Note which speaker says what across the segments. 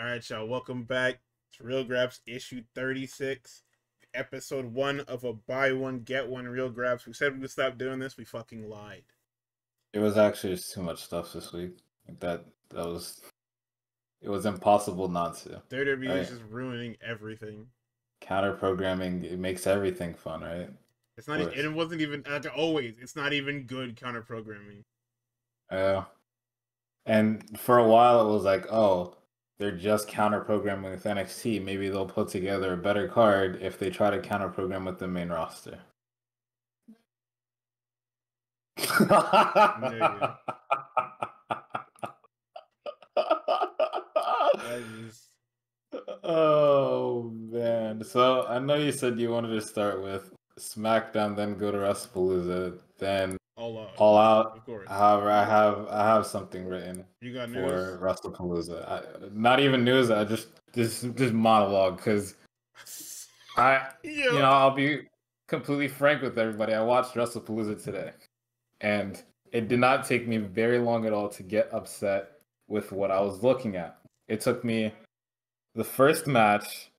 Speaker 1: All right, y'all. Welcome back to Real Graps issue 36, episode 1 of a buy one get one Real Graps. We said we would stop doing this. We fucking lied.
Speaker 2: It was actually just too much stuff this week. It was impossible not to.
Speaker 1: WWE
Speaker 2: right?
Speaker 1: is just ruining everything.
Speaker 2: Counter programming, it makes everything fun, right?
Speaker 1: It's not. And it wasn't even like always. It's not even good counter programming.
Speaker 2: Yeah. And for a while, it was like, oh, they're just counter programming with NXT. Maybe they'll put together a better card if they try to counter program with the main roster.
Speaker 1: Nigga.
Speaker 2: Oh man! So I know you said you wanted to start with SmackDown, then go to WrestlePalooza, then All Out.
Speaker 1: Of course.
Speaker 2: However, I have something written
Speaker 1: you got
Speaker 2: for WrestlePalooza. Not even news. I just monologue because I'll be completely frank with everybody. I watched WrestlePalooza today, and it did not take me very long at all to get upset with what I was looking at. It took me the first match,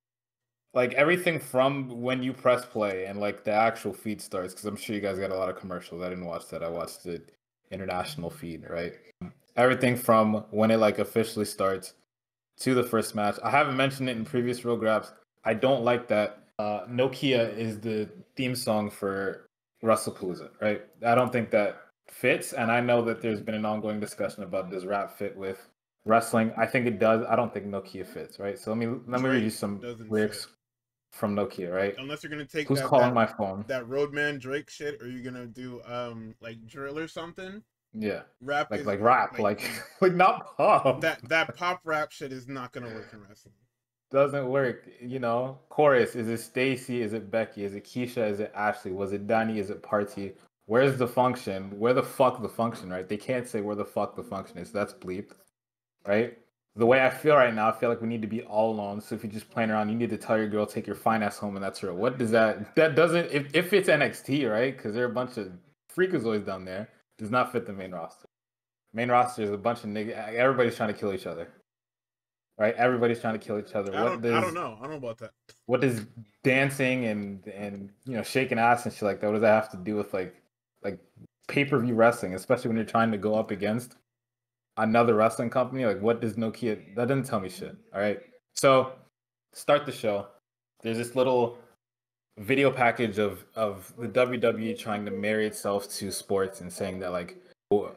Speaker 2: like everything from when you press play and like the actual feed starts, because I'm sure you guys got a lot of commercials. I didn't watch that. I watched the international feed, right? Everything from when it like officially starts to the first match. I haven't mentioned it in previous Real Graps. I don't like that Nokia is the theme song for WrestlePalooza, right? I don't think that fits, and I know that there's been an ongoing discussion about does rap fit with wrestling. I think it does. I don't think Nokia fits, right? So let me read you some lyrics from Nokia, right?
Speaker 1: Unless you're gonna take
Speaker 2: Who's calling my phone?
Speaker 1: That Roadman Drake shit, or you're gonna do like drill or something.
Speaker 2: Yeah,
Speaker 1: rap
Speaker 2: like not pop.
Speaker 1: That pop rap shit is not gonna work in wrestling.
Speaker 2: Doesn't work, you know. Chorus: is it Stacy? Is it Becky? Is it Keisha? Is it Ashley? Was it Danny? Is it Party? Where's the function? Where the fuck the function, right? They can't say where the fuck the function is. That's bleeped, right? The way I feel right now, I feel like we need to be all alone. So if you're just playing around, you need to tell your girl, take your fine ass home, and that's her. What does that doesn't, if it's NXT, right? Because there are a bunch of freakazoids down there, does not fit the main roster. Main roster is a bunch of niggas. Everybody's trying to kill each other, right? Everybody's trying to kill each other.
Speaker 1: I don't know. I don't know about that.
Speaker 2: What does dancing and shaking ass and shit like that? What does that have to do with like pay-per-view wrestling, especially when you're trying to go up against another wrestling company? Like, what does Nokia? That doesn't tell me shit. All right. So start the show. There's this little video package of the WWE trying to marry itself to sports and saying that like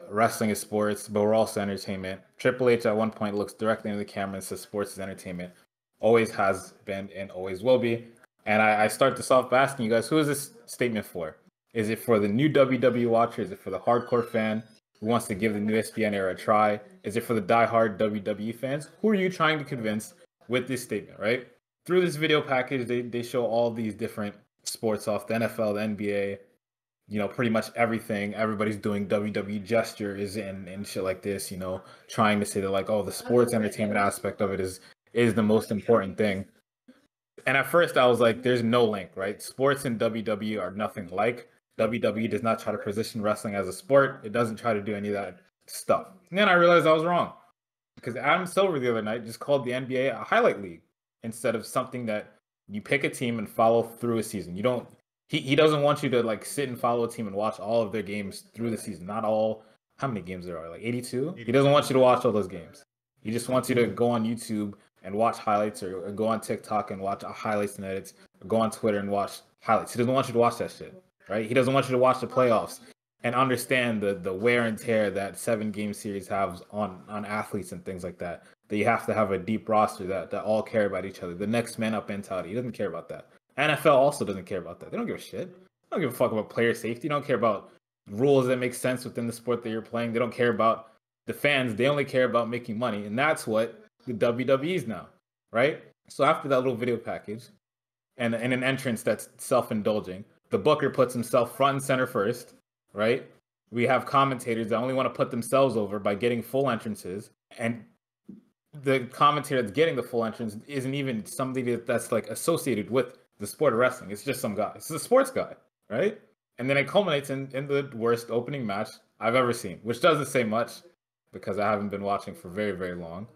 Speaker 2: wrestling is sports, but we're also entertainment. Triple H at one point looks directly into the camera and says sports is entertainment. Always has been and always will be. And I start this off by asking you guys, who is this statement for? Is it for the new WWE watcher? Is it for the hardcore fan who wants to give the new ESPN era a try? Is it for the diehard WWE fans? Who are you trying to convince with this statement, right? Through this video package, they show all these different sports off, the NFL, the NBA, pretty much everything. Everybody's doing WWE gestures and shit like this, trying to say that like, oh, the sports entertainment aspect of it is the most important thing. And at first I was like, there's no link, right? Sports and WWE are nothing like. WWE does not try to position wrestling as a sport. It doesn't try to do any of that stuff. And then I realized I was wrong, because Adam Silver the other night just called the NBA a highlight league instead of something that you pick a team and follow through a season. You don't. He doesn't want you to like sit and follow a team and watch all of their games through the season. Not all. How many games there are? Like 82? He doesn't want you to watch all those games. He just wants you to go on YouTube and watch highlights, or go on TikTok and watch highlights and edits, or go on Twitter and watch highlights. He doesn't want you to watch that shit, right? He doesn't want you to watch the playoffs and understand the wear and tear that 7-game series has on athletes and things like that. That you have to have a deep roster that all care about each other. The next man up mentality. He doesn't care about that. NFL also doesn't care about that. They don't give a shit. They don't give a fuck about player safety. They don't care about rules that make sense within the sport that you're playing. They don't care about the fans. They only care about making money. And that's what the WWE is now, right? So after that little video package and an entrance that's self-indulging, the booker puts himself front and center first, right? We have commentators that only want to put themselves over by getting full entrances, and the commentator that's getting the full entrance isn't even somebody that's like associated with the sport of wrestling. It's just some guy. It's a sports guy, right? And then it culminates in the worst opening match I've ever seen, which doesn't say much because I haven't been watching for very, very long.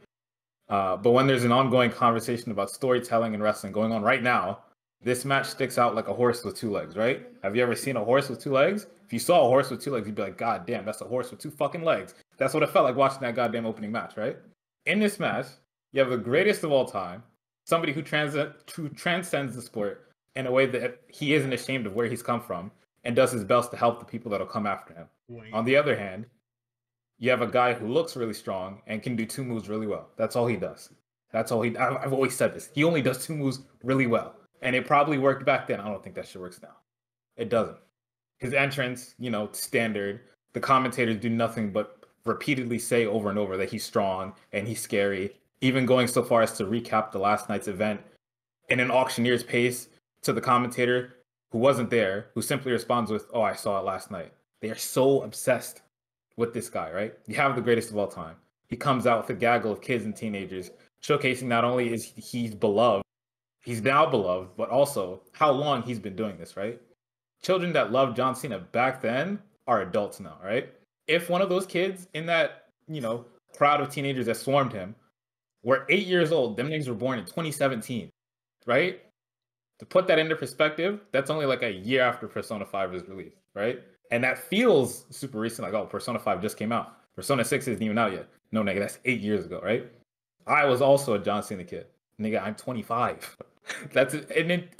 Speaker 2: But when there's an ongoing conversation about storytelling and wrestling going on right now, this match sticks out like a horse with two legs, right? Have you ever seen a horse with two legs? If you saw a horse with two legs, you'd be like, God damn, that's a horse with two fucking legs. That's what it felt like watching that goddamn opening match, right? In this match, you have the greatest of all time, somebody who transcends the sport in a way that he isn't ashamed of where he's come from and does his best to help the people that'll come after him.
Speaker 1: Wait.
Speaker 2: On the other hand, you have a guy who looks really strong and can do two moves really well. That's all he does. I've always said this. He only does two moves really well. And it probably worked back then. I don't think that shit works now. It doesn't. His entrance, standard. The commentators do nothing but repeatedly say over and over that he's strong and he's scary. Even going so far as to recap the last night's event in an auctioneer's pace to the commentator who wasn't there, who simply responds with, "Oh, I saw it last night." They are so obsessed with this guy, right? You have the greatest of all time. He comes out with a gaggle of kids and teenagers, showcasing not only is he's beloved, he's now beloved, but also how long he's been doing this, right? Children that loved John Cena back then are adults now, right? If one of those kids in that, crowd of teenagers that swarmed him were 8 years old, them niggas were born in 2017, right? To put that into perspective, that's only like a year after Persona 5 was released, right? And that feels super recent, like, oh, Persona 5 just came out. Persona 6 isn't even out yet. No, nigga, that's 8 years ago, right? I was also a John Cena kid. Nigga, I'm 25. That's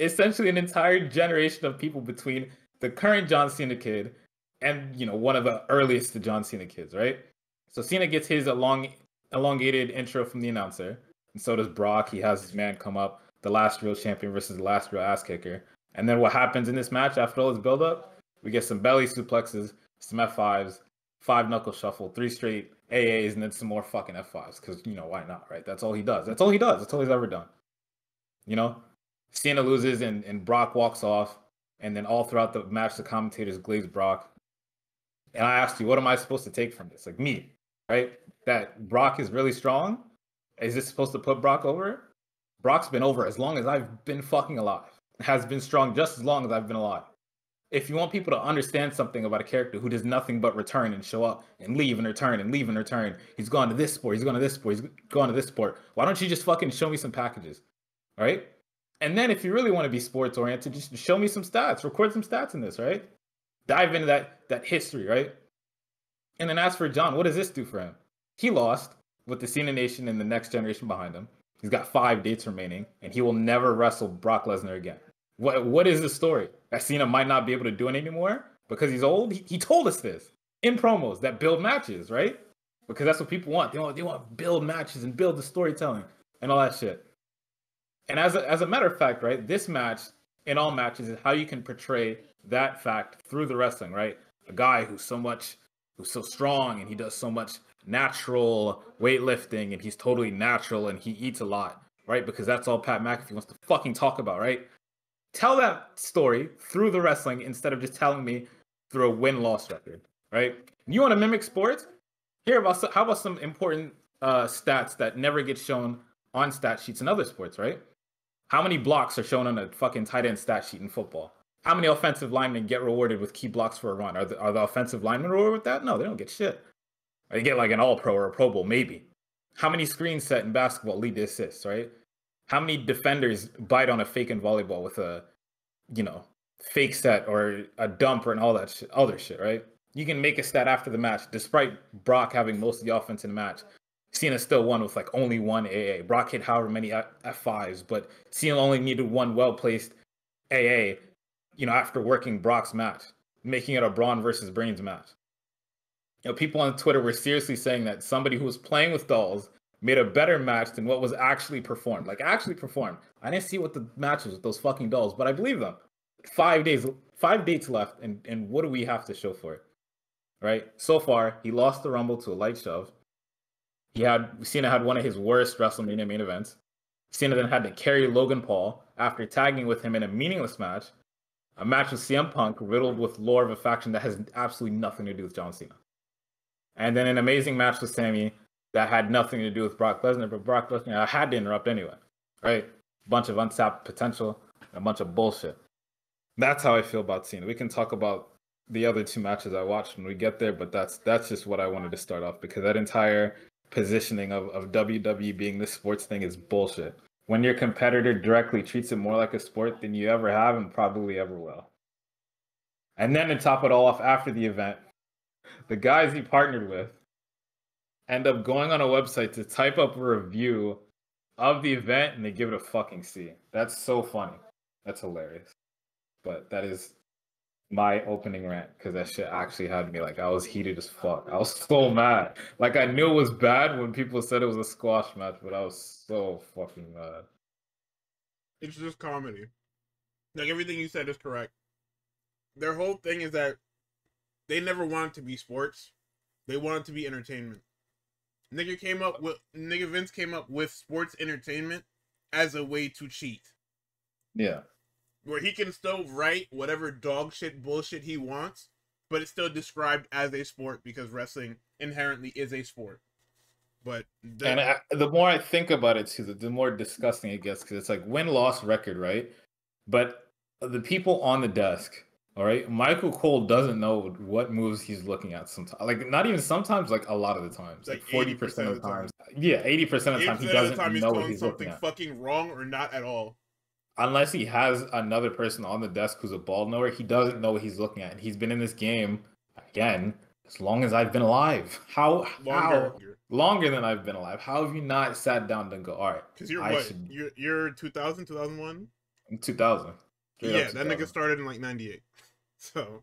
Speaker 2: essentially an entire generation of people between the current John Cena kid and, one of the earliest John Cena kids, right? So Cena gets his elongated intro from the announcer, and so does Brock. He has his man come up, the last real champion versus the last real ass kicker. And then what happens in this match after all this build-up? We get some belly suplexes, some F5s, 5-knuckle shuffle, 3 straight AAs, and then some more fucking F5s. Because, why not, right? That's all he does. That's all he does. That's all he's ever done. Cena loses and Brock walks off. And then all throughout the match, the commentators glaze Brock. And I asked you, what am I supposed to take from this? Like me, right? That Brock is really strong? Is this supposed to put Brock over? Brock's been over as long as I've been fucking alive. Has been strong just as long as I've been alive. If you want people to understand something about a character who does nothing but return and show up and leave and return and leave and return, he's gone to this sport, he's gone to this sport, he's gone to this sport. Why don't you just fucking show me some packages, right? And then if you really want to be sports oriented, just show me some stats, record some stats in this, right? Dive into that history, right? And then as for John, what does this do for him? He lost with the Cena Nation and the next generation behind him. He's got 5 dates remaining, and he will never wrestle Brock Lesnar again. What is the story? That Cena might not be able to do it anymore because he's old? He told us this in promos that build matches, right? Because that's what people want. They want build matches and build the storytelling and all that shit. And as a matter of fact, right, this match in all matches is how you can portray that fact through the wrestling, right? A guy who's so strong and he does so much natural weightlifting and he's totally natural and he eats a lot, right? Because that's all Pat McAfee wants to fucking talk about, right? Tell that story through the wrestling instead of just telling me through a win-loss record, right? You want to mimic sports? How about some important stats that never get shown on stat sheets in other sports, right? How many blocks are shown on a fucking tight end stat sheet in football? How many offensive linemen get rewarded with key blocks for a run? Are the offensive linemen rewarded with that? No, they don't get shit. They get like an All-Pro or a Pro Bowl, maybe. How many screens set in basketball lead to assists, right? How many defenders bite on a fake in volleyball with a, fake set or a dump and all that shit, other shit, right? You can make a stat after the match, despite Brock having most of the offense in the match. Cena still won with like only 1 AA. Brock hit however many F5s, but Cena only needed 1 well-placed AA, after working Brock's match, making it a Braun versus Brains match. People on Twitter were seriously saying that somebody who was playing with dolls made a better match than what was actually performed. Like, actually performed. I didn't see what the match was with those fucking dolls, but I believe them. 5 dates left, and what do we have to show for it? Right? So far, he lost the Rumble to a light shove. Cena had one of his worst WrestleMania main events. Cena then had to carry Logan Paul after tagging with him in a meaningless match. A match with CM Punk riddled with lore of a faction that has absolutely nothing to do with John Cena. And then an amazing match with Sami that had nothing to do with Brock Lesnar, but Brock Lesnar had to interrupt anyway, right? A bunch of untapped potential, and a bunch of bullshit. That's how I feel about Cena. We can talk about the other 2 matches I watched when we get there, but that's just what I wanted to start off, because that entire positioning of WWE being this sports thing is bullshit. When your competitor directly treats it more like a sport than you ever have and probably ever will. And then to top it all off after the event, the guys he partnered with end up going on a website to type up a review of the event and they give it a fucking C. That's so funny. That's hilarious. But that is my opening rant because that shit actually had me like I was heated as fuck. I was so mad. Like I knew it was bad when people said it was a squash match, but I was so fucking mad.
Speaker 1: It's just comedy. Like everything you said is correct. Their whole thing is that they never wanted to be sports. They wanted to be entertainment. Nigga Vince came up with sports entertainment as a way to cheat.
Speaker 2: Yeah.
Speaker 1: Where he can still write whatever dog shit bullshit he wants, but it's still described as a sport because wrestling inherently is a sport. But
Speaker 2: the more I think about it too, the more disgusting it gets because it's like win-loss record, right? But the people on the desk, all right, Michael Cole doesn't know what moves he's looking at sometimes. Like not even sometimes, like a lot of the times, like 40% of the time. Yeah, 80% of the time he doesn't know what he's looking at.
Speaker 1: Fucking wrong or not at all.
Speaker 2: Unless he has another person on the desk who's a ball knower, he doesn't know what he's looking at. And he's been in this game again as long as I've been alive. Longer than I've been alive. How have you not sat down and go, all right?
Speaker 1: Because you're what? You're 2000, 2001?
Speaker 2: I'm 2000.
Speaker 1: Yeah, that nigga started in like 98. So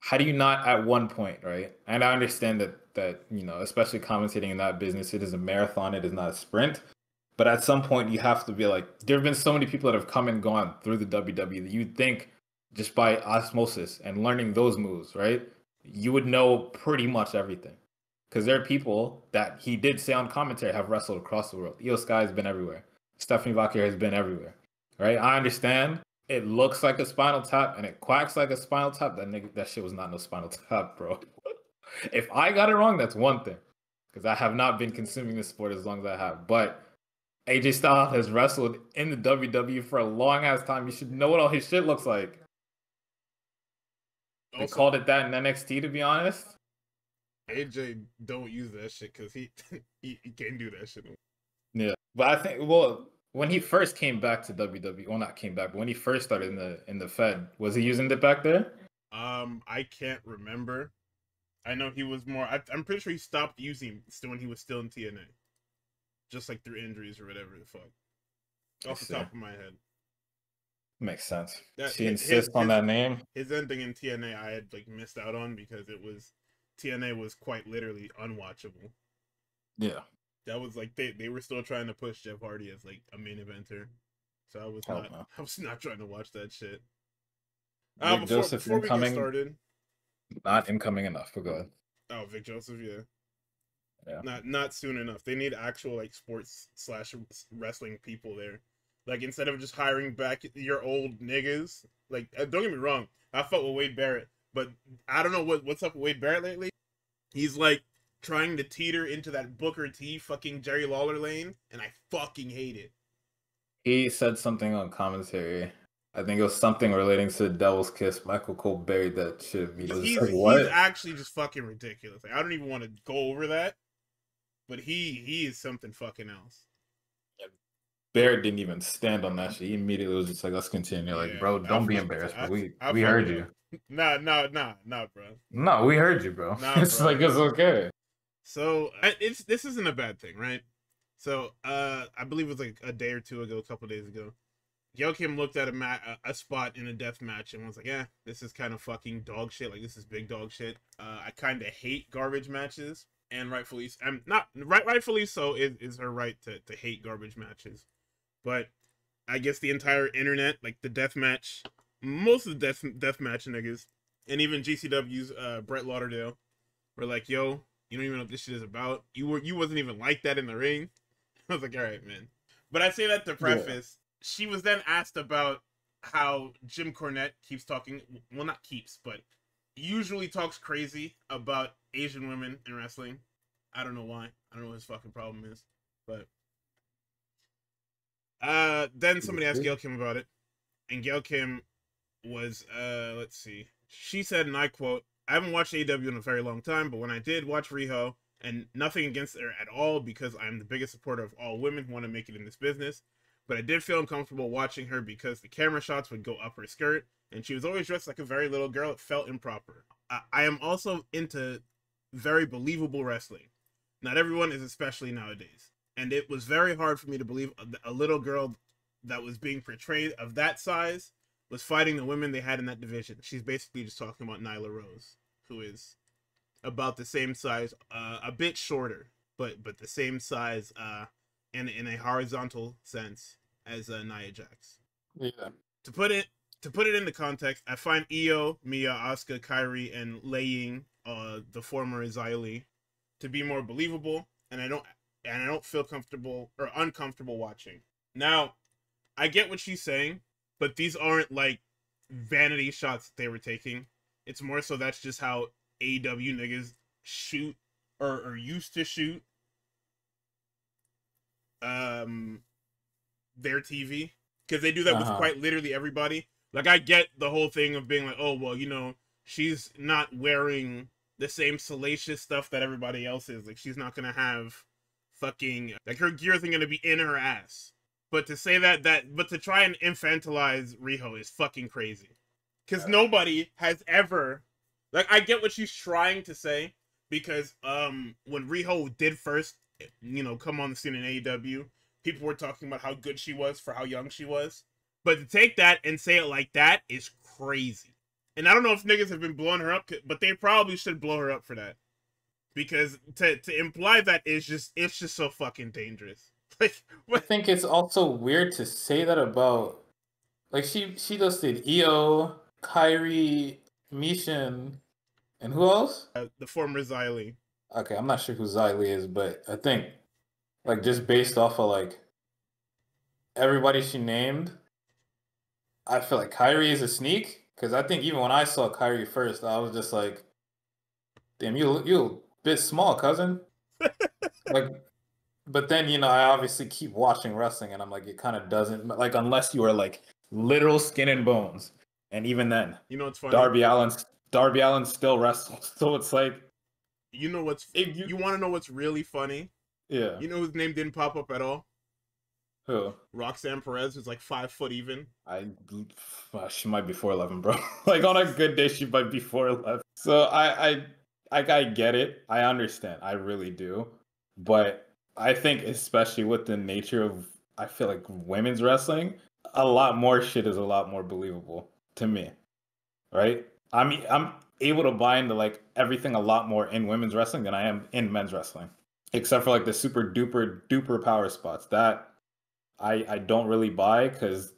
Speaker 2: how do you not at one point, right? And I understand that you know, especially commentating in that business, it is a marathon, it is not a sprint. But at some point, you have to be like, there have been so many people that have come and gone through the WWE that you'd think just by osmosis and learning those moves, right? You would know pretty much everything. Because there are people that he did say on commentary have wrestled across the world. Io Sky has been everywhere. Stephanie Vaquer has been everywhere, right? I understand it looks like a spinal tap and it quacks like a spinal tap. That shit was not no spinal tap, bro. If I got it wrong, that's one thing. Because I have not been consuming this sport as long as I have. But AJ Styles has wrestled in the WWE for a long ass time. You should know what all his shit looks like. They called it that in NXT, to be honest.
Speaker 1: AJ don't use that shit because he can't do that shit.
Speaker 2: Yeah, but I think when he first came back to WWE, well not came back, but when he first started in the Fed, was he using it back there?
Speaker 1: I can't remember. I know he was more. I'm pretty sure he stopped using it when he was still in TNA. Just like through injuries or whatever the fuck. Off the top of my head.
Speaker 2: Makes sense. She insists on that name.
Speaker 1: His ending in TNA I had like missed out on because TNA was quite literally unwatchable.
Speaker 2: Yeah.
Speaker 1: That was like they were still trying to push Jeff Hardy as like a main eventer. So I was not trying to watch that shit. Before we get started.
Speaker 2: Not incoming enough, but go ahead.
Speaker 1: Oh, Vic Joseph, yeah.
Speaker 2: Yeah.
Speaker 1: Not soon enough. They need actual like sports / wrestling people there. Like instead of just hiring back your old niggas. Like don't get me wrong, I fought with Wade Barrett, but I don't know what's up with Wade Barrett lately. He's like trying to teeter into that Booker T fucking Jerry Lawler lane, and I fucking hate it.
Speaker 2: He said something on commentary. I think it was something relating to the Devil's Kiss. Michael Cole buried that shit.
Speaker 1: He's actually just fucking ridiculous. Like, I don't even want to go over that. But he is something fucking else.
Speaker 2: Barrett didn't even stand on that shit. He immediately was just like, let's continue. Like, bro, don't be embarrassed. Bro. We heard you.
Speaker 1: Nah, bro.
Speaker 2: No, we heard you, bro.
Speaker 1: Nah,
Speaker 2: it's like, it's okay.
Speaker 1: So, this isn't a bad thing, right? So, I believe it was like a day or two ago, a couple days ago. Gail Kim looked at a spot in a death match and was like, yeah, this is kind of fucking dog shit. Like, this is big dog shit. I kind of hate garbage matches. And rightfully so is her right to hate garbage matches. But I guess the entire internet, like the death match, most of the death match niggas, and even GCW's Brett Lauderdale were like, yo, you don't even know what this shit is about. You wasn't even like that in the ring. I was like, all right, man. But I say that to preface, she was then asked about how Jim Cornette keeps talking, well, not keeps, but usually talks crazy about Asian women in wrestling. I don't know why. I don't know what his fucking problem is. But then somebody asked Gail Kim about it. And Gail Kim was let's see. She said, and I quote, I haven't watched AEW in a very long time, but when I did watch Riho, And nothing against her at all, because I'm the biggest supporter of all women who want to make it in this business. But I did feel uncomfortable watching her because the camera shots would go up her skirt, and she was always dressed like a very little girl. It felt improper. I am also into very believable wrestling. Not everyone is, especially nowadays. And it was very hard for me to believe a little girl that was being portrayed of that size was fighting the women they had in that division. She's basically just talking about Nyla Rose, who is about the same size, a bit shorter, but the same size in a horizontal sense as Nia Jax.
Speaker 2: Yeah.
Speaker 1: To put it into context, I find Io, Mia, Asuka, Kairi, and Lei Ying, the former Xia Li, to be more believable, and I don't feel comfortable or uncomfortable watching. Now, I get what she's saying, but these aren't like vanity shots that they were taking. It's more so that's just how AEW niggas shoot or used to shoot their TV, because they do that with quite literally everybody. Like, I get the whole thing of being like, oh well, you know, she's not wearing the same salacious stuff that everybody else is. Like, she's not gonna have fucking, like, her gear isn't gonna be in her ass. But to say but to try and infantilize Riho is fucking crazy. Because nobody has ever, like, I get what she's trying to say, because when Riho did first, you know, come on the scene in AEW, people were talking about how good she was for how young she was. But to take that and say it like that is crazy. And I don't know if niggas have been blowing her up, but they probably should blow her up for that. Because to imply that is just, it's just so fucking dangerous. Like,
Speaker 2: I think it's also weird to say that about, like, she just did Io, Kyrie, Mishin, and who else?
Speaker 1: The former Xia Li.
Speaker 2: Okay, I'm not sure who Xylee is, but I think, like, just based off of, like, everybody she named, I feel like Kyrie is a sneak. Because I think even when I saw Kyrie first, I was just like, damn, you a bit small, cousin. Like, but then, you know, I obviously keep watching wrestling, and I'm like, it kind of doesn't, like, unless you are, like, literal skin and bones. And even then,
Speaker 1: you know what's funny?
Speaker 2: Darby Allin still wrestles. So it's like,
Speaker 1: you know what's, you want to know what's really funny?
Speaker 2: Yeah.
Speaker 1: You know whose name didn't pop up at all?
Speaker 2: Who?
Speaker 1: Roxanne Perez, who's like 5 foot even.
Speaker 2: She might be 4'11", bro. Like, on a good day, she might be 4'11". So I get it. I understand. I really do. But I think, especially with the nature of, I feel like, women's wrestling, a lot more shit is a lot more believable to me, right? I mean, I'm able to buy into, like, everything a lot more in women's wrestling than I am in men's wrestling, except for, like, the super duper power spots that I don't really buy, because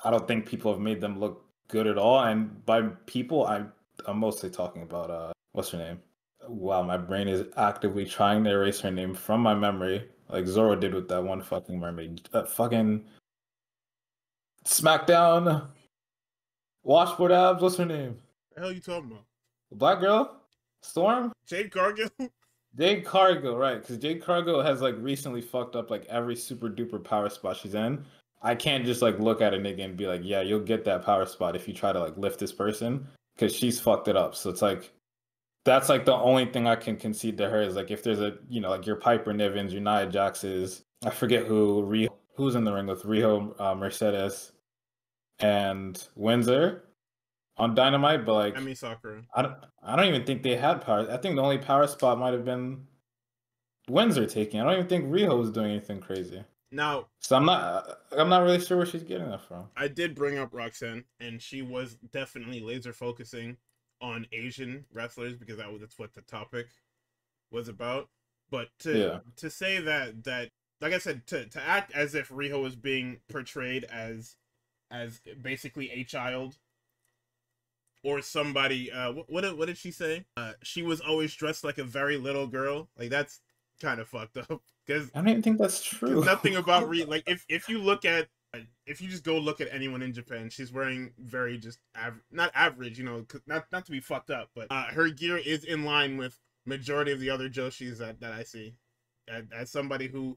Speaker 2: I don't think people have made them look good at all. And by people, I'm mostly talking about what's her name? Wow, my brain is actively trying to erase her name from my memory, like Zoro did with that one fucking mermaid. Fucking SmackDown, washboard abs. What's her name?
Speaker 1: The hell you talking about?
Speaker 2: The black girl, Storm.
Speaker 1: Jade Cargill.
Speaker 2: Jade Cargill, right? Because Jade Cargill has, like, recently fucked up, like, every super duper power spot she's in. I can't just, like, look at a nigga and be like, yeah, you'll get that power spot if you try to, like, lift this person, because she's fucked it up. So it's like, that's, like, the only thing I can concede to her is, like, if there's a, you know, like, your Piper Nivens, your Nia Jax's, I forget who's in the ring with Riho, Mercedes, and Windsor on Dynamite, but, like,
Speaker 1: I mean, Sakura.
Speaker 2: I don't even think they had power. I think the only power spot might have been Windsor taking. I don't even think Riho was doing anything crazy.
Speaker 1: Now,
Speaker 2: so I'm not really sure where she's getting that from.
Speaker 1: I did bring up Roxanne, and she was definitely laser focusing on Asian wrestlers, because that's what the topic was about. But to say that like I said, to act as if Riho was being portrayed as basically a child, or somebody, what did she say? She was always dressed like a very little girl. Like, that's kind of fucked up. Because
Speaker 2: I don't even think that's true.
Speaker 1: Nothing about like, if you look at, if you just go look at anyone in Japan, she's wearing very just not average, you know, not to be fucked up, but her gear is in line with majority of the other Joshis that I see. As somebody who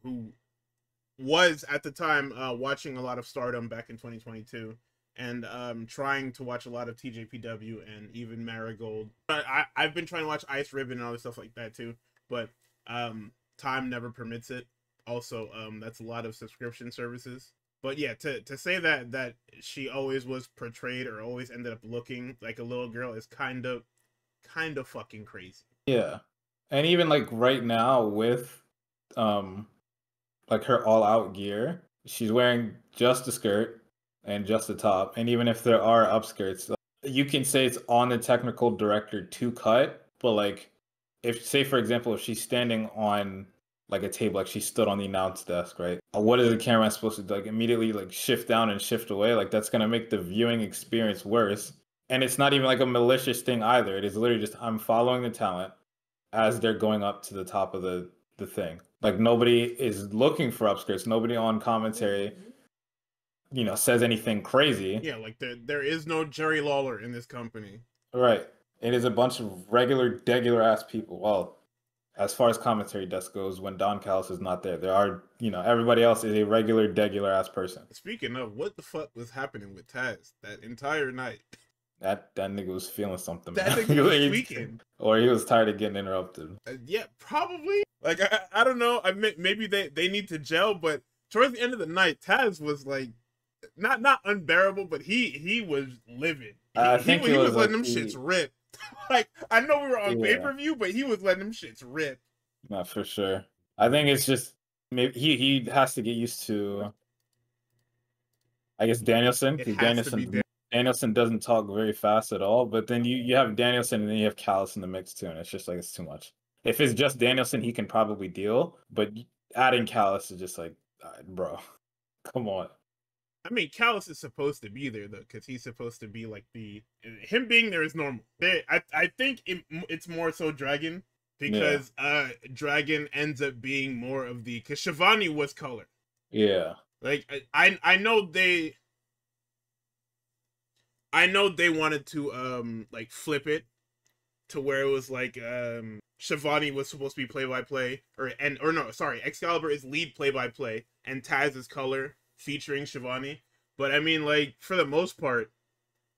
Speaker 1: was at the time watching a lot of Stardom back in 2022, and trying to watch a lot of TJPW and even Marigold. I've been trying to watch Ice Ribbon and all this stuff like that too, but Time never permits it. Also, that's a lot of subscription services. But yeah, to say that she always was portrayed or always ended up looking like a little girl is kind of fucking crazy.
Speaker 2: Yeah. And even like right now with like her all out gear, she's wearing just a skirt and just a top. And even if there are upskirts, you can say it's on the technical director to cut, but like if say for example if she's standing on like a table, like she stood on the announce desk, right? What is the camera supposed to do? Like immediately like shift down and shift away? Like that's gonna make the viewing experience worse. And it's not even like a malicious thing either. It is literally just I'm following the talent as they're going up to the top of the thing. Like nobody is looking for upskirts. Nobody on commentary, says anything crazy.
Speaker 1: Yeah, like there is no Jerry Lawler in this company.
Speaker 2: Right. It is a bunch of regular ass people. Well, as far as commentary desk goes, when Don Callis is not there, there are, everybody else is a regular ass person.
Speaker 1: Speaking of, what the fuck was happening with Taz that entire night?
Speaker 2: That nigga was feeling something.
Speaker 1: That nigga was tweaking.
Speaker 2: Or he was tired of getting interrupted.
Speaker 1: Yeah, probably. Like, I don't know. Maybe they need to gel, but towards the end of the night, Taz was like, not unbearable, but he was livid.
Speaker 2: I think
Speaker 1: he was letting them shits rip. Like, I know we were on pay-per-view, but he was letting them shits rip.
Speaker 2: Not for sure. I think it's just maybe he has to get used to, I guess, Danielson. Because Danielson doesn't talk very fast at all. But then you have Danielson and then you have Callis in the mix too, and it's just like it's too much. If it's just Danielson, he can probably deal. But adding Callis is just like, bro, come on.
Speaker 1: I mean, Callis is supposed to be there though, because he's supposed to be like him being there is normal. I think it's more so Dragon, because Dragon ends up being more of because Shivani was color.
Speaker 2: Yeah. Like
Speaker 1: I know they wanted to like flip it to where it was like Shivani was supposed to be play-by-play, Excalibur is lead play-by-play and Taz is color featuring Shivani. But I mean, like, for the most part,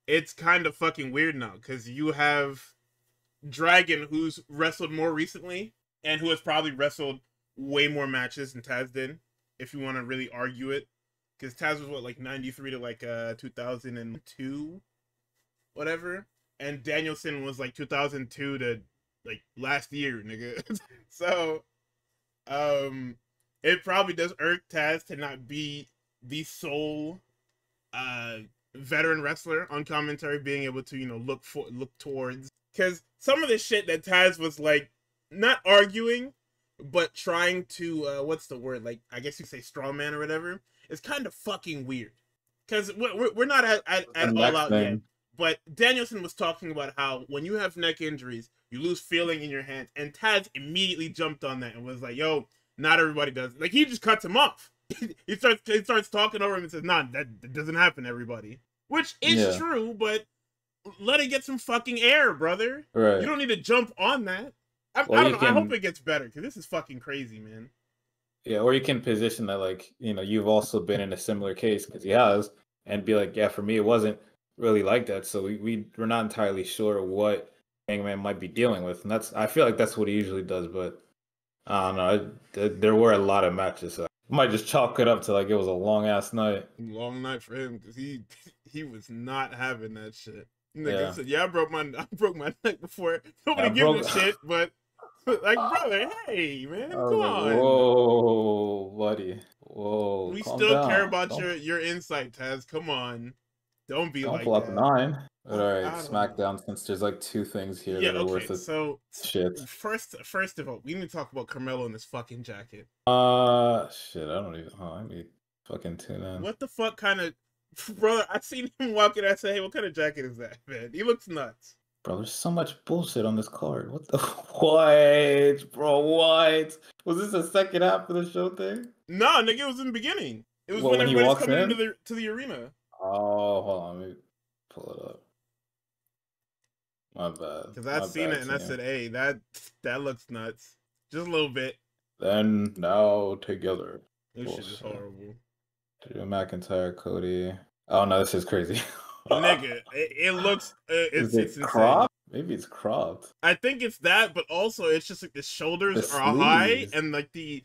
Speaker 1: it's kind of fucking weird now, because you have Dragon, who's wrestled more recently and who has probably wrestled way more matches than Taz did, if you want to really argue it, because Taz was what, like 93 to like 2002, whatever, and Danielson was like 2002 to like last year, nigga. So it probably does irk Taz to not be the sole veteran wrestler on commentary, being able to look towards, because some of the shit that Taz was like not arguing but trying to what's the word, like, I guess you say strawman or whatever, is kind of fucking weird, because we're not at all out yet, but Danielson was talking about how when you have neck injuries you lose feeling in your hands, and Taz immediately jumped on that and was like, yo, not everybody does. Like, he just cuts him off. he starts talking over him and says, nah, that doesn't happen to everybody. Which is true, but let it get some fucking air, brother. Right. You don't need to jump on that. I don't know. I hope it gets better, because this is fucking crazy, man.
Speaker 2: Yeah, or you can position that, like, you've also been in a similar case, because he has, and be like, yeah, for me, it wasn't really like that. So we're not entirely sure what Hangman might be dealing with. And I feel like that's what he usually does, but I don't know. There were a lot of matches, so I might just chalk it up to like it was a long ass night.
Speaker 1: Long night for him, because he was not having that shit. Nigga said, yeah, I broke my neck before. Nobody gives a shit, but like, brother, hey, man, come on.
Speaker 2: Whoa, buddy. Whoa.
Speaker 1: We still care about your insight, Taz. Come on. Don't
Speaker 2: pull up 9. All right, SmackDown, since there's like 2 things here that are worth it.
Speaker 1: So
Speaker 2: shit.
Speaker 1: First of all, we need to talk about Carmelo in this fucking jacket.
Speaker 2: Shit, I don't even. I need fucking tune in.
Speaker 1: What the fuck kind of, brother? I seen him walking. I said, hey, what kind of jacket is that, man? He looks nuts.
Speaker 2: Bro, there's so much bullshit on this card. What the what, bro? What was this? A second half of the show thing?
Speaker 1: No, nigga, it was in the beginning. It was when everybody's coming into the arena.
Speaker 2: Oh, hold on, let me pull it up. My bad.
Speaker 1: Because I've seen it and I said, hey, that looks nuts. Just a little bit.
Speaker 2: Then now together.
Speaker 1: This shit is horrible.
Speaker 2: Drew McIntyre, Cody. Oh no, this is crazy.
Speaker 1: Nigga, it looks it's
Speaker 2: crop? Maybe it's cropped.
Speaker 1: I think it's that, but also it's just like the shoulders
Speaker 2: The
Speaker 1: are high
Speaker 2: sleeves.
Speaker 1: and like the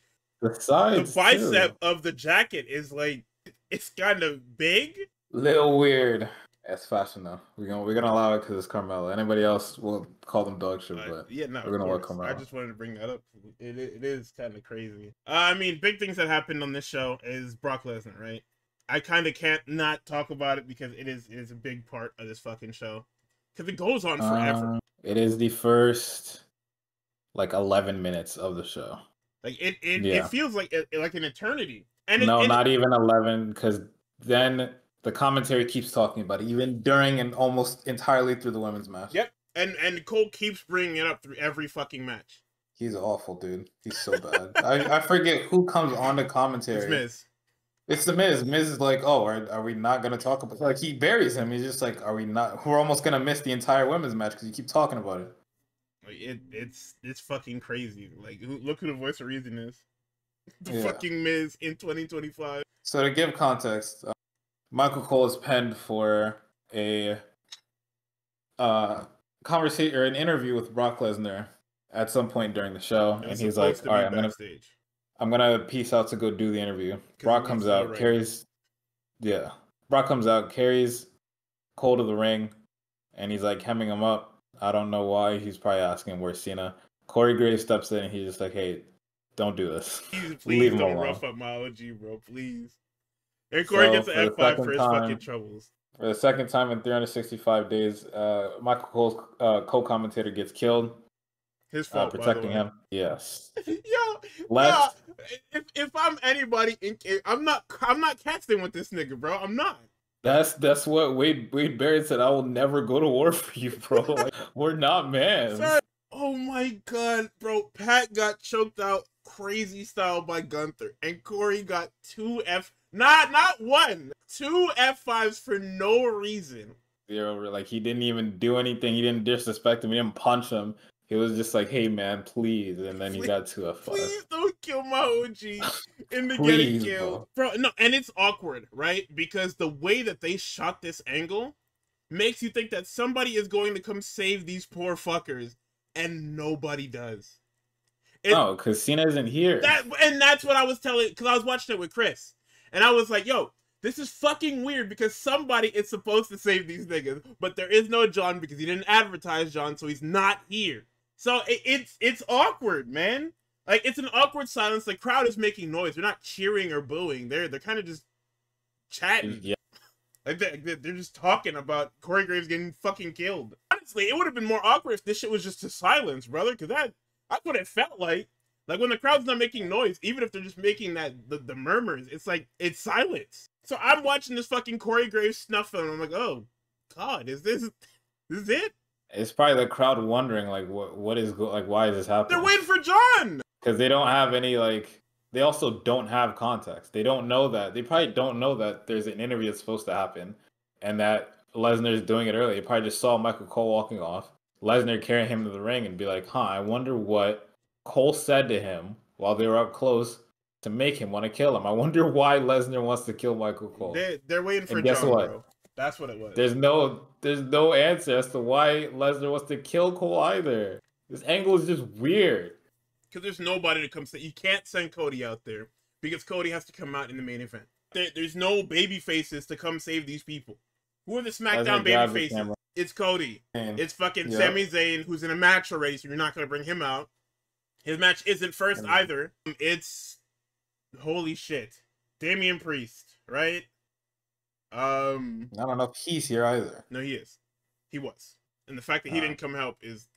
Speaker 2: sides
Speaker 1: bicep
Speaker 2: too.
Speaker 1: of the jacket is like it's kind of big.
Speaker 2: Little weird. It's fashion though. We're gonna allow it because it's Carmelo. Anybody else will call them dog shit, but
Speaker 1: Yeah, no,
Speaker 2: we're
Speaker 1: of
Speaker 2: gonna let
Speaker 1: course. I
Speaker 2: Carmelo.
Speaker 1: just wanted to bring that up. It is kind of crazy. I mean, big things that happened on this show is Brock Lesnar, right? I kind of can't not talk about it because it is a big part of this fucking show because it goes on forever.
Speaker 2: It is the first like 11 minutes of the show.
Speaker 1: Like it feels like like an eternity. And
Speaker 2: not even 11, because then the commentary keeps talking about it, even during and almost entirely through the women's match.
Speaker 1: Yep. And Cole keeps bringing it up through every fucking match.
Speaker 2: He's awful, dude. He's so bad. I forget who comes on the commentary.
Speaker 1: It's Miz.
Speaker 2: It's the Miz. Miz is like, oh, are we not going to talk about... Like, he buries him. He's just like, are we not... We're almost going to miss the entire women's match because you keep talking about it.
Speaker 1: It's fucking crazy. Like, look who the voice of reason is. The
Speaker 2: Yeah.
Speaker 1: fucking Miz in 2025.
Speaker 2: So to give context, Michael Cole is penned for a conversation or an interview with Brock Lesnar at some point during the show, and he's like, "All right, I'm gonna peace out to go do the interview." Brock comes out, carries Cole to the ring, and he's like hemming him up. I don't know why. He's probably asking where's Cena. Corey Graves steps in, and he's just like, "Hey, don't do this.
Speaker 1: Please don't rough up my OG, bro. Please." And Corey gets an F5 for his fucking troubles.
Speaker 2: For the second time in 365 days, Michael Cole's co-commentator gets killed.
Speaker 1: His fault,
Speaker 2: protecting him. Yes.
Speaker 1: Yo, if I'm anybody, I'm not casting with this nigga, bro. I'm not.
Speaker 2: That's what Wade Barrett said. I will never go to war for you, bro. Like, we're not man.
Speaker 1: Oh my god, bro. Pat got choked out crazy style by Gunther, and Corey got not one, 2 F5s for no reason.
Speaker 2: Like, he didn't even do anything. He didn't disrespect him. He didn't punch him. He was just like, "Hey man, please," and then he got 2 F5s.
Speaker 1: Please don't kill my OG into getting killed, bro. No, and it's awkward, right? Because the way that they shot this angle makes you think that somebody is going to come save these poor fuckers, and nobody does.
Speaker 2: No, because Cena isn't here.
Speaker 1: And that's what I was telling, because I was watching it with Chris, and I was like, "Yo, this is fucking weird because somebody is supposed to save these niggas, but there is no John because he didn't advertise John, so he's not here." So it's awkward, man. Like, it's an awkward silence. The crowd is making noise. They're not cheering or booing. They're kind of just chatting.
Speaker 2: Yeah.
Speaker 1: Like they're just talking about Corey Graves getting fucking killed. Honestly, it would have been more awkward if this shit was just a silence, brother. Because that's what it felt like. Like, when the crowd's not making noise, even if they're just making the murmurs, it's like it's silence. So I'm watching this fucking Corey Graves snuff film, and I'm like, oh god, is this it?
Speaker 2: It's probably the crowd wondering, like, what is like, why is this happening?
Speaker 1: They're waiting for John!
Speaker 2: Because they don't have any, like, they also don't have context. They don't know that. They probably don't know that there's an interview that's supposed to happen and that Lesnar's doing it early. They probably just saw Michael Cole walking off, Lesnar carrying him to the ring and be like, I wonder what Cole said to him while they were up close to make him want to kill him. I wonder why Lesnar wants to kill Michael Cole.
Speaker 1: They're waiting for John, bro. That's what it was.
Speaker 2: There's no answer as to why Lesnar wants to kill Cole either. This angle is just weird.
Speaker 1: Because there's nobody to come say. You can't send Cody out there because Cody has to come out in the main event. There's no baby faces to come save these people. Who are the SmackDown baby faces? It's Cody. It's fucking Sami Zayn, who's in a match already, so you're not going to bring him out. His match isn't first either. It's holy shit, Damian Priest, right? I
Speaker 2: don't know if he's here either.
Speaker 1: No, he is. He was. And the fact that he didn't come help is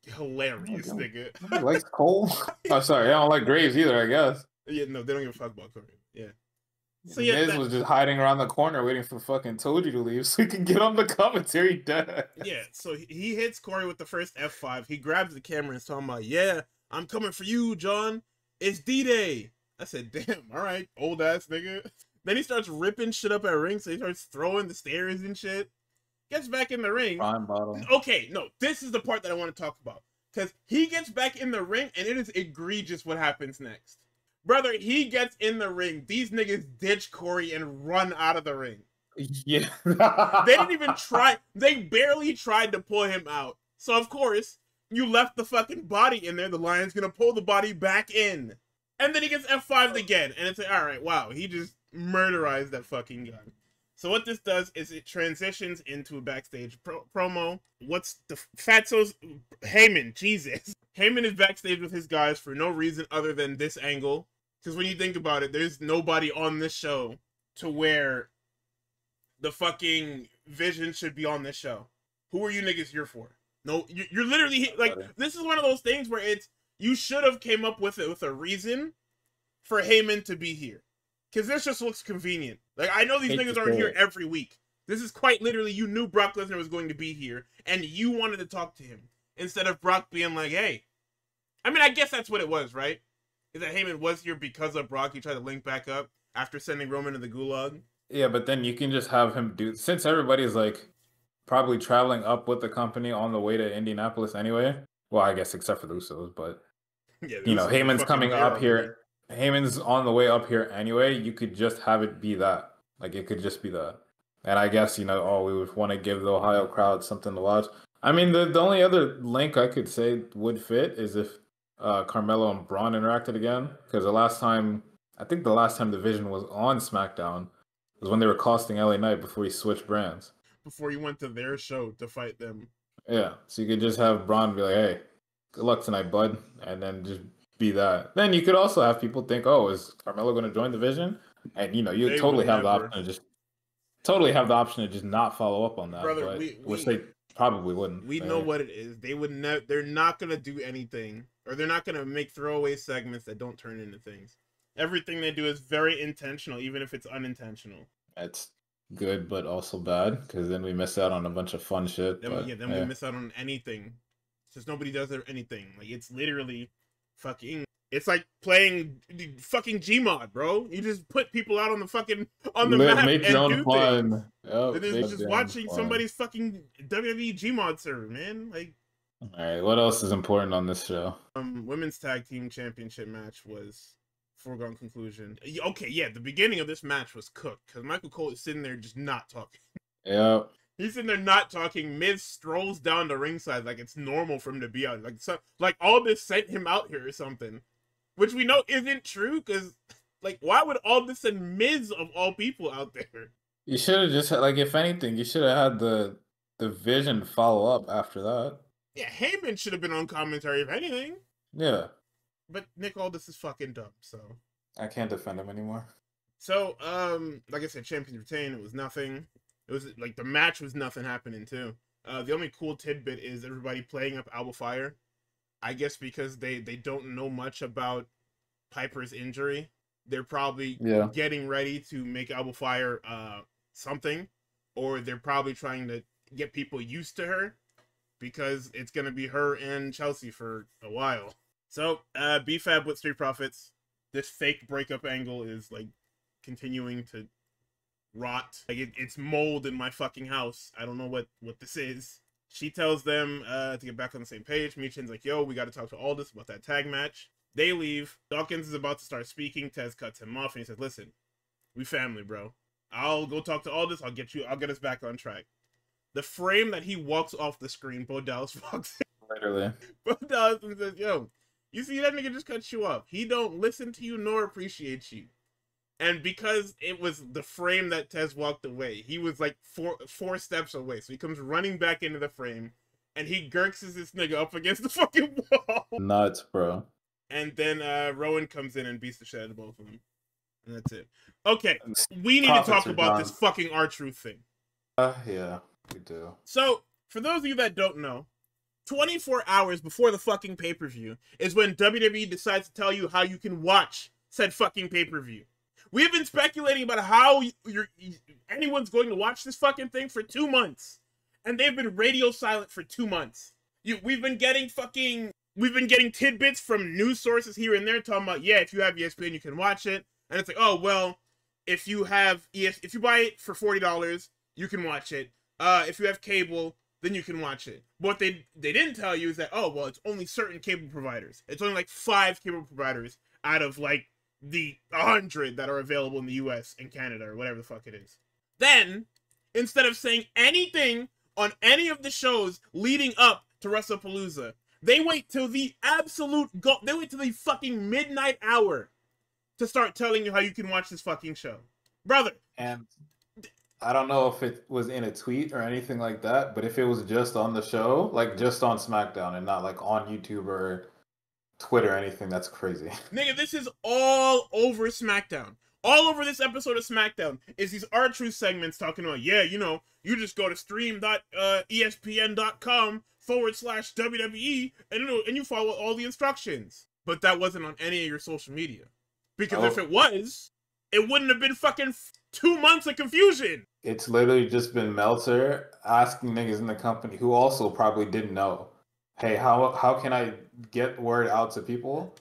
Speaker 1: hilarious, nigga.
Speaker 2: He likes Cole? Oh, sorry. I don't like Graves either, I guess.
Speaker 1: Yeah, no, they don't give a fuck about Corey. Yeah.
Speaker 2: So yeah, Miz was just hiding around the corner waiting for fucking Toji to leave so he can get on the commentary deck.
Speaker 1: Yeah, so he hits Corey with the first F5. He grabs the camera and is talking about, yeah, I'm coming for you, John. It's D-Day. I said, damn, all right, old ass nigga. Then he starts ripping shit up at ring, so he starts throwing the stairs and shit. Gets back in the ring. Okay, no, this is the part that I want to talk about. Because he gets back in the ring, and it is egregious what happens next. Brother, he gets in the ring. These niggas ditch Corey and run out of the ring.
Speaker 2: Yeah.
Speaker 1: They didn't even try. They barely tried to pull him out. So, of course, you left the fucking body in there. The lion's gonna pull the body back in. And then he gets F5'd again. And it's like, alright, wow, he just murderized that fucking guy. So what this does is it transitions into a backstage promo. What's the Fatso's Heyman? Jesus. Heyman is backstage with his guys for no reason other than this angle. Because when you think about it, there's nobody on this show to where the fucking Vision should be on this show. Who are you niggas here for? No, you're literally like, this is one of those things where it's, you should have came up with it with a reason for Heyman to be here. Because this just looks convenient. Like, I know these niggas aren't here every week. This is quite literally, you knew Brock Lesnar was going to be here, and you wanted to talk to him. Instead of Brock being like, hey. I mean, I guess that's what it was, right? Is that Heyman was here because of Brock. He tried to link back up after sending Roman to the gulag.
Speaker 2: Yeah, but then you can just have him do, since everybody's like probably traveling up with the company on the way to Indianapolis anyway. Well, I guess except for the Usos, but yeah, you know, Heyman's coming up here. Heyman's on the way up here anyway. You could just have it be that. Like, it could just be that. And I guess, you know, we would want to give the Ohio crowd something to watch. I mean, the only other link I could say would fit is if Carmelo and Braun interacted again. Because I think the last time the Vision was on SmackDown was when they were costing LA Knight before he switched brands.
Speaker 1: Before he went to their show to fight them.
Speaker 2: Yeah, so you could just have Braun be like, hey, good luck tonight, bud. And then just be that. Then you could also have people think, oh, is Carmelo going to join the Vision? And, you know, you totally have the option to just not follow up on that.
Speaker 1: Brother,
Speaker 2: but, which they probably wouldn't.
Speaker 1: We know what it is. They would they're not going to do anything, or they're not going to make throwaway segments that don't turn into things. Everything they do is very intentional, even if it's unintentional.
Speaker 2: That's good, but also bad, because then we miss out on a bunch of fun shit.
Speaker 1: Then we miss out on anything. Just nobody does anything. Like, it's literally fucking, it's like playing fucking Gmod, bro. You just put people out on the fucking map
Speaker 2: make your own fun.
Speaker 1: Yep, and it's just watching somebody's fucking WWE Gmod server, man. Like,
Speaker 2: all right, what else is important on this show?
Speaker 1: Women's Tag Team Championship match was foregone conclusion. Okay, yeah, the beginning of this match was cooked because Michael Cole is sitting there just not talking.
Speaker 2: Yep.
Speaker 1: He's sitting there not talking. Miz strolls down the ringside like it's normal for him to be out. Like Aldis sent him out here or something, which we know isn't true. Because, like, why would Aldis and Miz of all people out there?
Speaker 2: You should have just, like, if anything, you should have had the Vision follow up after that.
Speaker 1: Yeah, Heyman should have been on commentary if anything.
Speaker 2: Yeah.
Speaker 1: But Nick Aldis is fucking dumb, so
Speaker 2: I can't defend him anymore.
Speaker 1: So, like I said, champions retain. It was nothing. It was like the match was nothing happening too. The only cool tidbit is everybody playing up Alba Fire. I guess because they don't know much about Piper's injury. They're probably getting ready to make Alba Fire something, or they're probably trying to get people used to her because it's gonna be her and Chelsea for a while. So, BFAB with Street Profits. This fake breakup angle is like continuing to rot. Like it's mold in my fucking house. I don't know what this is. She tells them to get back on the same page. Michin's like, yo, we got to talk to Aldis about that tag match. They leave. Dawkins is about to start speaking. Tez cuts him off and he says, listen, we family, bro. I'll go talk to Aldis. I'll get us back on track. The frame that he walks off the screen, Bo Dallas walks in.
Speaker 2: Literally.
Speaker 1: Bo Dallas says, yo, you see that nigga just cut you off. He don't listen to you nor appreciate you. And because it was the frame that Tez walked away, he was like four steps away. So he comes running back into the frame, and he gurkses this nigga up against the fucking wall.
Speaker 2: Nuts, bro.
Speaker 1: And then Rowan comes in and beats the shit out of both of them. And that's it. Okay, we need to talk about this fucking R-Truth thing.
Speaker 2: Yeah, we do.
Speaker 1: So, for those of you that don't know, 24 hours before the fucking pay-per-view is when WWE decides to tell you how you can watch said fucking pay-per-view. We've been speculating about how anyone's going to watch this fucking thing for 2 months. And they've been radio silent for 2 months. We've been getting tidbits from news sources here and there talking about, yeah, if you have ESPN, you can watch it. And it's like, oh, well, if you buy it for $40, you can watch it. If you have cable, then you can watch it. But what they didn't tell you is that, oh, well, it's only certain cable providers. It's only like 5 cable providers out of like the 100 that are available in the US and Canada or whatever the fuck it is. Then, instead of saying anything on any of the shows leading up to WrestlePalooza, they wait till the they wait till the fucking midnight hour to start telling you how you can watch this fucking show. Brother.
Speaker 2: And I don't know if it was in a tweet or anything like that, but if it was just on the show, like just on SmackDown and not like on YouTube or Twitter or anything, that's crazy.
Speaker 1: Nigga, this is all over SmackDown. All over this episode of SmackDown is these R-Truth segments talking about, yeah, you know, you just go to stream.espn.com/WWE and you follow all the instructions. But that wasn't on any of your social media. Because if it was, it wouldn't have been fucking 2 months of confusion.
Speaker 2: It's literally just been Meltzer asking niggas in the company who also probably didn't know, hey, how can I get word out to people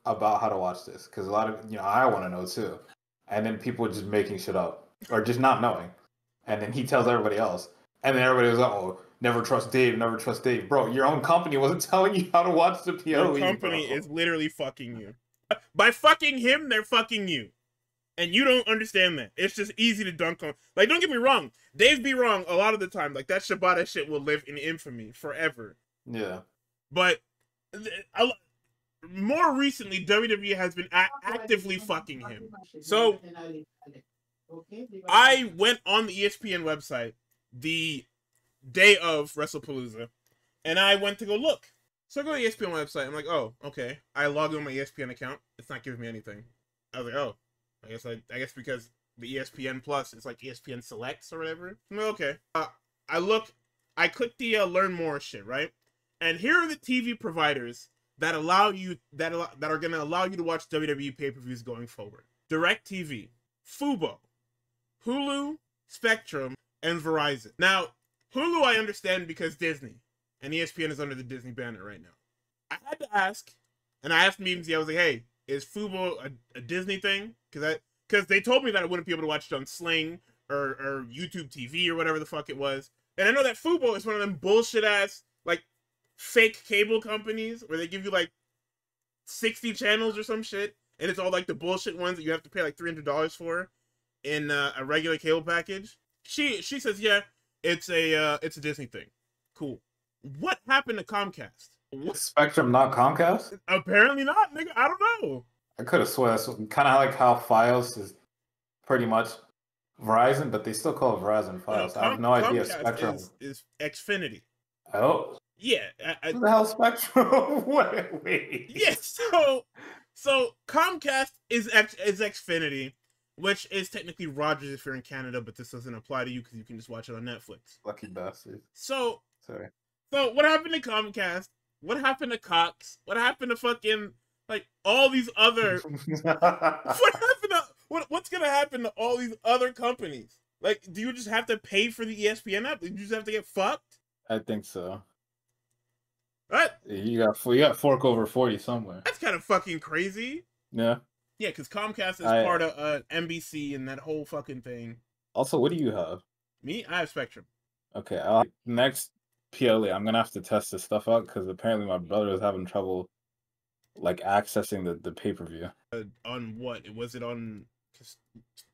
Speaker 2: about how to watch this? Because a lot of, you know, I want to know too. And then people just making shit up or just not knowing. And then he tells everybody else. And then everybody was like, oh, never trust Dave, never trust Dave. Bro, your own company wasn't telling you how to watch the PLE.
Speaker 1: Your company is literally fucking you. By fucking him, they're fucking you. And you don't understand that. It's just easy to dunk on. Like, don't get me wrong. Dave be wrong a lot of the time. Like, that Shibata shit will live in infamy forever.
Speaker 2: Yeah.
Speaker 1: But more recently, WWE has been actively fucking him. So, I went on the ESPN website the day of WrestlePalooza, and I went to go look. So I go to the ESPN website. I'm like, oh, okay. I log in my ESPN account. It's not giving me anything. I was like, oh, I guess because the ESPN Plus is like ESPN Selects or whatever. I'm like, okay. I click the Learn More shit, right? And here are the TV providers that allow you that are gonna allow you to watch WWE pay-per-views going forward. DirecTV, Fubo, Hulu, Spectrum, and Verizon. Now, Hulu I understand because Disney, and ESPN is under the Disney banner right now. I had to ask, and I asked Memes, I was like, hey, is Fubo a Disney thing? Because they told me that I wouldn't be able to watch it on Sling or YouTube TV or whatever the fuck it was. And I know that Fubo is one of them bullshit ass, like, fake cable companies where they give you like 60 channels or some shit, and it's all like the bullshit ones that you have to pay like $300 for in a regular cable package. She says, yeah, it's a Disney thing. Cool. What happened to Comcast?
Speaker 2: Spectrum, not Comcast?
Speaker 1: Apparently not, nigga. I don't know.
Speaker 2: I could have sworn that's kind of like how Fios is pretty much Verizon, but they still call it Verizon Fios. I have no idea.
Speaker 1: Comcast
Speaker 2: Spectrum
Speaker 1: is Xfinity.
Speaker 2: Oh.
Speaker 1: Yeah.
Speaker 2: What the hell, Spectrum? wait.
Speaker 1: Yeah, so Comcast is Xfinity, which is technically Rogers if you're in Canada, but this doesn't apply to you because you can just watch it on Netflix.
Speaker 2: Lucky bastard.
Speaker 1: So
Speaker 2: Sorry. So
Speaker 1: what happened to Comcast? What happened to Cox? What happened to fucking like all these other? What's gonna happen to all these other companies? Like, do you just have to pay for the ESPN app? Do you just have to get fucked?
Speaker 2: I think so.
Speaker 1: What?
Speaker 2: You got fork over 40 somewhere.
Speaker 1: That's kind of fucking crazy.
Speaker 2: Yeah.
Speaker 1: Yeah, because Comcast is part of NBC and that whole fucking thing.
Speaker 2: Also, what do you have?
Speaker 1: Me? I have Spectrum.
Speaker 2: Okay, next PLE, I'm gonna have to test this stuff out because apparently my brother is having trouble like accessing the pay-per-view.
Speaker 1: On what? Was it on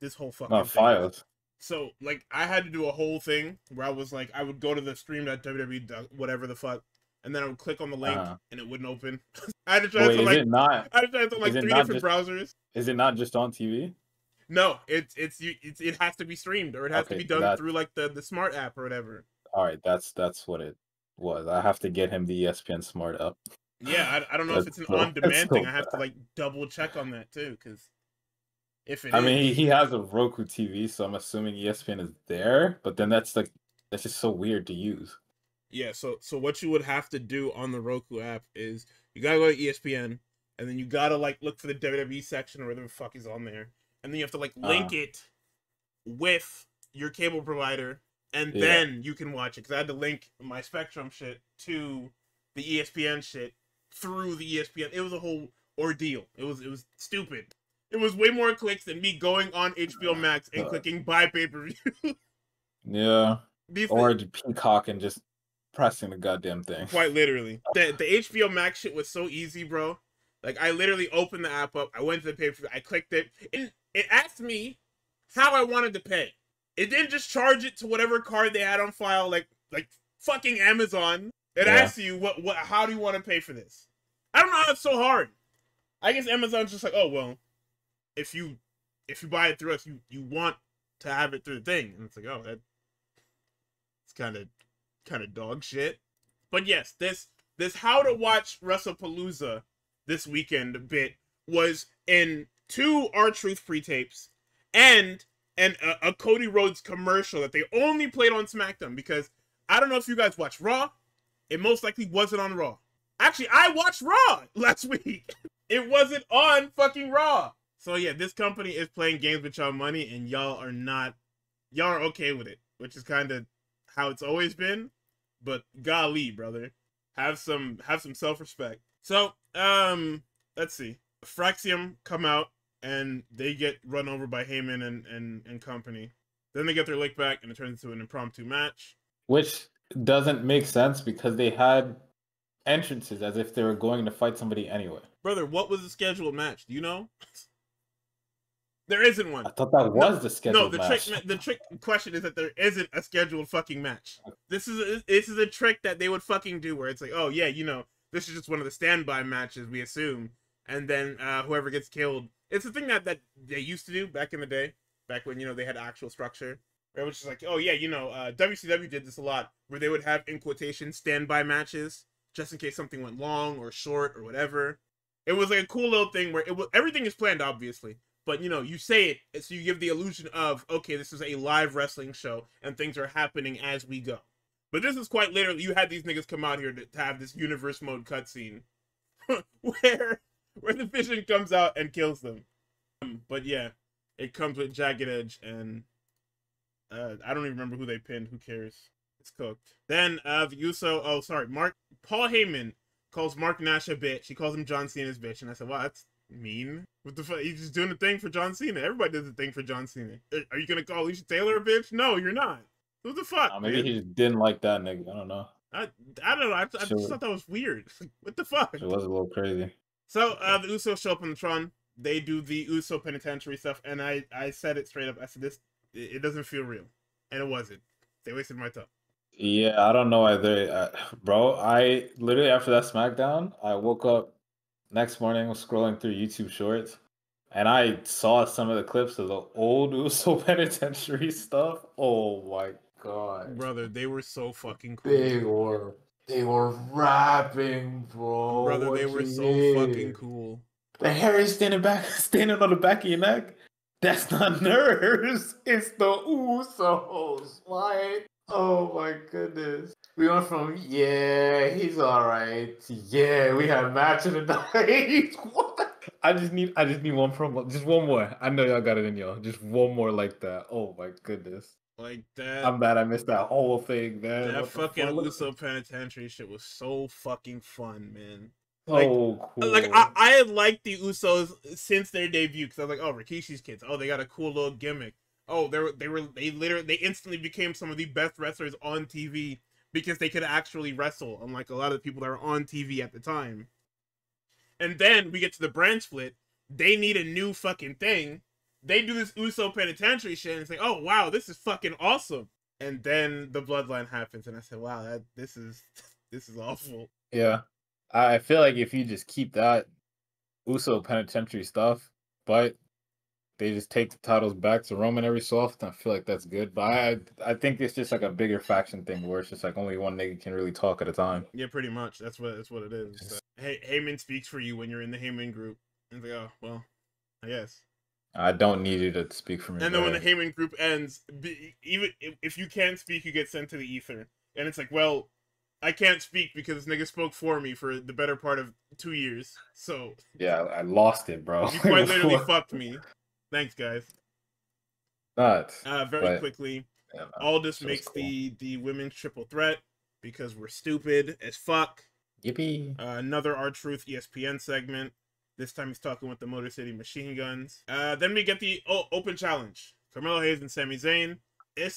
Speaker 1: this whole fucking thing?
Speaker 2: Files.
Speaker 1: So, like, I had to do a whole thing where I was like, I would go to the stream.wwe, whatever the fuck, and then I would click on the link and it wouldn't open. I had to try it on like 3 different browsers.
Speaker 2: Is it not just on TV?
Speaker 1: No, it has to be streamed or it has to be done through like the smart app or whatever.
Speaker 2: All right, that's what it was. I have to get him the ESPN Smart app.
Speaker 1: Yeah, I don't know if it's an on-demand thing. I have to like double check on that too, because if it
Speaker 2: I mean, he has a Roku TV, so I'm assuming ESPN is there. But then that's just so weird to use.
Speaker 1: Yeah, so what you would have to do on the Roku app is you gotta go to ESPN, and then you gotta like look for the WWE section or whatever the fuck is on there, and then you have to like link it with your cable provider, and then you can watch it. Because I had to link my Spectrum shit to the ESPN shit through the ESPN. It was a whole ordeal. It was stupid. It was way more clicks than me going on HBO Max and clicking buy pay-per-view.
Speaker 2: Yeah. Or Peacock and just pressing the goddamn thing.
Speaker 1: Quite literally. The HBO Max shit was so easy, bro. Like, I literally opened the app up. I went to the pay-per-view. I clicked it. And it asked me how I wanted to pay. it didn't just charge it to whatever card they had on file, like fucking Amazon. It asks you how do you want to pay for this? I don't know how it's so hard. I guess Amazon's just like, oh well, if you buy it through us, you want to have it through the thing, and it's like, oh, that's kind of dog shit. But yes, this how to watch WrestlePalooza this weekend bit was in 2 R-Truth pre-tapes and a Cody Rhodes commercial that they only played on SmackDown, because I don't know if you guys watch Raw. It most likely wasn't on Raw. Actually, I watched Raw last week. It wasn't on fucking Raw. So yeah, this company is playing games with y'all money, and y'all are okay with it, which is kind of how it's always been. But golly, brother, have some self-respect. So, let's see. Fraxium come out and they get run over by Heyman and company. Then they get their lick back and it turns into an impromptu match.
Speaker 2: Which doesn't make sense because they had entrances as if they were going to fight somebody anyway.
Speaker 1: Brother, what was the scheduled match? Do you know? There isn't one.
Speaker 2: I thought that was the scheduled match.
Speaker 1: The trick question is that there isn't a scheduled fucking match. This is a trick that they would fucking do where it's like, oh yeah, this is just one of the standby matches, we assume. And then whoever gets killed. It's the thing that they used to do back in the day. Back when, they had actual structure. Where it was just like, oh yeah, WCW did this a lot. Where they would have, in quotation, standby matches. Just in case something went long or short or whatever. It was like a cool little thing where everything is planned, obviously. But, you say it, so you give the illusion of, okay, this is a live wrestling show, and things are happening as we go. But this is quite literally, you had these niggas come out here to have this universe mode cutscene, where the Vision comes out and kills them. But yeah, it comes with Jagged Edge, and I don't even remember who they pinned, who cares? It's cooked. Then, Paul Heyman calls Mark Nash a bitch. He calls him John Cena's bitch, and I said, wow, that's mean. What the fuck? He's just doing a thing for John Cena. Everybody does a thing for John Cena. Are you gonna call Alicia Taylor a bitch? No, you're not. What the fuck?
Speaker 2: Maybe he just didn't like that nigga. I don't know.
Speaker 1: I don't know. I just thought that was weird. What the fuck?
Speaker 2: It was a little crazy.
Speaker 1: So the Usos show up on the Tron. They do the Uso penitentiary stuff, and I said it straight up. I said it doesn't feel real, and it wasn't. They wasted my time.
Speaker 2: Yeah, I don't know either, bro. I literally after that SmackDown, I woke up next morning, was scrolling through YouTube Shorts, and I saw some of the clips of the old Uso penitentiary stuff. Oh my god,
Speaker 1: brother, they were so fucking cool.
Speaker 2: They were rapping, bro.
Speaker 1: Brother, they were so fucking cool.
Speaker 2: The hair is standing on the back of your neck. That's not nerves. It's the Usos. What? Oh my goodness. We went from, yeah, he's alright. Yeah, we had a match of the night. What? I just need one promo. Just one more. I know y'all got it in y'all. Just one more like that. Oh my goodness.
Speaker 1: Like that.
Speaker 2: I'm mad I missed that whole thing, man.
Speaker 1: That fucking Uso penitentiary shit was so fucking fun, man.
Speaker 2: Cool.
Speaker 1: Like I had liked the Usos since their debut, because I was like, oh, Rikishi's kids. Oh, they got a cool little gimmick. Oh, they instantly became some of the best wrestlers on TV because they could actually wrestle, unlike a lot of the people that were on TV at the time. And then we get to the brand split. They need a new fucking thing. They do this Uso penitentiary shit and it's like, oh wow, this is fucking awesome. And then the bloodline happens, and I said, wow, this is awful.
Speaker 2: Yeah, I feel like if you just keep that Uso penitentiary stuff, but they just take the titles back to Roman every so often, I feel like that's good. But I think it's just like a bigger faction thing where it's just like only one nigga can really talk at a time.
Speaker 1: Yeah, pretty much. That's what it is. So, Heyman speaks for you when you're in the Heyman group. And it's like, oh, well, I guess.
Speaker 2: I don't need you to speak for me.
Speaker 1: And then when the Heyman group ends, even if you can't speak, you get sent to the ether. And it's like, well, I can't speak because this nigga spoke for me for the better part of 2 years. So
Speaker 2: yeah, I lost it, bro.
Speaker 1: You quite literally fucked me. Thanks, guys. Very quickly, yeah, Aldous makes cool. the women's triple threat because we're stupid as fuck.
Speaker 2: Yippee.
Speaker 1: Another R-Truth ESPN segment. This time he's talking with the Motor City Machine Guns. Then we get the open challenge. Carmelo Hayes and Sami Zayn. It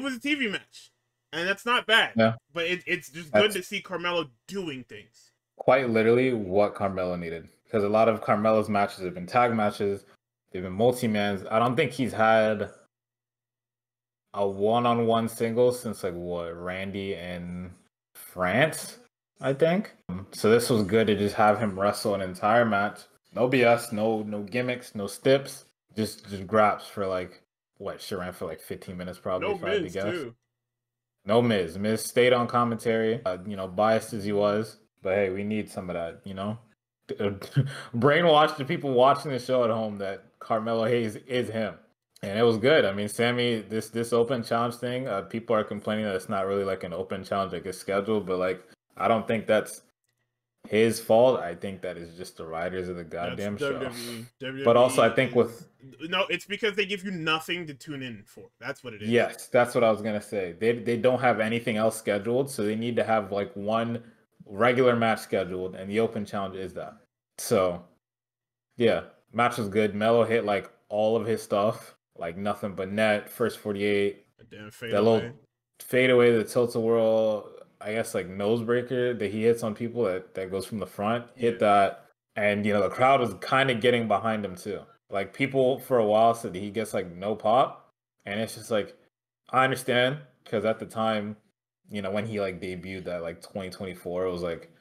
Speaker 1: was a TV match, and that's not bad.
Speaker 2: Yeah.
Speaker 1: But it's just good to see Carmelo doing things.
Speaker 2: Quite literally what Carmelo needed, because a lot of Carmelo's matches have been tag matches. They've been multi-mans. I don't think he's had a one-on-one single since like what, Randy in France, I think. So this was good to just have him wrestle an entire match. No BS, no gimmicks, no stips. Just graps for like what, she ran for like 15 minutes probably,
Speaker 1: No
Speaker 2: if I had to
Speaker 1: Miz
Speaker 2: guess.
Speaker 1: too.
Speaker 2: No Miz. Miz stayed on commentary, biased as he was. But hey, we need some of that, Brainwash the people watching the show at home that Carmelo Hayes is him. And it was good. I mean, Sammy, this open challenge thing, people are complaining that it's not really like an open challenge like it's scheduled, but like I don't think that's his fault. I think that is just the writers of the goddamn show.
Speaker 1: WWE
Speaker 2: But also, I think
Speaker 1: no, it's because they give you nothing to tune in for. That's what it is.
Speaker 2: Yes, that's what I was gonna say. They don't have anything else scheduled, so they need to have like one regular match scheduled, and the open challenge is that. So, yeah, match was good. Melo hit like all of his stuff, like nothing but net. First 48,
Speaker 1: damn
Speaker 2: that little fadeaway, the tilt-a-whirl, I guess like nosebreaker that he hits on people that goes from the front. Hit that, and the crowd was kind of getting behind him too. Like people for a while said he gets like no pop, and it's just like I understand because at the time, when he like debuted that like 2024, it was like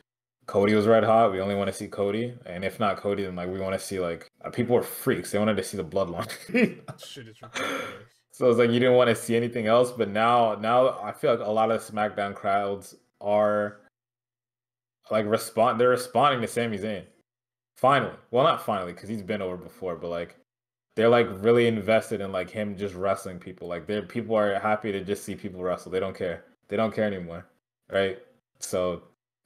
Speaker 2: Cody was red hot. We only want to see Cody, and if not Cody, then like we want to see like people were freaks. They wanted to see the bloodline.
Speaker 1: Shit is ridiculous.
Speaker 2: So it's like you didn't want to see anything else, but now I feel like a lot of SmackDown crowds are like they're responding to Sami Zayn. Finally. Well, not finally, because he's been over before, but like they're like really invested in like him just wrestling people. Like people are happy to just see people wrestle. They don't care. They don't care anymore. Right? So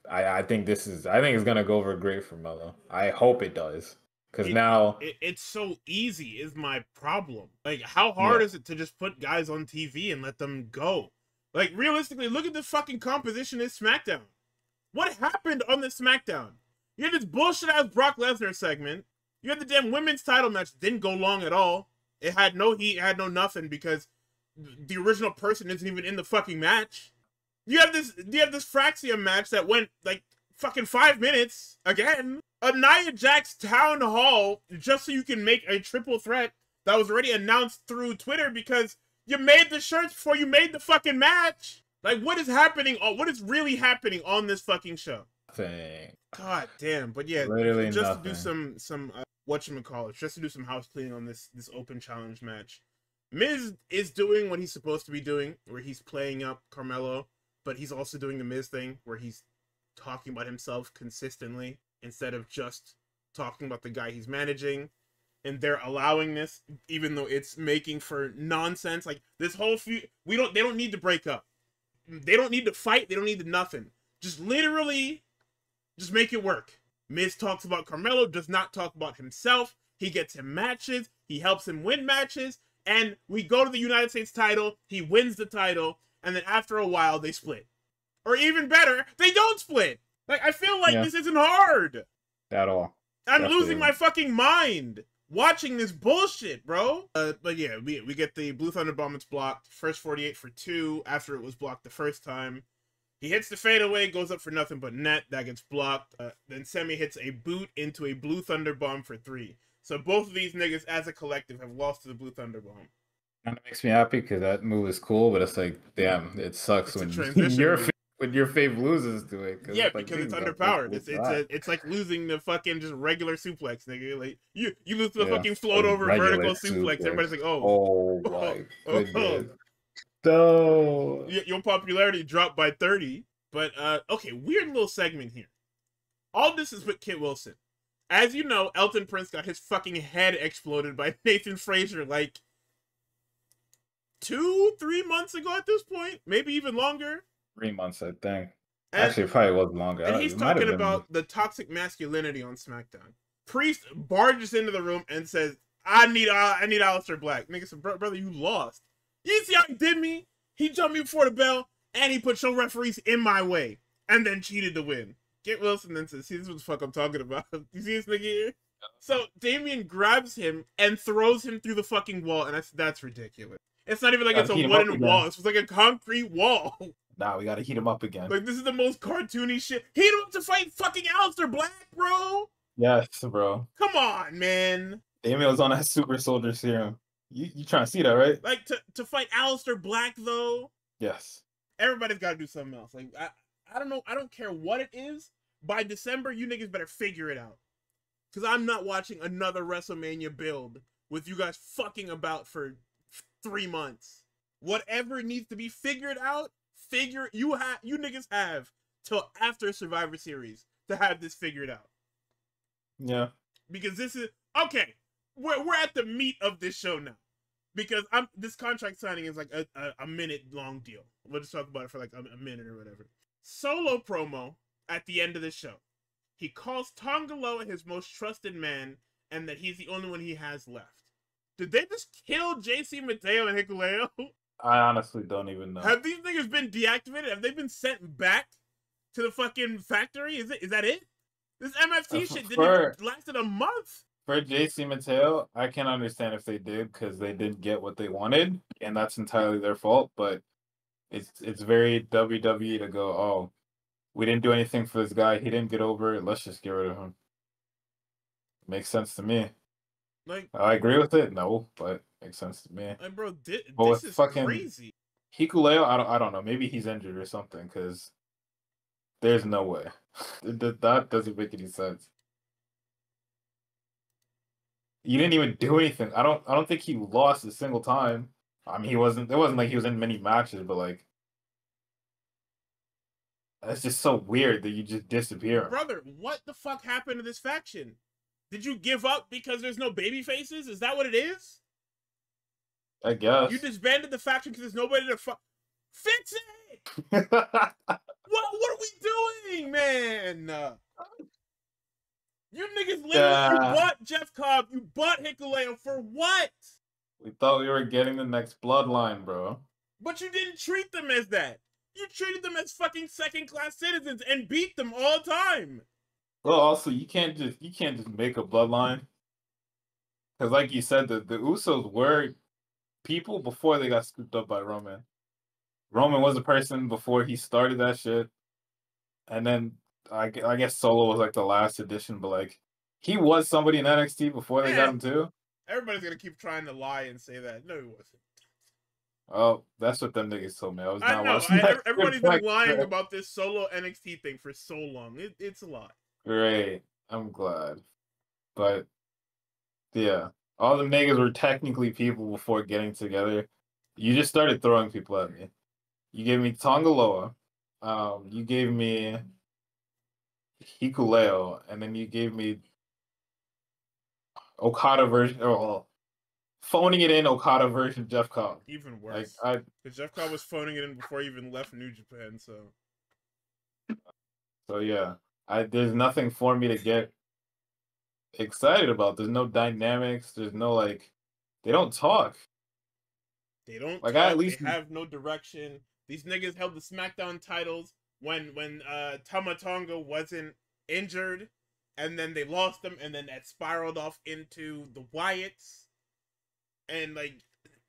Speaker 2: I think it's gonna go over great for Melo. I hope it does. Because now
Speaker 1: it's so easy is my problem. Like, how hard is it to just put guys on TV and let them go? Like, realistically, look at the fucking composition of SmackDown. What happened on the SmackDown? You had this bullshit ass Brock Lesnar segment. You had the damn women's title match that didn't go long at all. It had no heat, it had no nothing because the original person isn't even in the fucking match. You have this Fraxium match that went like fucking 5 minutes again. A Nia Jax town hall just so you can make a triple threat that was already announced through Twitter because you made the shirts before you made the fucking match. Like, what is happening? What is really happening on this fucking show? God damn. But yeah,
Speaker 2: literally
Speaker 1: just to do some whatchamacallit, just to do some house cleaning on this open challenge match. Miz is doing what he's supposed to be doing, where he's playing up Carmelo, but he's also doing the Miz thing, where he's talking about himself consistently instead of just talking about the guy he's managing. And they're allowing this, even though it's making for nonsense. Like, this whole feud, they don't need to break up. They don't need to fight. They don't need to nothing. Just literally, just make it work. Miz talks about Carmelo, does not talk about himself. He gets him matches. He helps him win matches. And we go to the United States title. He wins the title. And then after a while, they split. Or even better, they don't split. Like, I feel like this isn't hard.
Speaker 2: At all.
Speaker 1: I'm losing my fucking mind watching this bullshit, bro. But yeah, we get the Blue Thunder Bomb. It's blocked. First 48 for 2 after it was blocked the first time. He hits the fadeaway, goes up for nothing but net. That gets blocked. Then Semi hits a boot into a Blue Thunder Bomb for 3. So both of these niggas, as a collective, have lost to the Blue Thunder Bomb.
Speaker 2: Kind of makes me happy because that move is cool, but it's like, damn, it sucks when your fave loses to it.
Speaker 1: Yeah, because it's underpowered. It's like losing the fucking just regular suplex, nigga. Like you lose to the fucking float over vertical suplex. Everybody's like, oh
Speaker 2: my goodness. So
Speaker 1: your popularity dropped by 30. But okay, weird little segment here. All this is with Kit Wilson. As you know, Elton Prince got his fucking head exploded by Nathan Frazier like 2-3 months ago at this point, maybe even longer.
Speaker 2: 3 months, I think. Actually, it probably was longer.
Speaker 1: And he's talking about the toxic masculinity on SmackDown. Priest barges into the room and says, I need Aleister Black. Nigga said, brother, you lost. You see how he did me? He jumped me before the bell, and he put your referees in my way, and then cheated to win. Kit Wilson then says, see, this is what the fuck I'm talking about. You see this nigga here? So Damian grabs him and throws him through the fucking wall, and that's ridiculous. It's not even like it's a wooden wall. It's just like a concrete wall.
Speaker 2: Nah, we gotta heat him up again.
Speaker 1: Like, this is the most cartoony shit. Heat him up to fight fucking Aleister Black, bro!
Speaker 2: Yes, bro.
Speaker 1: Come on, man.
Speaker 2: Damian was on that super soldier serum. You trying to see that, right?
Speaker 1: Like to fight Aleister Black though.
Speaker 2: Yes.
Speaker 1: Everybody's got to do something else. Like I don't know. I don't care what it is. By December, you niggas better figure it out. Because I'm not watching another WrestleMania build with you guys fucking about for 3 months. Whatever needs to be figured out, you niggas have till after Survivor Series to have this figured out.
Speaker 2: Yeah.
Speaker 1: Because this is okay. We're at the meat of this show now. Because this contract signing is like a minute long deal. We'll just talk about it for like a minute or whatever. Solo promo at the end of the show. He calls Tongaloa his most trusted man, and that he's the only one he has left. Did they just kill JC Mateo and Hikuleo?
Speaker 2: I honestly don't even know.
Speaker 1: Have these niggas been deactivated? Have they been sent back to the fucking factory? Is that it? This MFT shit didn't lasted a month.
Speaker 2: For JC Mateo, I can understand if they did because they didn't get what they wanted, and that's entirely their fault. But it's very WWE to go, oh, we didn't do anything for this guy. He didn't get over it. Let's just get rid of him. Makes sense to me.
Speaker 1: Like,
Speaker 2: I agree with it. No, but makes sense to me.
Speaker 1: Like, bro, this is crazy.
Speaker 2: Hikuleo, I don't know. Maybe he's injured or something. Because there's no way. That doesn't make any sense. You didn't even do anything. I don't think he lost a single time. I mean, it wasn't like he was in many matches, but like. That's just so weird that you just disappear.
Speaker 1: Brother, what the fuck happened to this faction? Did you give up because there's no baby faces? Is that what it is?
Speaker 2: I guess.
Speaker 1: You disbanded the faction because there's nobody to fuck. Fix it! What are we doing, man? You niggas literally, you bought Jeff Cobb, you bought Hikuleo for what?
Speaker 2: We thought we were getting the next bloodline, bro.
Speaker 1: But you didn't treat them as that. You treated them as fucking second-class citizens and beat them all the time.
Speaker 2: Well, also you can't just make a bloodline, because like you said, the Usos were people before they got scooped up by Roman. Roman was a person before he started that shit, and then I guess Solo was like the last addition, but like he was somebody in NXT before they got him too.
Speaker 1: Everybody's gonna keep trying to lie and say that. No, he wasn't.
Speaker 2: Oh, that's what them niggas told me. I was not
Speaker 1: know.
Speaker 2: watching.
Speaker 1: Everybody's been lying about this Solo NXT thing for so long. It's a lot.
Speaker 2: Great. I'm glad. But yeah, all the niggas were technically people before getting together. You just started throwing people at me. You gave me Tongaloa. You gave me Hikuleo, and then you gave me Okada version, or phoning it in Okada version Jeff Cobb.
Speaker 1: Even worse. Because Jeff Cobb was phoning it in before he even left New Japan, so
Speaker 2: yeah. There's nothing for me to get excited about. There's no dynamics. There's no like, they don't talk.
Speaker 1: They don't
Speaker 2: like
Speaker 1: talk,
Speaker 2: at least
Speaker 1: they have no direction. These niggas held the SmackDown titles when Tama Tonga wasn't injured, and then they lost them, and then that spiraled off into the Wyatts. And like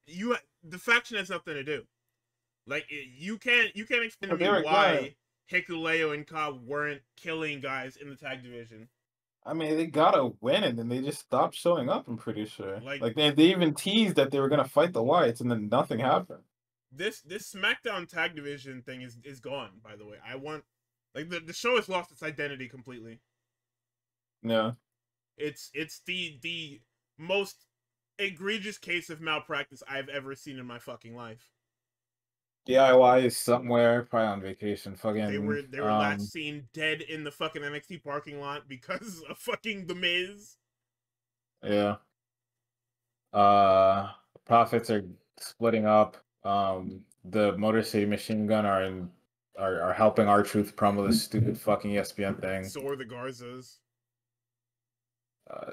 Speaker 1: the faction has nothing to do. Like you can't explain to me why Hikuleo and Cobb weren't killing guys in the tag division.
Speaker 2: I mean, they gotta win, and then they just stopped showing up. I'm pretty sure. Like they even teased that they were gonna fight the Wyatts, and then nothing happened.
Speaker 1: This SmackDown tag division thing is gone. By the way, I want like the show has lost its identity completely.
Speaker 2: Yeah,
Speaker 1: it's the most egregious case of malpractice I've ever seen in my fucking life.
Speaker 2: DIY is somewhere, probably on vacation. Fucking.
Speaker 1: They were last seen dead in the fucking NXT parking lot because of fucking The Miz.
Speaker 2: Yeah. Profits are splitting up. The Motor City Machine Gun are helping R-Truth promo this stupid fucking ESPN thing.
Speaker 1: So are the Garzas.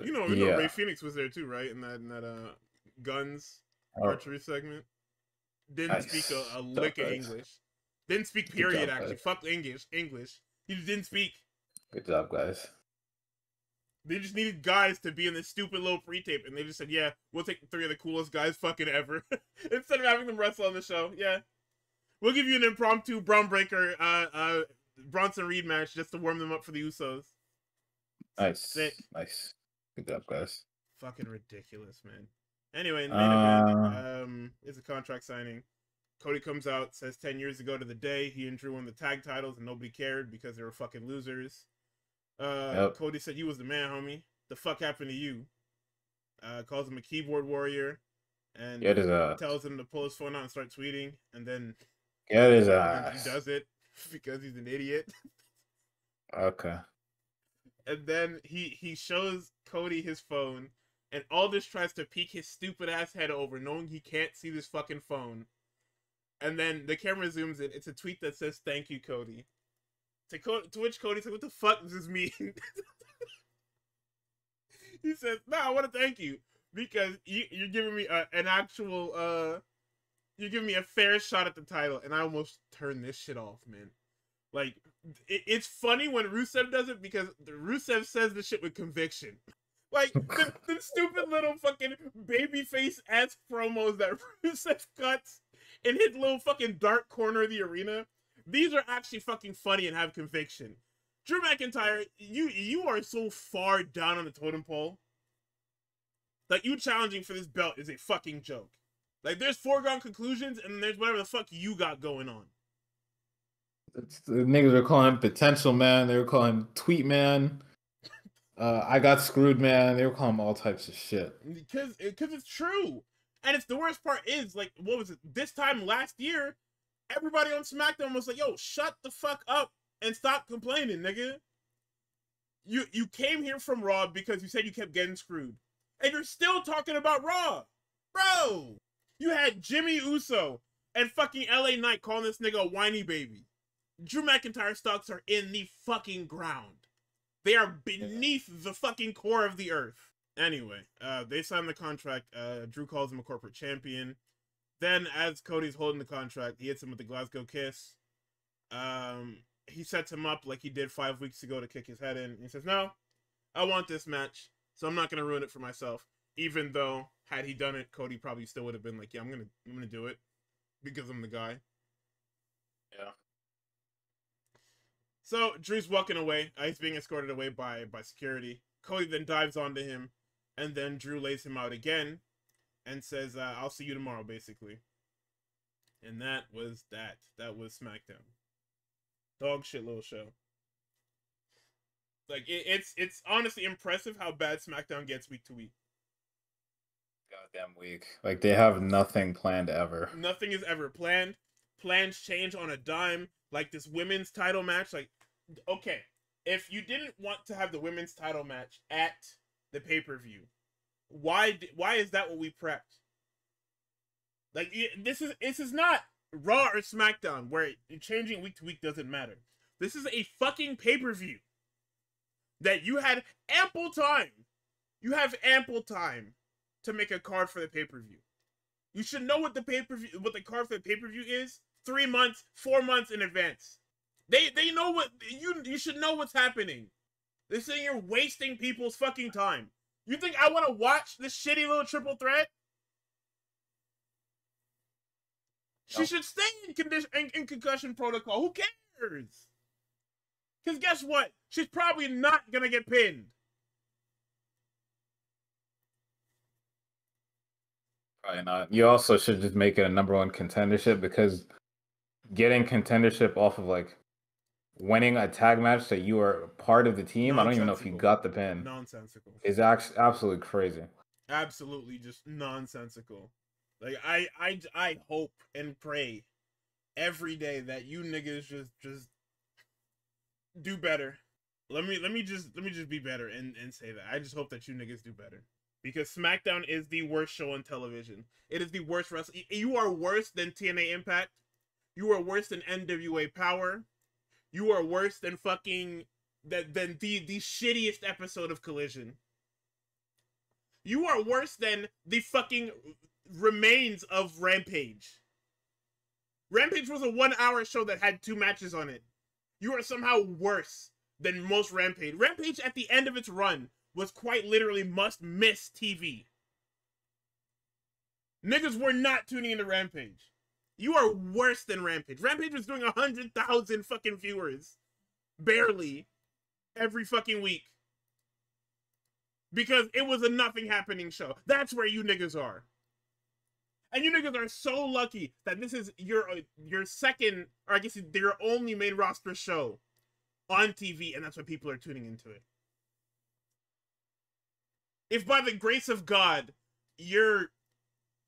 Speaker 1: You know Ray Phoenix was there too, right? In that Guns R-Truth segment. Didn't speak a lick of English. Didn't speak period, actually. Fuck English. He just didn't speak.
Speaker 2: Good job, guys.
Speaker 1: They just needed guys to be in this stupid little pre-tape, and they just said, yeah, we'll take 3 of the coolest guys fucking ever. Instead of having them wrestle on the show, yeah. We'll give you an impromptu Braun Breaker, Bronson Reed match just to warm them up for the Usos.
Speaker 2: Nice. Sick. Nice. Good job, guys.
Speaker 1: Fucking ridiculous, man. Anyway, in the main event,
Speaker 2: Uh,
Speaker 1: is a contract signing. Cody comes out, says 10 years ago to the day he and Drew won the tag titles and nobody cared because they were fucking losers.
Speaker 2: yep.
Speaker 1: Cody said, "You was the man, homie. The fuck happened to you?" Calls him a keyboard warrior and
Speaker 2: Get his ass.
Speaker 1: tells him to pull his phone out and start tweeting. And then
Speaker 2: Get his
Speaker 1: he
Speaker 2: ass.
Speaker 1: does it because he's an idiot.
Speaker 2: Okay.
Speaker 1: And then he shows Cody his phone, and Aldous tries to peek his stupid ass head over, knowing he can't see this fucking phone. And then the camera zooms in. It's a tweet that says, "Thank you, Cody." To which Cody's like, "What the fuck does this mean?" He says, "No, I want to thank you because you're giving me an actual you're giving me a fair shot at the title." And I almost turned this shit off, man. Like, it's funny when Rusev does it because Rusev says the shit with conviction. Like, the stupid little fucking babyface ass promos that Rusev cuts in his little fucking dark corner of the arena. These are actually fucking funny and have conviction. Drew McIntyre, you are so far down on the totem pole. Like, you challenging for this belt is a fucking joke. Like, there's foregone conclusions and there's whatever the fuck you got going on.
Speaker 2: The niggas were calling him potential man. They were calling him tweet man. I got screwed, man. They were calling him all types of shit.
Speaker 1: Because it's true. And it's the worst part is, like, what was it? This time last year, everybody on SmackDown was like, "Yo, shut the fuck up and stop complaining, nigga. You came here from Raw because you said you kept getting screwed. And you're still talking about Raw. Bro, you had Jimmy Uso and fucking LA Knight calling this nigga a whiny baby. Drew McIntyre stocks are in the fucking ground. They are beneath the fucking core of the earth." Anyway, they signed the contract. Drew calls him a corporate champion. Then, as Cody's holding the contract, he hits him with the Glasgow Kiss. He sets him up like he did 5 weeks ago to kick his head in. He says, "No, I want this match, so I'm not gonna ruin it for myself." Even though, had he done it, Cody probably still would have been like, "Yeah, I'm gonna do it because I'm the guy."
Speaker 2: Yeah.
Speaker 1: So Drew's walking away. He's being escorted away by security. Cody then dives onto him, and then Drew lays him out again, and says, "I'll see you tomorrow," basically. And that was that. That was SmackDown. Dog shit little show. Like, it's honestly impressive how bad SmackDown gets week to week.
Speaker 2: Goddamn week. Like, they have nothing planned ever.
Speaker 1: Nothing is ever planned. Plans change on a dime. Like this women's title match. Like, okay, if you didn't want to have the women's title match at the pay-per-view, why is that what we prepped? Like, this is not Raw or SmackDown where changing week to week doesn't matter. This is a fucking pay-per-view that you had ample time. You have ample time to make a card for the pay-per-view. You should know what the card for the pay-per-view is 3 months, 4 months in advance. They know what you should know what's happening. They're saying you're wasting people's fucking time. You think I want to watch this shitty little triple threat?
Speaker 2: No.
Speaker 1: She should stay in concussion protocol. Who cares? Because guess what? She's probably not gonna get pinned.
Speaker 2: Probably not. You also should just make it a #1 contendership, because getting contendership off of like winning a tag match that you are part of the team, I don't even know if you got the pin.
Speaker 1: Nonsensical.
Speaker 2: Is actually absolutely crazy.
Speaker 1: Absolutely just nonsensical. Like, I hope and pray every day that you niggas just do better. Let me just be better and say that. I just hope that you niggas do better. Because SmackDown is the worst show on television. It is the worst wrestling. You are worse than TNA Impact. You are worse than NWA Power. You are worse than fucking than the shittiest episode of Collision. You are worse than the fucking remains of Rampage. Rampage was a 1-hour show that had 2 matches on it. You are somehow worse than most Rampage. Rampage at the end of its run was quite literally must-miss TV. Niggas were not tuning into Rampage. You are worse than Rampage. Rampage was doing 100,000 fucking viewers. Barely. Every fucking week. because it was a nothing happening show. That's where you niggas are. And you niggas are so lucky that this is your second, or I guess your only main roster show on TV, and that's why people are tuning into it. If by the grace of God, your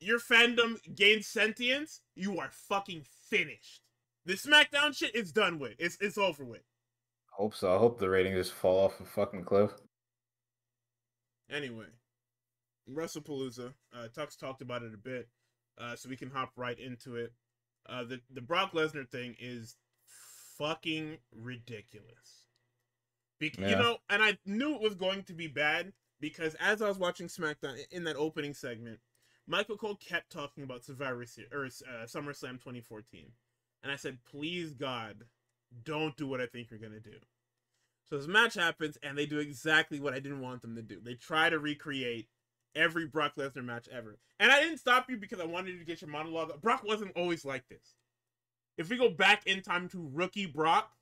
Speaker 1: fandom gains sentience, you are fucking finished. The SmackDown shit is done with. It's over with.
Speaker 2: I hope so. I hope the ratings just fall off a fucking cliff.
Speaker 1: Anyway, WrestlePalooza. Tux talked about it a bit, so we can hop right into it. The Brock Lesnar thing is fucking ridiculous. Yeah. You know, and I knew it was going to be bad because as I was watching SmackDown in that opening segment, Michael Cole kept talking about Survivor Series or SummerSlam 2014, and I said, "Please God, don't do what I think you're gonna do." So this match happens, and they do exactly what I didn't want them to do. They try to recreate every Brock Lesnar match ever. And I didn't stop you because I wanted you to get your monologue. Brock wasn't always like this. If we go back in time to rookie Brock,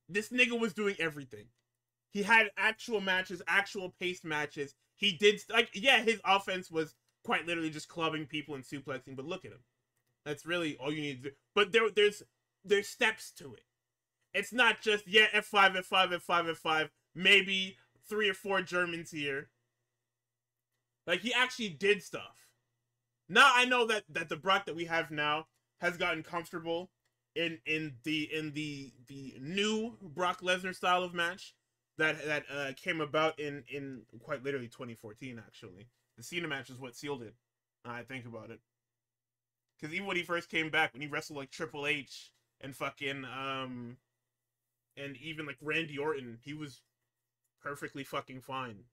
Speaker 1: this nigga was doing everything. He had actual matches, actual paced matches. He did, like, yeah, his offense was quite literally just clubbing people and suplexing, but look at him. That's really all you need to do. But there's steps to it. It's not just, yeah, F5, F5, F5, F5, maybe 3 or 4 Germans here. Like, he actually did stuff. Now I know that the Brock that we have now has gotten comfortable in the new Brock Lesnar style of match that came about in quite literally 2014, actually. The Cena match is what sealed it. I think about it. Because even when he first came back, when he wrestled like Triple H and fucking and even like Randy Orton, he was perfectly fucking fine.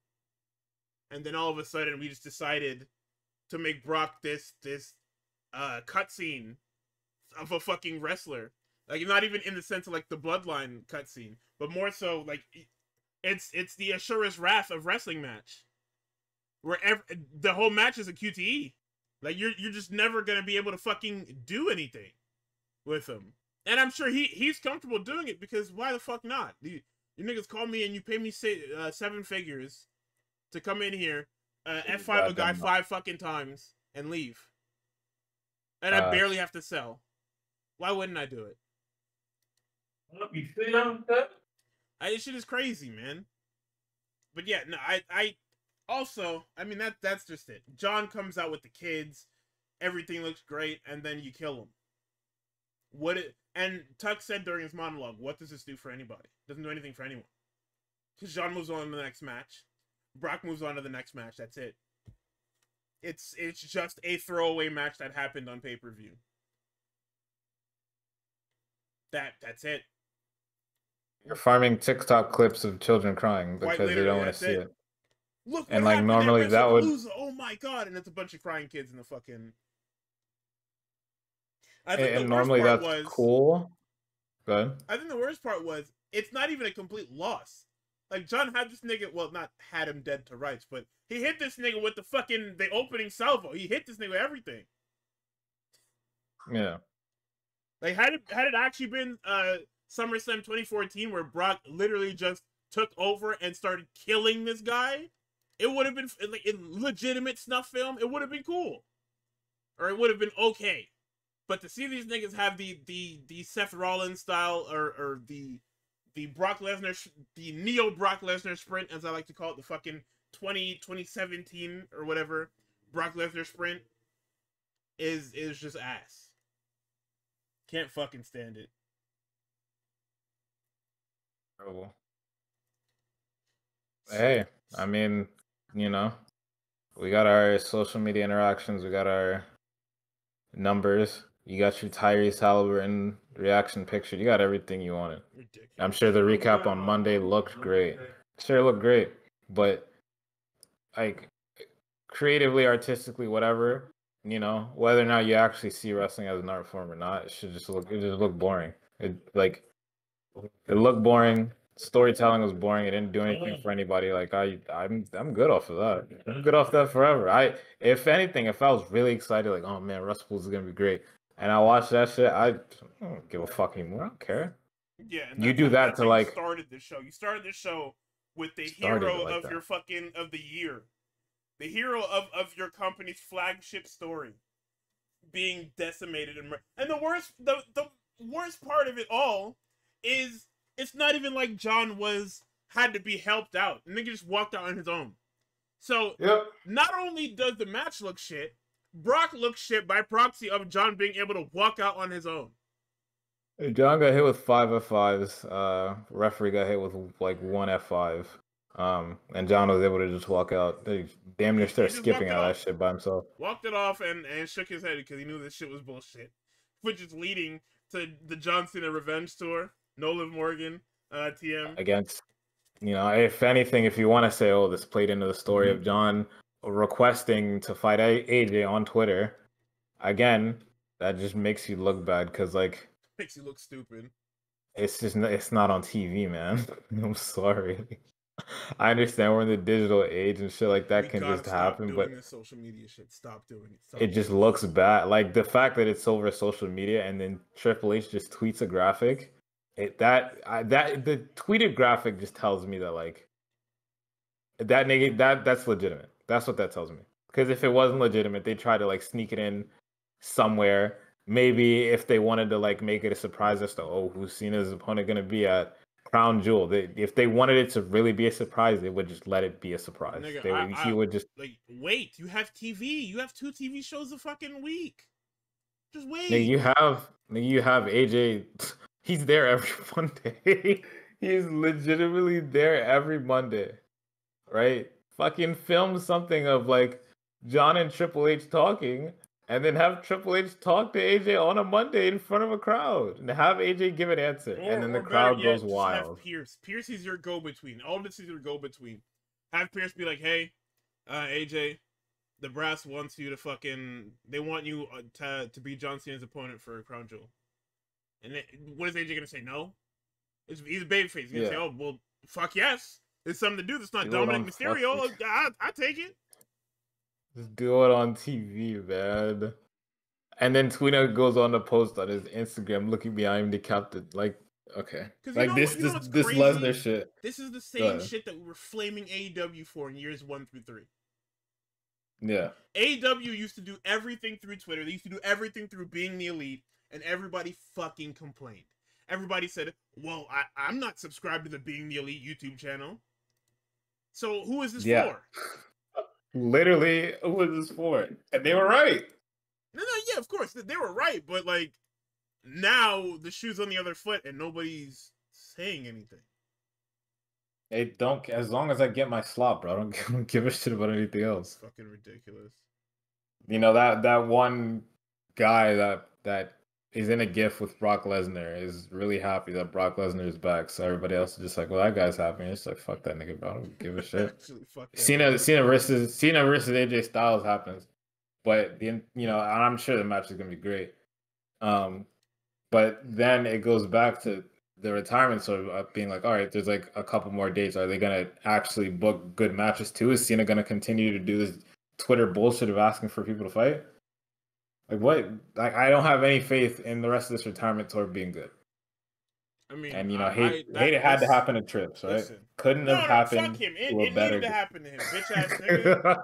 Speaker 1: And then all of a sudden, we just decided to make Brock this cutscene of a fucking wrestler. Like, not even in the sense of like the Bloodline cutscene, but more so like it's the Ashura's Wrath of wrestling match, where the whole match is a QTE. Like, you're just never gonna be able to fucking do anything with him. And I'm sure he's comfortable doing it because why the fuck not? You niggas call me and you pay me 7 figures to come in here, F5 a guy 5 fucking times and leave. And I barely have to sell. Why wouldn't I do it? This shit is crazy, man. But yeah, no, I also, I mean, that's just it. John comes out with the kids, everything looks great, and then you kill him. And Tuck said during his monologue, what does this do for anybody? Doesn't do anything for anyone. Because John moves on to the next match. Brock moves on to the next match. That's it. It's just a throwaway match that happened on pay-per-view. That's it.
Speaker 2: You're farming TikTok clips of children crying because they don't want to see it.
Speaker 1: Look,
Speaker 2: and like normally that would.
Speaker 1: Oh my god! And it's a bunch of crying kids in the fucking.
Speaker 2: And normally that's cool. Good.
Speaker 1: I think the worst part was it's not even a complete loss. Like, John had this nigga, well, not had him dead to rights, but he hit this nigga with the opening salvo. He hit this nigga with everything.
Speaker 2: Yeah.
Speaker 1: Like, had it actually been SummerSlam 2014 where Brock literally just took over and started killing this guy, it would have been like a legitimate snuff film. It would have been cool, or it would have been okay. But to see these niggas have the Seth Rollins style or the Brock Lesnar, the Neo Brock Lesnar sprint, as I like to call it, the fucking 2017 or whatever Brock Lesnar sprint is just ass. Can't fucking stand it.
Speaker 2: Terrible. Hey, I mean, you know, we got our social media interactions, we got our numbers, you got your Tyrese Halliburton reaction picture, you got everything you wanted. Ridiculous. I'm sure the recap on Monday looked great. Sure, it looked great, but like creatively, artistically, whatever, you know, whether or not you actually see wrestling as an art form or not, it just looked boring. It looked boring. Storytelling was boring. It didn't do anything for anybody. Like I'm good off of that. I'm good off that forever. If anything, if I was really excited, like, oh man, WrestlePalooza is gonna be great, and I watched that shit, I don't give a fuck anymore. I don't care.
Speaker 1: Yeah,
Speaker 2: you do that to like
Speaker 1: started this show. You started this show with the
Speaker 2: Started
Speaker 1: hero
Speaker 2: it like
Speaker 1: of
Speaker 2: that.
Speaker 1: your fucking of the year, the hero of your company's flagship story being decimated and the worst part of it all is it's not even like John had to be helped out. The nigga just walked out on his own. So
Speaker 2: Yep.
Speaker 1: not only does the match look shit, Brock looks shit by proxy of John being able to walk out on his own.
Speaker 2: John got hit with 5 F5s. Referee got hit with like 1 F5. And John was able to just walk out. They damn near started skipping out that shit by himself.
Speaker 1: Walked it off and shook his head because he knew this shit was bullshit. Which is leading to the John Cena Revenge Tour. No Liv Morgan, TM.
Speaker 2: Against, if anything, if you want to say, oh, this played into the story of John requesting to fight AJ on Twitter, again, that just makes you look bad because, like,
Speaker 1: makes you look stupid.
Speaker 2: It's not on TV, man. I'm sorry. I understand we're in the digital age and shit like that can just happen, but
Speaker 1: this social media shit. Stop doing it.
Speaker 2: It just looks bad. Like the fact that it's over social media and then Triple H just tweets a graphic. The tweeted graphic just tells me that like that's legitimate. That's what that tells me. Because if it wasn't legitimate, they try to like sneak it in somewhere. Maybe if they wanted to like make it a surprise as to who's Cena's opponent gonna be at Crown Jewel. If they wanted it to really be a surprise, they would just let it be a surprise.
Speaker 1: Nigga,
Speaker 2: he would just
Speaker 1: like wait. You have TV. You have 2 TV shows a fucking week. Just wait.
Speaker 2: Nigga, you have AJ. He's there every Monday. He's legitimately there every Monday, right? Fucking film something of like John and Triple H talking. And then have Triple H talk to AJ on a Monday in front of a crowd, and have AJ give an answer, and then the crowd goes wild.
Speaker 1: Have Pierce. Pierce is your go-between. All this is your go-between. Have Pierce be like, "Hey, AJ, the brass wants you to fucking. They want you to be John Cena's opponent for Crown Jewel." And then, what is AJ gonna say? No. He's a babyface. He's gonna say, "Oh, well, fuck yes. There's something to do. That's not Dominic Mysterio. I take it."
Speaker 2: Just do it on TV, man. And then Twina goes on to post on his Instagram, looking behind the captain. Like, okay. Like this Lesnar shit.
Speaker 1: This is the same shit that we were flaming AEW for in years 1 through 3.
Speaker 2: Yeah.
Speaker 1: AEW used to do everything through Twitter. They used to do everything through being the elite, and everybody fucking complained. Everybody said, well, I'm not subscribed to the Being the Elite YouTube channel. So who is this for?
Speaker 2: Literally, who was this for? And they were right.
Speaker 1: No, yeah, of course. They were right, but like now the shoe's on the other foot and nobody's saying anything.
Speaker 2: Hey, as long as I get my slot, bro, I don't give a shit about anything else.
Speaker 1: Fucking ridiculous.
Speaker 2: That one guy that is in a GIF with Brock Lesnar is really happy that Brock Lesnar is back. So everybody else is just like, well, that guy's happy. And it's like, fuck that nigga, bro. I don't give a shit.
Speaker 1: Actually, fuck that.
Speaker 2: Cena versus AJ Styles happens, but I'm sure the match is gonna be great. But then it goes back to the retirement sort of being like, all right, there's like a couple more dates. Are they gonna actually book good matches too? Is Cena gonna continue to do this Twitter bullshit of asking for people to fight? Like what? Like I don't have any faith in the rest of this retirement tour being good.
Speaker 1: I mean,
Speaker 2: and hate it had to happen to Trips, right?
Speaker 1: Listen,
Speaker 2: couldn't have happened.
Speaker 1: Fuck him. It needed to happen to him, bitch ass nigga.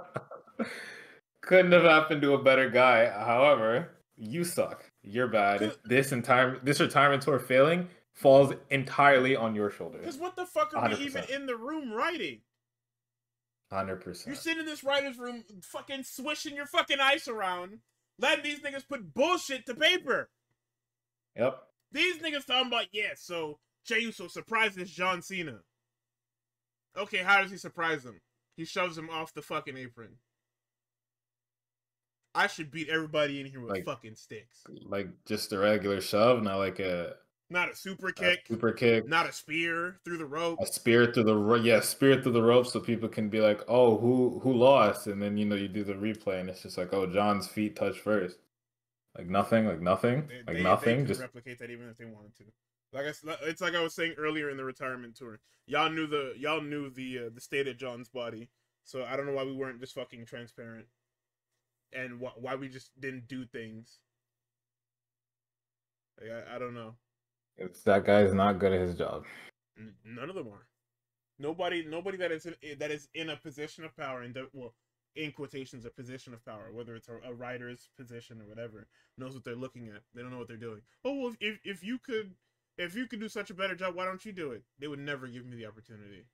Speaker 2: Couldn't have happened to a better guy. However, you suck. You're bad. This retirement tour failing falls entirely on your shoulders.
Speaker 1: Because what the fuck are 100%. We even in the room writing?
Speaker 2: 100%.
Speaker 1: You're sitting in this writer's room, fucking swishing your fucking ice around, letting these niggas put bullshit to paper.
Speaker 2: Yep.
Speaker 1: These niggas talking about, so Jey Uso surprises John Cena. Okay, how does he surprise him? He shoves him off the fucking apron. I should beat everybody in here with fucking sticks.
Speaker 2: Like just a regular shove, not like
Speaker 1: not a super kick. Not a spear through the rope.
Speaker 2: A spear through the rope, so people can be like, oh, who lost? And then you do the replay, and it's just like, oh, John's feet touched first. Like nothing. They
Speaker 1: could replicate that even if they wanted to. It's like I was saying earlier in the retirement tour. Y'all knew the state of John's body, so I don't know why we weren't just fucking transparent, and why we just didn't do things. Like, I don't know.
Speaker 2: That guy's not good at his job.
Speaker 1: None of them are. Nobody that is in a position of power, and well, in quotations, a position of power, whether it's a writer's position or whatever, knows what they're looking at. They don't know what they're doing. Oh well, if you could do such a better job, why don't you do it? They would never give me the opportunity.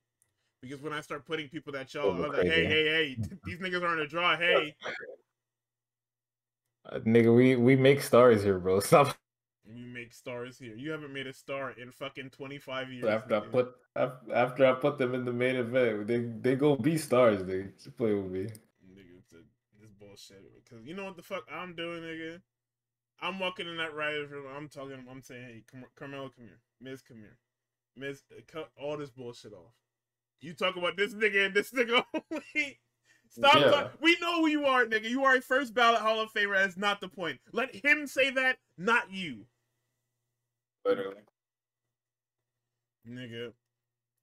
Speaker 1: Because when I start putting people that show, I was like, hey,
Speaker 2: Crazy.
Speaker 1: hey, hey, these niggas aren't a draw. Hey,
Speaker 2: Nigga, we make stars here, bro. Stop.
Speaker 1: you make stars here. You haven't made a star in fucking 25 years.
Speaker 2: After I put them in the main event, they go be stars. They just play with me.
Speaker 1: Nigga, this bullshit. Because you know what the fuck I'm doing, nigga? I'm walking in that writer's room. I'm saying, hey, Carmelo, come here. Miz, come here. Miz, cut all this bullshit off. You talk about this nigga and this nigga only. Stop.
Speaker 2: Yeah.
Speaker 1: We know who you are, nigga. You are a first ballot Hall of Famer. That's not the point. Let him say that, not you.
Speaker 2: Literally.
Speaker 1: Nigga,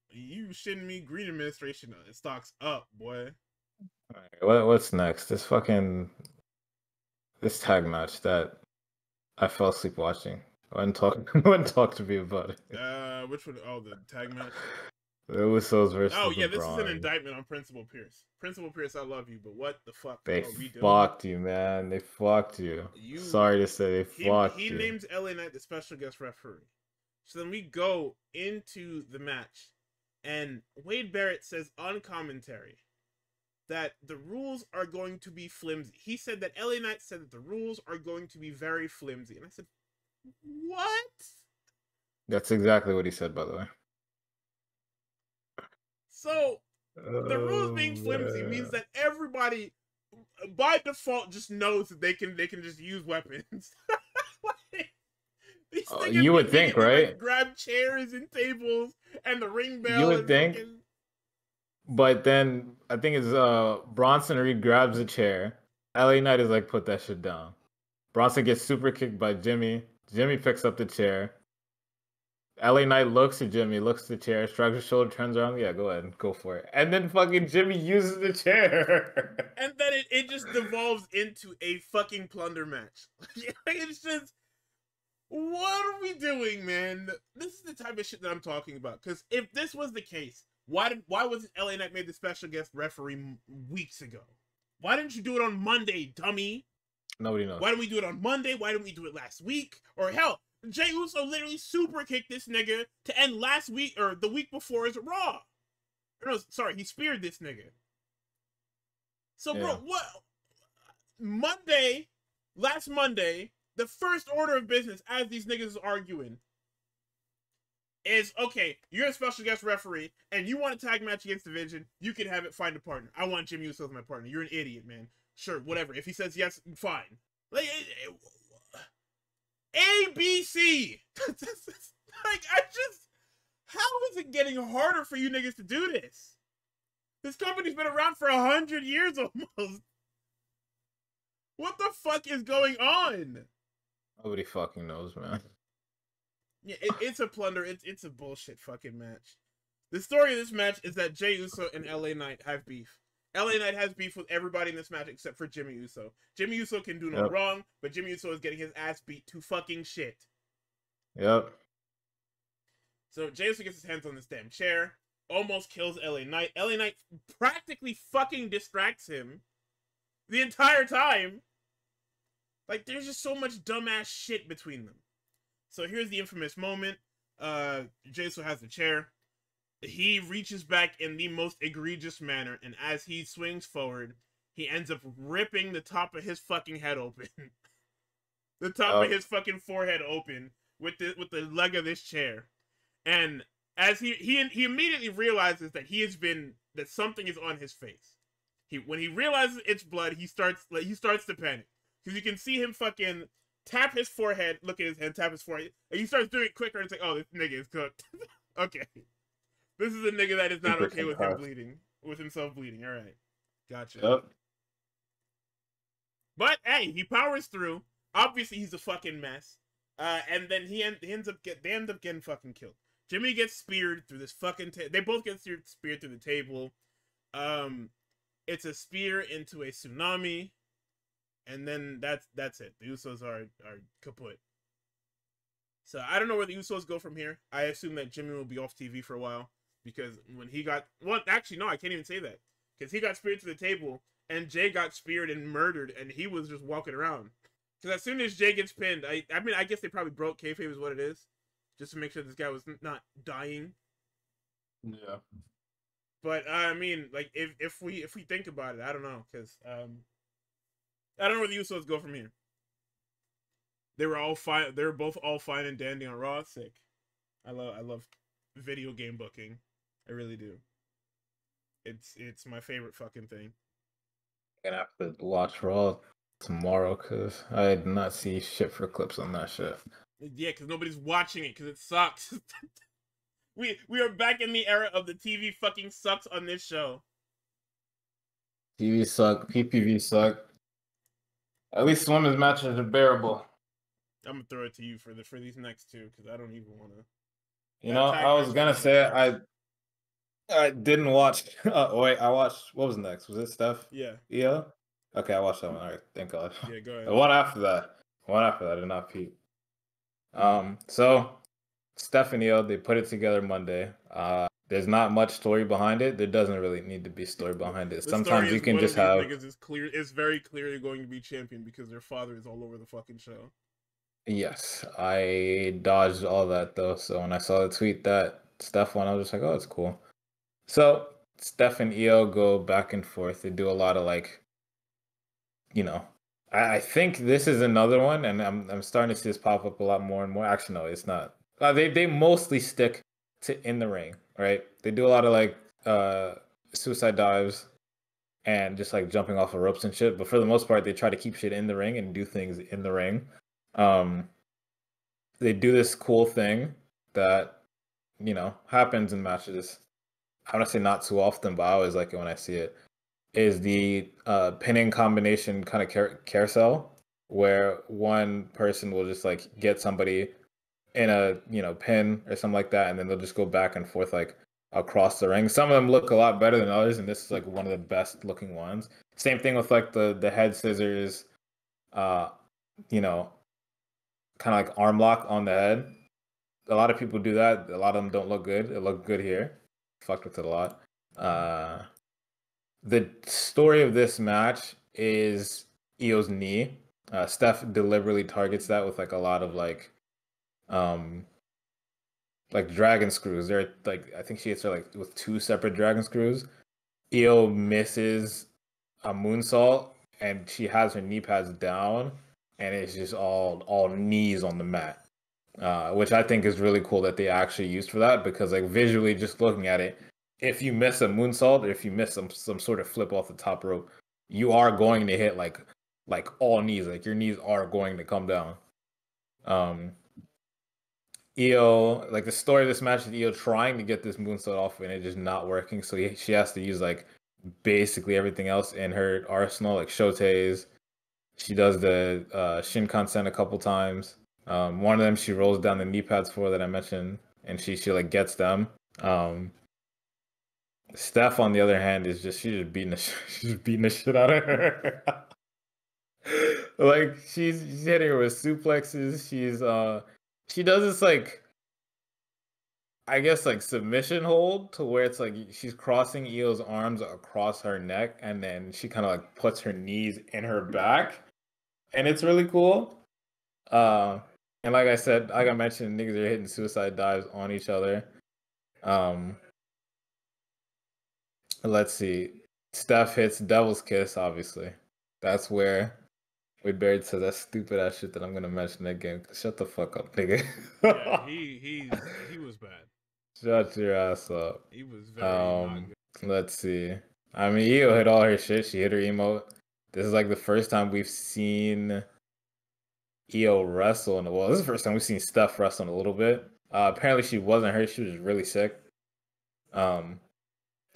Speaker 1: you shitting me? Green administration stocks up, boy.
Speaker 2: All right, what's next? This tag match that I fell asleep watching. Wouldn't talk to me about it.
Speaker 1: Which one? Oh, the tag match.
Speaker 2: The Usos versus
Speaker 1: Oh yeah,
Speaker 2: the
Speaker 1: this is an
Speaker 2: Braun.
Speaker 1: indictment on Principal Pierce. Principal Pierce, I love you, but what the fuck
Speaker 2: They
Speaker 1: are we doing?
Speaker 2: fucked you, man. They fucked you. Sorry to say, they fucked you.
Speaker 1: He names LA Knight the special guest referee. So then we go into the match, and Wade Barrett says on commentary that the rules are going to be flimsy. He said that LA Knight said that the rules are going to be very flimsy. And I said, what?
Speaker 2: That's exactly what he said, by the way.
Speaker 1: So the rules being flimsy means that everybody by default just knows that they can just use weapons.
Speaker 2: You would think, right?
Speaker 1: Like, grab chairs and tables and the ring bell.
Speaker 2: You would think.
Speaker 1: Fucking...
Speaker 2: But then I think it's Bronson Reed grabs a chair. LA Knight is like, put that shit down. Bronson gets super kicked by Jimmy. Jimmy picks up the chair. LA Knight looks at Jimmy, looks at the chair, shrugs his shoulder, turns around. Yeah, go ahead, go for it. And then fucking Jimmy uses the chair.
Speaker 1: And then it just devolves into a fucking plunder match. It's just, what are we doing, man? This is the type of shit that I'm talking about. Because if this was the case, why wasn't LA Knight made the special guest referee weeks ago? Why didn't you do it on Monday, dummy?
Speaker 2: Nobody knows.
Speaker 1: Why didn't we do it on Monday? Why didn't we do it last week? Or hell, Jey Uso literally super kicked this nigga to end last week or the week before his Raw. Or no, sorry, he speared this nigga. So, yeah. Bro, what? Last Monday, the first order of business as these niggas is arguing is, okay, you're a special guest referee and you want a tag match against Division, you can have it, find a partner. I want Jimmy Uso as my partner. You're an idiot, man. Sure, whatever. If he says yes, fine. Like, ABC. Like, how is it getting harder for you niggas to do this? This company's been around for 100 years almost. What the fuck is going on?
Speaker 2: Nobody fucking knows, man.
Speaker 1: Yeah, it's a plunder. It's a bullshit fucking match. The story of this match is that Jey Uso and LA Knight have beef. LA Knight has beef with everybody in this match except for Jimmy Uso. Jimmy Uso can do no wrong, but Jimmy Uso is getting his ass beat to fucking shit.
Speaker 2: Yep.
Speaker 1: So Jey Uso gets his hands on this damn chair, almost kills LA Knight. LA Knight practically fucking distracts him the entire time. Like, there's just so much dumbass shit between them. So here's the infamous moment. Jey Uso has the chair. He reaches back in the most egregious manner, and as he swings forward, he ends up ripping the top of his fucking head open. The top of his fucking forehead open with the leg of this chair. And as he immediately realizes that something is on his face. When he realizes it's blood, he starts to panic. Because you can see him fucking tap his forehead, look at his hand, tap his forehead, and he starts doing it quicker, and it's like, oh, this nigga is cooked. Okay. This is a nigga that is not okay with him bleeding, with himself bleeding. All right. Gotcha.
Speaker 2: Yep.
Speaker 1: But, hey, he powers through. Obviously, he's a fucking mess. And then they end up getting fucking killed. Jimmy gets speared through this fucking they both get speared through the table. It's a spear into a tsunami. And then that's it. The Usos are kaput. So I don't know where the Usos go from here. I assume that Jimmy will be off TV for a while because when he got actually no, I can't even say that because he got speared to the table and Jay got speared and murdered and he was just walking around. Because as soon as Jay gets pinned, I mean I guess they probably broke kayfabe is what it is, just to make sure this guy was not dying.
Speaker 2: Yeah.
Speaker 1: But I mean, like if we think about it, I don't know, because I don't know where the Usos go from here. They were all fine. They were both all fine and dandy on Raw. Sick. I love video game booking. I really do. It's my favorite fucking thing.
Speaker 2: I'm gonna have to watch Raw tomorrow because I did not see shit for clips on that shit.
Speaker 1: Yeah, because nobody's watching it because it sucks. we are back in the era of the TV fucking sucks on this show.
Speaker 2: TV suck. PPV suck. At least women's matches are bearable.
Speaker 1: I'm gonna throw it to you for these next two because I don't even want to.
Speaker 2: You know, I was gonna say I didn't watch. Wait, I watched. What was next? Was it Steph?
Speaker 1: Yeah.
Speaker 2: Yeah. Okay, I watched that one. All right, thank God.
Speaker 1: Yeah, go ahead.
Speaker 2: The one after that. I did not peep. So Steph and Io, they put it together Monday. There's not much story behind it. There doesn't really need to be story behind it. Sometimes you can just have.
Speaker 1: Niggas is clear. It's very clearly going to be champion because their father is all over the fucking show.
Speaker 2: Yes, I dodged all that though. So when I saw the tweet that Steph won, I was just like, oh, it's cool. So Steph and Io go back and forth. They do a lot of like, you know, I think this is another one, and I'm starting to see this pop up a lot more and more. Actually, no, it's not. They mostly stick to in the ring, right? They do a lot of like suicide dives and just like jumping off of ropes and shit. But for the most part, they try to keep shit in the ring and do things in the ring. They do this cool thing that, you know, happens in matches. I want to say not too often, but I always like it when I see it. Is the pinning combination kind of carousel, where one person will just like get somebody in a, you know, pin or something like that, and then they'll just go back and forth like across the ring. Some of them look a lot better than others, and this is like one of the best looking ones. Same thing with like the head scissors, you know, kind of like arm lock on the head. A lot of people do that. A lot of them don't look good. It looked good here. Fucked with it a lot. The story of this match is Io's knee. Steph deliberately targets that with like a lot of like dragon screws. They're like, I think she hits her like with 2 separate dragon screws. Io misses a moonsault and she has her knee pads down, and it's just all knees on the mat. Which I think is really cool that they actually used for that, because like visually just looking at it, if you miss a moonsault or if you miss some sort of flip off the top rope, you are going to hit like all knees. Like your knees are going to come down. Io, like the story of this match is Io trying to get this moonsault off and it just not working. So she has to use like basically everything else in her arsenal, like shotes. She does the Shinkansen a couple times. One of them she rolls down the knee pads for that I mentioned, and she like gets them. Steph, on the other hand, is just she's beating the shit out of her. Like she's hitting her with suplexes. She does this like, I guess like submission hold to where it's like she's crossing Io's arms across her neck, and then she kind of like puts her knees in her back, and it's really cool. And like I said, like I mentioned, niggas are hitting suicide dives on each other. Let's see. Steph hits Devil's Kiss, obviously. That's where we buried to that stupid ass shit that I'm gonna mention that game. Shut the fuck up, nigga.
Speaker 1: Yeah, he was bad.
Speaker 2: Shut your ass up.
Speaker 1: He was very not good.
Speaker 2: Let's see. I mean, Io hit all her shit. She hit her emote. This is like the first time we've seen Io wrestle. Well, this is the first time we've seen Steph wrestle in a little bit. Apparently she wasn't hurt. She was really sick.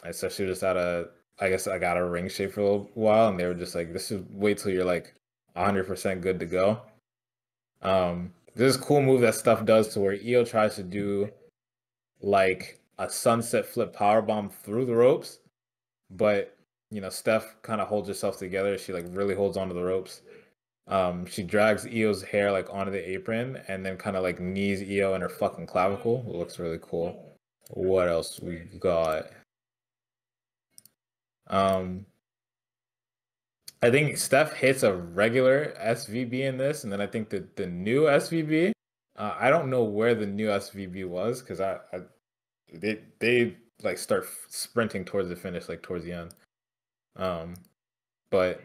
Speaker 2: And so she was just I guess I got a ring shape for a little while, and they were just like, this is wait till you're like 100% good to go. This is a cool move that Steph does to where Io tries to do like a sunset flip powerbomb through the ropes, but you know, Steph kind of holds herself together. She like really holds onto the ropes. She drags Io's hair like onto the apron and then kind of like knees Io in her fucking clavicle. It looks really cool. What else we got? I think Steph hits a regular SVB in this, and then I think that the new SVB. I don't know where the new SVB was because they like start sprinting towards the finish, like towards the end. But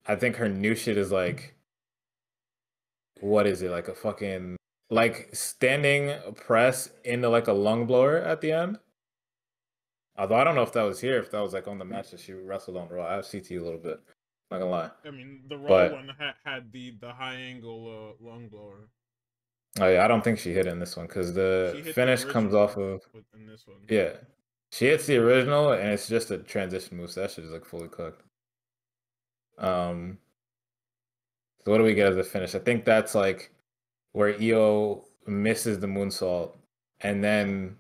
Speaker 2: I think her new shit is like, what is it, like a fucking like standing press into like a lung blower at the end. Although I don't know if that was here, if that was like on the match that she wrestled on Raw. I have CT a little bit. Not gonna lie.
Speaker 1: I mean, the Raw
Speaker 2: But
Speaker 1: one had the high angle lung blower.
Speaker 2: oh yeah, I don't think she hit it in this one because the
Speaker 1: She hit
Speaker 2: finish
Speaker 1: the
Speaker 2: comes
Speaker 1: original
Speaker 2: off of
Speaker 1: in this one.
Speaker 2: yeah. She hits the original and it's just a transition move, so that shit is like fully cooked. So what do we get as a finish? I think that's like where Io misses the moonsault and then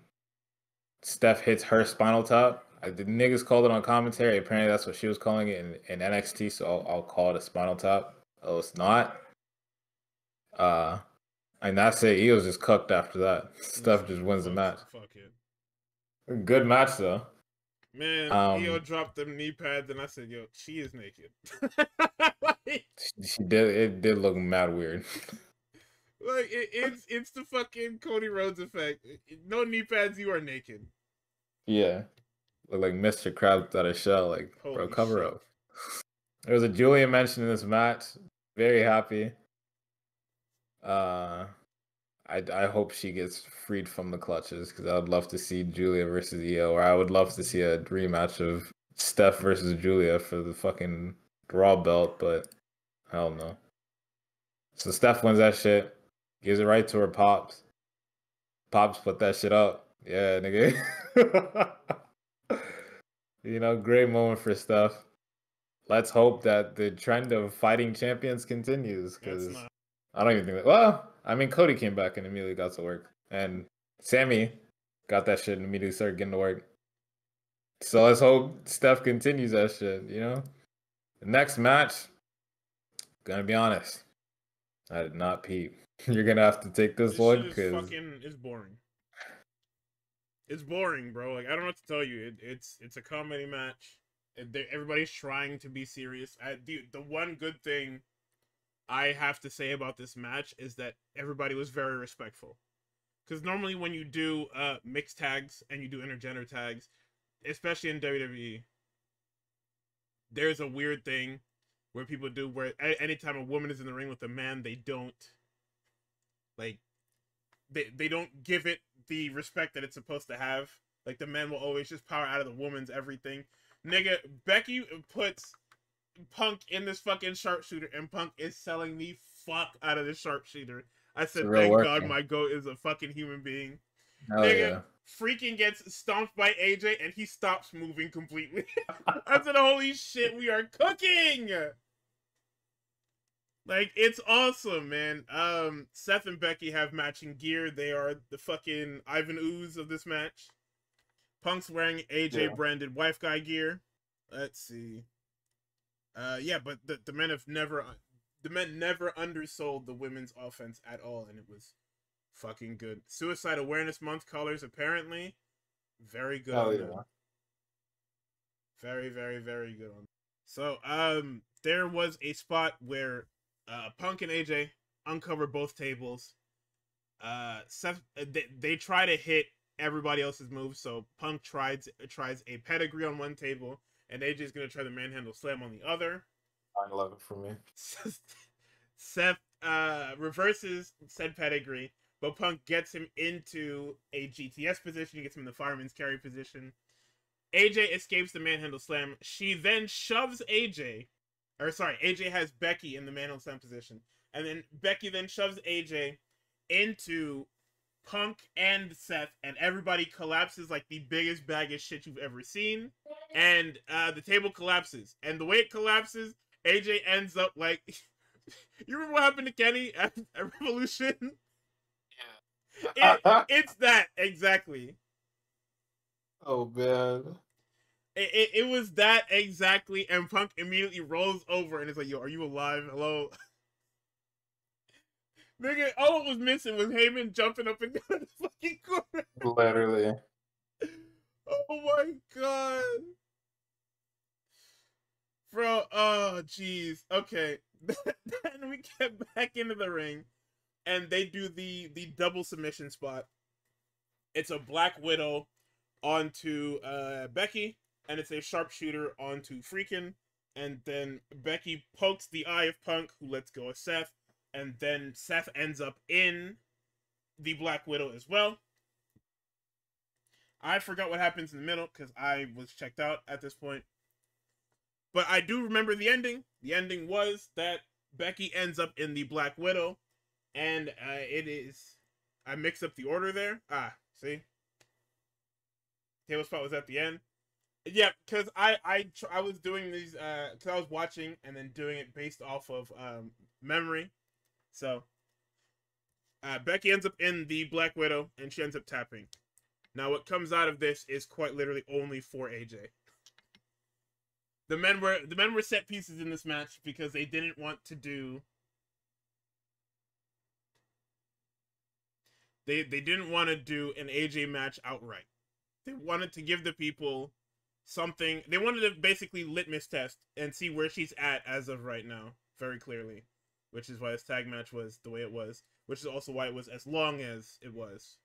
Speaker 2: Steph hits her spinal tap. The niggas called it on commentary. Apparently that's what she was calling it in NXT, so I'll call it a spinal tap. Oh, it's not. And that's it. Io's just cooked after that. Steph just wins the match.
Speaker 1: Fuck it.
Speaker 2: Good match though.
Speaker 1: Man, Io dropped them knee pads, and I said, "Yo, she is naked."
Speaker 2: She did. It did look mad weird.
Speaker 1: Like it's the fucking Cody Rhodes effect. No knee pads, you are naked.
Speaker 2: Yeah, look like Mr. Krabs out of shell. Like,
Speaker 1: holy
Speaker 2: bro, cover
Speaker 1: shit.
Speaker 2: up. There was a Julia mentioned in this match. Very happy. I hope she gets freed from the clutches because I would love to see Julia versus Io, or I would love to see a rematch of Steph versus Julia for the fucking Raw belt, but hell no. So Steph wins that shit, gives it right to her pops. Pops put that shit up. Yeah, nigga. You know, great moment for Steph. Let's hope that the trend of fighting champions continues because I don't even think that. Well, I mean, Cody came back and immediately got to work, and Sammy got that shit and immediately started getting to work. So let's hope Steph continues that shit. You know, the next match. Gonna be honest, I did not peep. You're gonna have to take this one because
Speaker 1: it's boring. It's boring, bro. Like I don't know what to tell you. It's a comedy match. Everybody's trying to be serious. The one good thing I have to say about this match is that everybody was very respectful. Because normally when you do mixed tags and you do intergender tags, especially in WWE, there's a weird thing where people do where anytime a woman is in the ring with a man, they don't like they don't give it the respect that it's supposed to have. Like the men will always just power out of the woman's everything. Nigga, Becky puts Punk in this fucking sharpshooter, and Punk is selling the fuck out of this sharpshooter. I said, thank God my goat is a fucking human being.
Speaker 2: Hell
Speaker 1: Nigga,
Speaker 2: yeah.
Speaker 1: freaking gets stomped by AJ, and he stops moving completely. I said, holy shit, we are cooking! Like, it's awesome, man. Seth and Becky have matching gear. They are the fucking Ivan Ooze of this match. Punk's wearing AJ branded wife guy gear. Let's see. Yeah, but the men never undersold the women's offense at all, and it was fucking good. Suicide Awareness Month colors apparently very good on them. Very, very, very good on them. So there was a spot where Punk and AJ uncover both tables. Seth they try to hit everybody else's moves, so Punk tries a pedigree on one table, and AJ's gonna try the manhandle slam on the other.
Speaker 2: 9/11 for me.
Speaker 1: Seth reverses said pedigree, but Punk gets him into a GTS position. He gets him in the fireman's carry position. AJ escapes the manhandle slam. She then shoves AJ. AJ has Becky in the manhandle slam position. And then Becky then shoves AJ into Punk and Seth, and everybody collapses like the biggest bag of shit you've ever seen. And the table collapses. And the way it collapses, AJ ends up like... You remember what happened to Kenny at Revolution? Yeah. It's that, exactly.
Speaker 2: Oh, man.
Speaker 1: It was that exactly, and Punk immediately rolls over and is like, yo, are you alive? Hello? Nigga, all it was missing was Heyman jumping up and down the fucking corner.
Speaker 2: Literally.
Speaker 1: Oh my god. Bro, oh jeez. Okay. Then we get back into the ring and they do the double submission spot. It's a Black Widow onto Becky, and it's a sharpshooter onto Freakin', and then Becky pokes the eye of Punk, who lets go of Seth, and then Seth ends up in the Black Widow as well. I forgot what happens in the middle because I was checked out at this point. But I do remember the ending. The ending was that Becky ends up in the Black Widow, and it is... I mixed up the order there. See? Table spot was at the end. Yeah, because I was doing these because I was watching and then doing it based off of memory. So Becky ends up in the Black Widow and she ends up tapping. Now what comes out of this is quite literally only for AJ. The men were set pieces in this match because they didn't want to do... They didn't want to do an AJ match outright. They wanted to give the people something. They wanted to basically litmus test and see where she's at as of right now, very clearly. Which is why this tag match was the way it was. Which is also why it was as long as it was.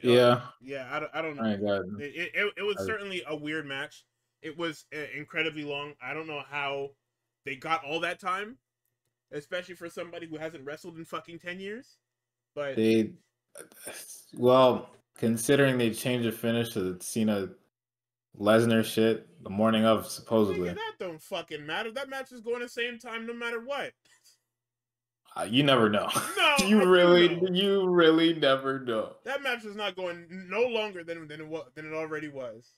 Speaker 2: Yeah.
Speaker 1: Yeah, I don't know.
Speaker 2: Oh,
Speaker 1: It was certainly a weird match. It was incredibly long. I don't know how they got all that time. Especially for somebody who hasn't wrestled in fucking 10 years. But
Speaker 2: well, considering they changed the finish to Cena Lesnar shit the morning of, supposedly.
Speaker 1: Nigga, that don't fucking matter. That match is going the same time no matter what.
Speaker 2: You never know.
Speaker 1: No,
Speaker 2: you really never know.
Speaker 1: That match is not going no longer than it already was.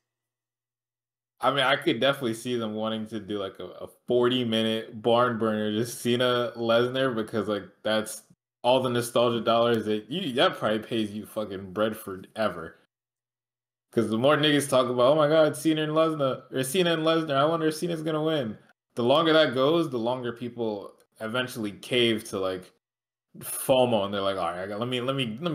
Speaker 2: I mean, I could definitely see them wanting to do like a 40-minute barn burner, just Cena Lesnar, because like that's all the nostalgia dollars that probably pays you fucking bread forever. Because the more niggas talk about, oh my god, Cena and Lesnar, I wonder if Cena's gonna win. The longer that goes, the longer people eventually cave to like FOMO, and they're like, all right, let me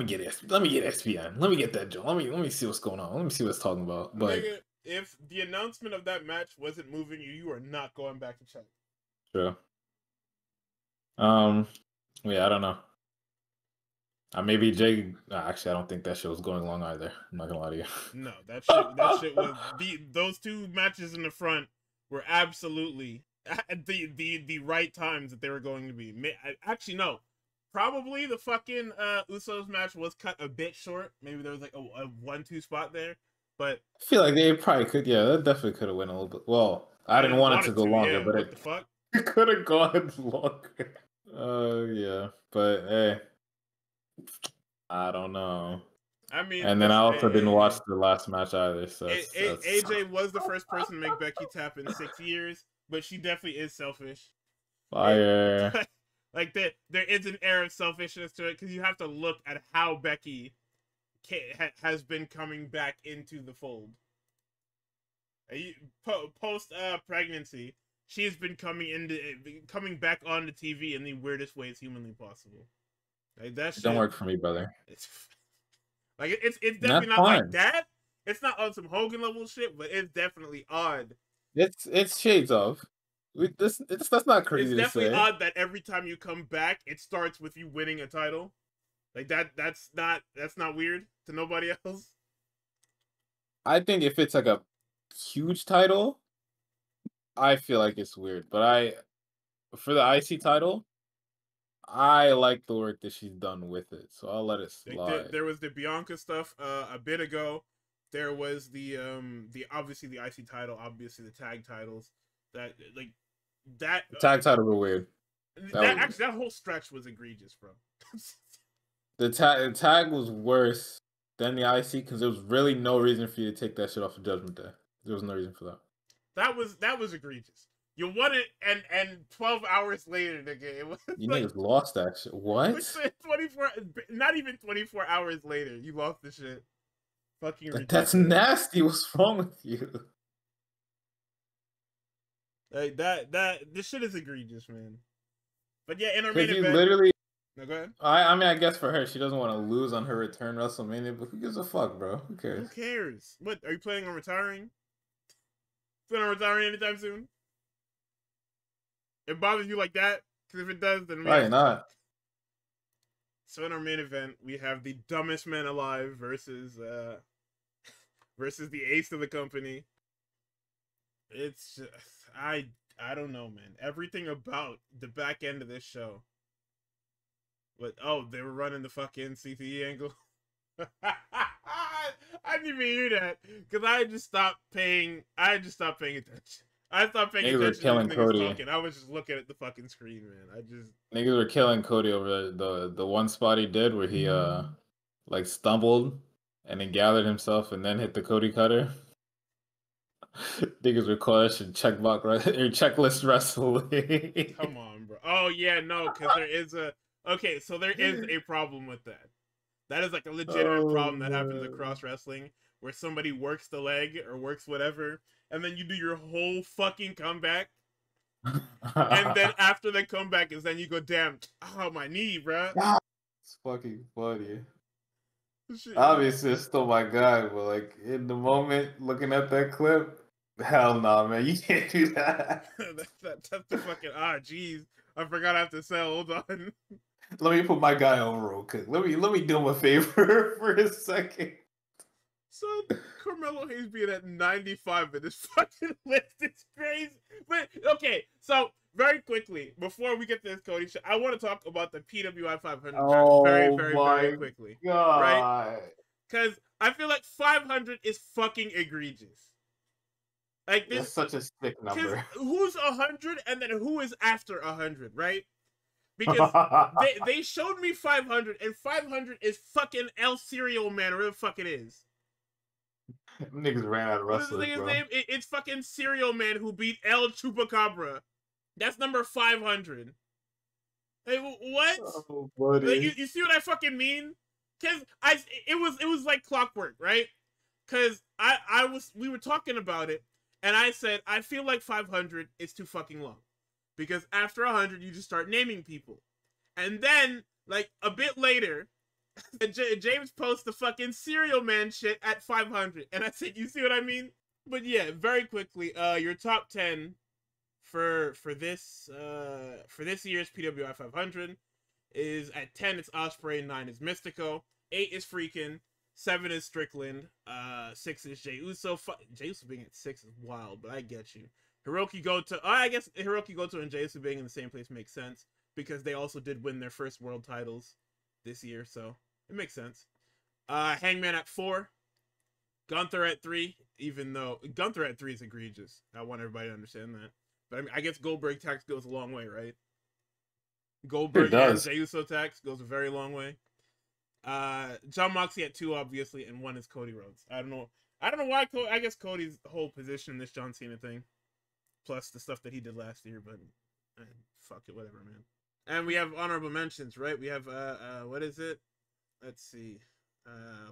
Speaker 2: get SPN, let me get that joint, let me see what's going on, let me see what's talking about. But
Speaker 1: nigga, if the announcement of that match wasn't moving you, you are not going back to check.
Speaker 2: True. Yeah, I don't know. Maybe Jay. Actually, I don't think that shit was going long either. I'm not gonna lie to you.
Speaker 1: No, that shit was those two matches in the front were absolutely at the right times that they were going to be. Actually, no. Probably the fucking Usos match was cut a bit short. Maybe there was like a 1-2 spot there. But
Speaker 2: I feel like they probably could. Yeah, that definitely could have went a little bit. Well, I didn't want it to go longer,
Speaker 1: yeah,
Speaker 2: but
Speaker 1: what the fuck?
Speaker 2: It could have gone longer. Yeah, but hey, I don't know.
Speaker 1: I mean,
Speaker 2: and then I also didn't watch the last match either. So
Speaker 1: AJ was the first person to make Becky tap in 6 years, but she definitely is selfish.
Speaker 2: Fire.
Speaker 1: Like there is an air of selfishness to it because you have to look at how Becky has been coming back into the fold. Post pregnancy, she's been coming back onto TV in the weirdest ways humanly possible. Like that shit
Speaker 2: don't work for me, brother.
Speaker 1: It's definitely not like that. It's not on some Hogan level shit, but it's definitely odd.
Speaker 2: It's shades of. That's not crazy.
Speaker 1: It's definitely odd that every time you come back, it starts with you winning a title. Like that's not weird to nobody else.
Speaker 2: I think if it's like a huge title, I feel like it's weird. But for the IC title, I like the work that she's done with it, so I'll let it slide.
Speaker 1: There was the Bianca stuff a bit ago. There was the obviously the IC title, obviously the tag titles. That the
Speaker 2: tag titles were weird.
Speaker 1: That whole stretch was egregious, bro.
Speaker 2: The tag was worse than the IC because there was really no reason for you to take that shit off of Judgment Day. There was no reason for that.
Speaker 1: That was egregious. You won it, and 12 hours later, nigga, it was
Speaker 2: you niggas lost that shit. What?
Speaker 1: 24, not even 24 hours later, you lost the shit. Fucking ridiculous.
Speaker 2: That's nasty. What's wrong with you?
Speaker 1: Like this shit is egregious, man. But yeah, in our main event,
Speaker 2: literally
Speaker 1: No, go ahead.
Speaker 2: I mean, I guess for her, she doesn't want to lose on her return WrestleMania, but who gives a fuck, bro? Who cares?
Speaker 1: Who cares? What, are you planning on retiring? Planning on retiring anytime soon? It bothers you like that? Because if it does, then we
Speaker 2: Probably
Speaker 1: have to
Speaker 2: not.
Speaker 1: talk. So in our main event, we have the dumbest man alive versus versus the ace of the company. It's just, I don't know, man. Everything about the back end of this show. But oh, they were running the fucking CTE angle. I didn't even hear that because I just stopped paying attention. I stopped paying
Speaker 2: Niggas were
Speaker 1: attention to
Speaker 2: killing
Speaker 1: these niggas
Speaker 2: Cody.
Speaker 1: talking. I was just looking at the fucking screen, man.
Speaker 2: Niggas were killing Cody over the one spot he did where he like stumbled and then gathered himself and then hit the Cody cutter. Niggas were question checklist wrestling.
Speaker 1: Come on, bro. Oh yeah, no, because there is a so there is a problem with that. That is like a legitimate problem that happens across wrestling where somebody works the leg or works whatever, and then you do your whole fucking comeback, and then after the comeback is then you go, damn, oh my knee, bro.
Speaker 2: It's fucking funny.
Speaker 1: Shit.
Speaker 2: Obviously, it's still my guy, but like in the moment, looking at that clip, hell no, man, you can't do that.
Speaker 1: That's the fucking jeez. I forgot I have to sell. Hold on.
Speaker 2: Let me put my guy over real quick. Let me do him a favor for a second.
Speaker 1: So Carmelo Hayes being at 95 in this fucking list is crazy. But okay, so very quickly before we get to this Cody shit, I want to talk about the PWI 500 very quickly.
Speaker 2: God.
Speaker 1: Right? Because I feel like 500 is fucking egregious. Like this,
Speaker 2: that's such a sick number.
Speaker 1: Who's 100 and then who is after 100, right? Because they showed me 500 and 500 is fucking El Serial Man, or whatever the fuck it is.
Speaker 2: Niggas ran out of wrestlers,
Speaker 1: What is his
Speaker 2: bro.
Speaker 1: name? It's fucking Serial Man who beat El Chupacabra. That's number 500. Hey, what?
Speaker 2: Oh, buddy.
Speaker 1: Like, you see what I fucking mean? Cause it was like clockwork, right? Cause we were talking about it, and I said I feel like 500 is too fucking long, because after 100 you just start naming people, and then like a bit later, James posts the fucking Serial Man shit at 500, and I said, you see what I mean? But yeah, very quickly, your top 10 for this year's PWI 500 is at 10 it's Ospreay, 9 is Mystico, 8 is Freakin', 7 is Strickland, 6 is Jey Uso. Jey Uso being at 6 is wild, but I get you. Hiroki Goto, I guess Hiroki Goto and Jey Uso being in the same place makes sense because they also did win their first world titles this year, so it makes sense. Hangman at 4, Gunther at 3, even though Gunther at 3 is egregious. I want everybody to understand that. But I mean, I guess Goldberg tax goes a long way, right? Goldberg and Jey Uso tax goes a very long way. John Moxley at 2, obviously, and 1 is Cody Rhodes. I don't know why. I guess Cody's whole position in this John Cena thing, plus the stuff that he did last year. But fuck it, whatever, man. And we have honorable mentions, right? We have what is it? Let's see.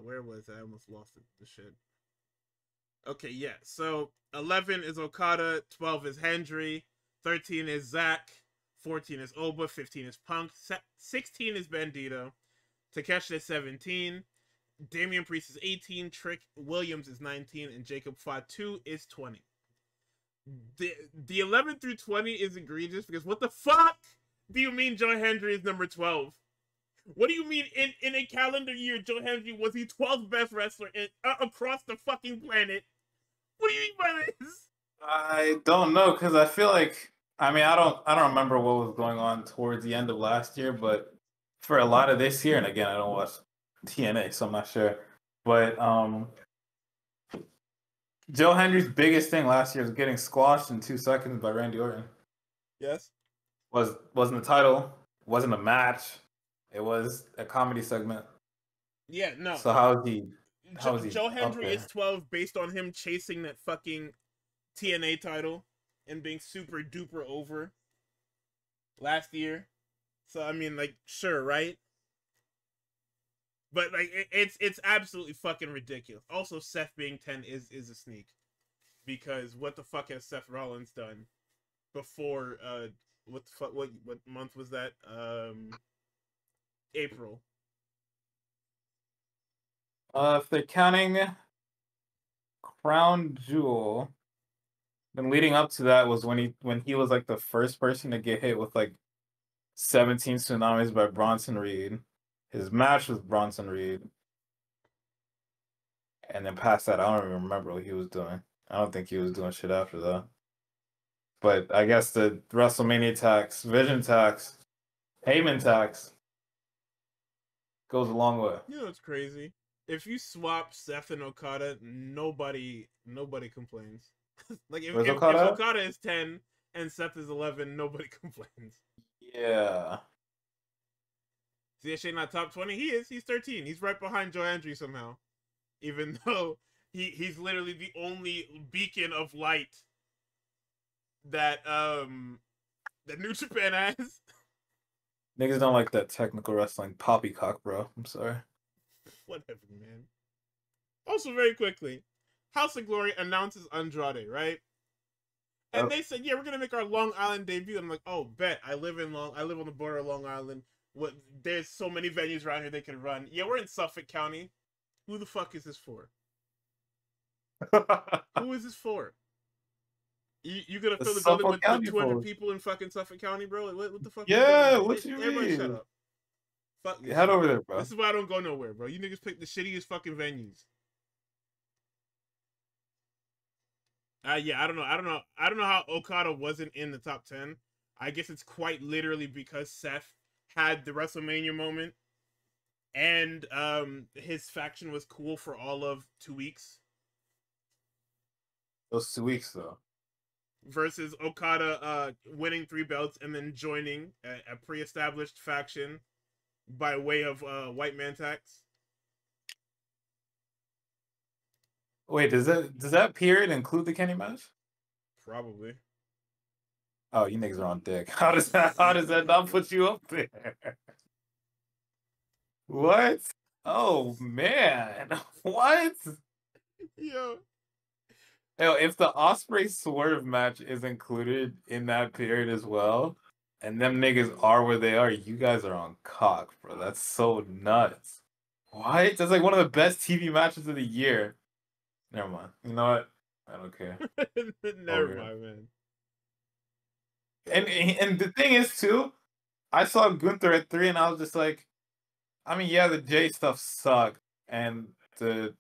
Speaker 1: Where was I? Almost lost it. The shit. Okay, yeah. So 11 is Okada, 12 is Hendry, 13 is Zack, 14 is Oba, 15 is Punk, 16 is Bandito, Takeshi is 17, Damian Priest is 18, Trick Williams is 19, and Jacob Fatu is 20. The 11 through 20 is egregious because what the fuck do you mean Joe Hendry is number 12? What do you mean in a calendar year Joe Hendry was the 12th best wrestler across the fucking planet? What do you mean by this?
Speaker 2: I don't know, because I feel like, I mean, I don't remember what was going on towards the end of last year, but for a lot of this year, and again, I don't watch TNA, so I'm not sure, but Joe Hendry's biggest thing last year was getting squashed in 2 seconds by Randy Orton.
Speaker 1: Yes.
Speaker 2: Wasn't a title, wasn't a match, it was a comedy segment.
Speaker 1: Yeah, no.
Speaker 2: So how is he?
Speaker 1: Joe Hendry is 12 based on him chasing that fucking TNA title and being super duper over last year. So I mean, like, sure, right? But like, it's absolutely fucking ridiculous. Also, Seth being 10 is a sneak, because what the fuck has Seth Rollins done before? What the fuck? What month was that? April.
Speaker 2: If they're counting Crown Jewel, then leading up to that was when he was like the first person to get hit with like 17 tsunamis by Bronson Reed. His match with Bronson Reed. And then past that, I don't even remember what he was doing. I don't think he was doing shit after that. But I guess the WrestleMania tax, Vision tax, Heyman tax goes a long way.
Speaker 1: You know what's crazy? If you swap Seth and Okada, nobody complains. Like if Okada is 10 and Seth is 11, nobody complains.
Speaker 2: Yeah.
Speaker 1: CSJ not top 20? He is. He's 13. He's right behind Joe Andrews somehow. Even though he's literally the only beacon of light that New Japan has.
Speaker 2: Niggas don't like that technical wrestling poppycock, bro. I'm sorry.
Speaker 1: Whatever, man. Also, very quickly, House of Glory announces Andrade, right? And they said, yeah, we're gonna make our Long Island debut. And I'm like, oh, bet. I live on the border of Long Island. There's so many venues around here they can run. Yeah, we're in Suffolk County. Who the fuck is this for? Who is this for? You gonna fill the building with 200 people in fucking Suffolk County, bro? What the fuck?
Speaker 2: Yeah, what you
Speaker 1: Everybody
Speaker 2: mean?
Speaker 1: shut up. Fuck this.
Speaker 2: Head over there, bro.
Speaker 1: This is why I don't go nowhere, bro. You niggas pick the shittiest fucking venues. Yeah, I don't know how Okada wasn't in the top 10. I guess it's quite literally because Seth had the WrestleMania moment, and his faction was cool for all of 2 weeks.
Speaker 2: Those 2 weeks, though.
Speaker 1: Versus Okada winning 3 belts and then joining a pre-established faction by way of White Man Tax.
Speaker 2: Wait, does that period include the Kenny match?
Speaker 1: Probably.
Speaker 2: Oh, you niggas are on dick. How does that not put you up there? What? Oh man. What?
Speaker 1: Yo,
Speaker 2: if the Osprey Swerve match is included in that period as well, and them niggas are where they are, you guys are on cock, bro. That's so nuts. What? That's like one of the best TV matches of the year. Never mind. You know what? I don't care.
Speaker 1: Never mind, man.
Speaker 2: And the thing is too, I saw Gunther at 3 and I was just like, I mean, yeah, the J stuff sucked, and the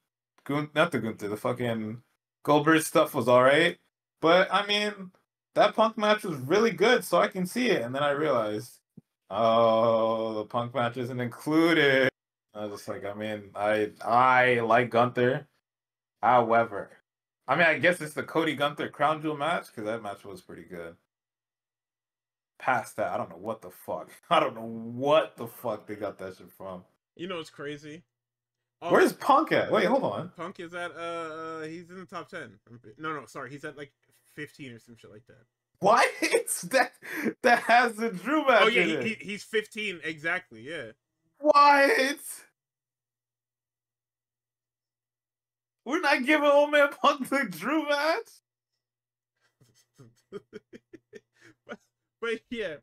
Speaker 2: fucking Goldberg stuff was alright, but I mean, that Punk match was really good, so I can see it. And then I realized, oh, the Punk match isn't included. I was just like, I mean, I like Gunther. However, I mean, I guess it's the Cody Gunther Crown Jewel match, because that match was pretty good. Past that, I don't know what the fuck. I don't know what the fuck they got that shit from.
Speaker 1: You know what's crazy?
Speaker 2: Where's Punk at? Wait, hold on.
Speaker 1: Punk is at he's in the top 10. No, sorry, he's at like 15 or some shit like that.
Speaker 2: What? that has the Drew match.
Speaker 1: Oh yeah, he's 15 exactly. Yeah.
Speaker 2: What? We're not giving old man Punk the Drew match.
Speaker 1: But yeah,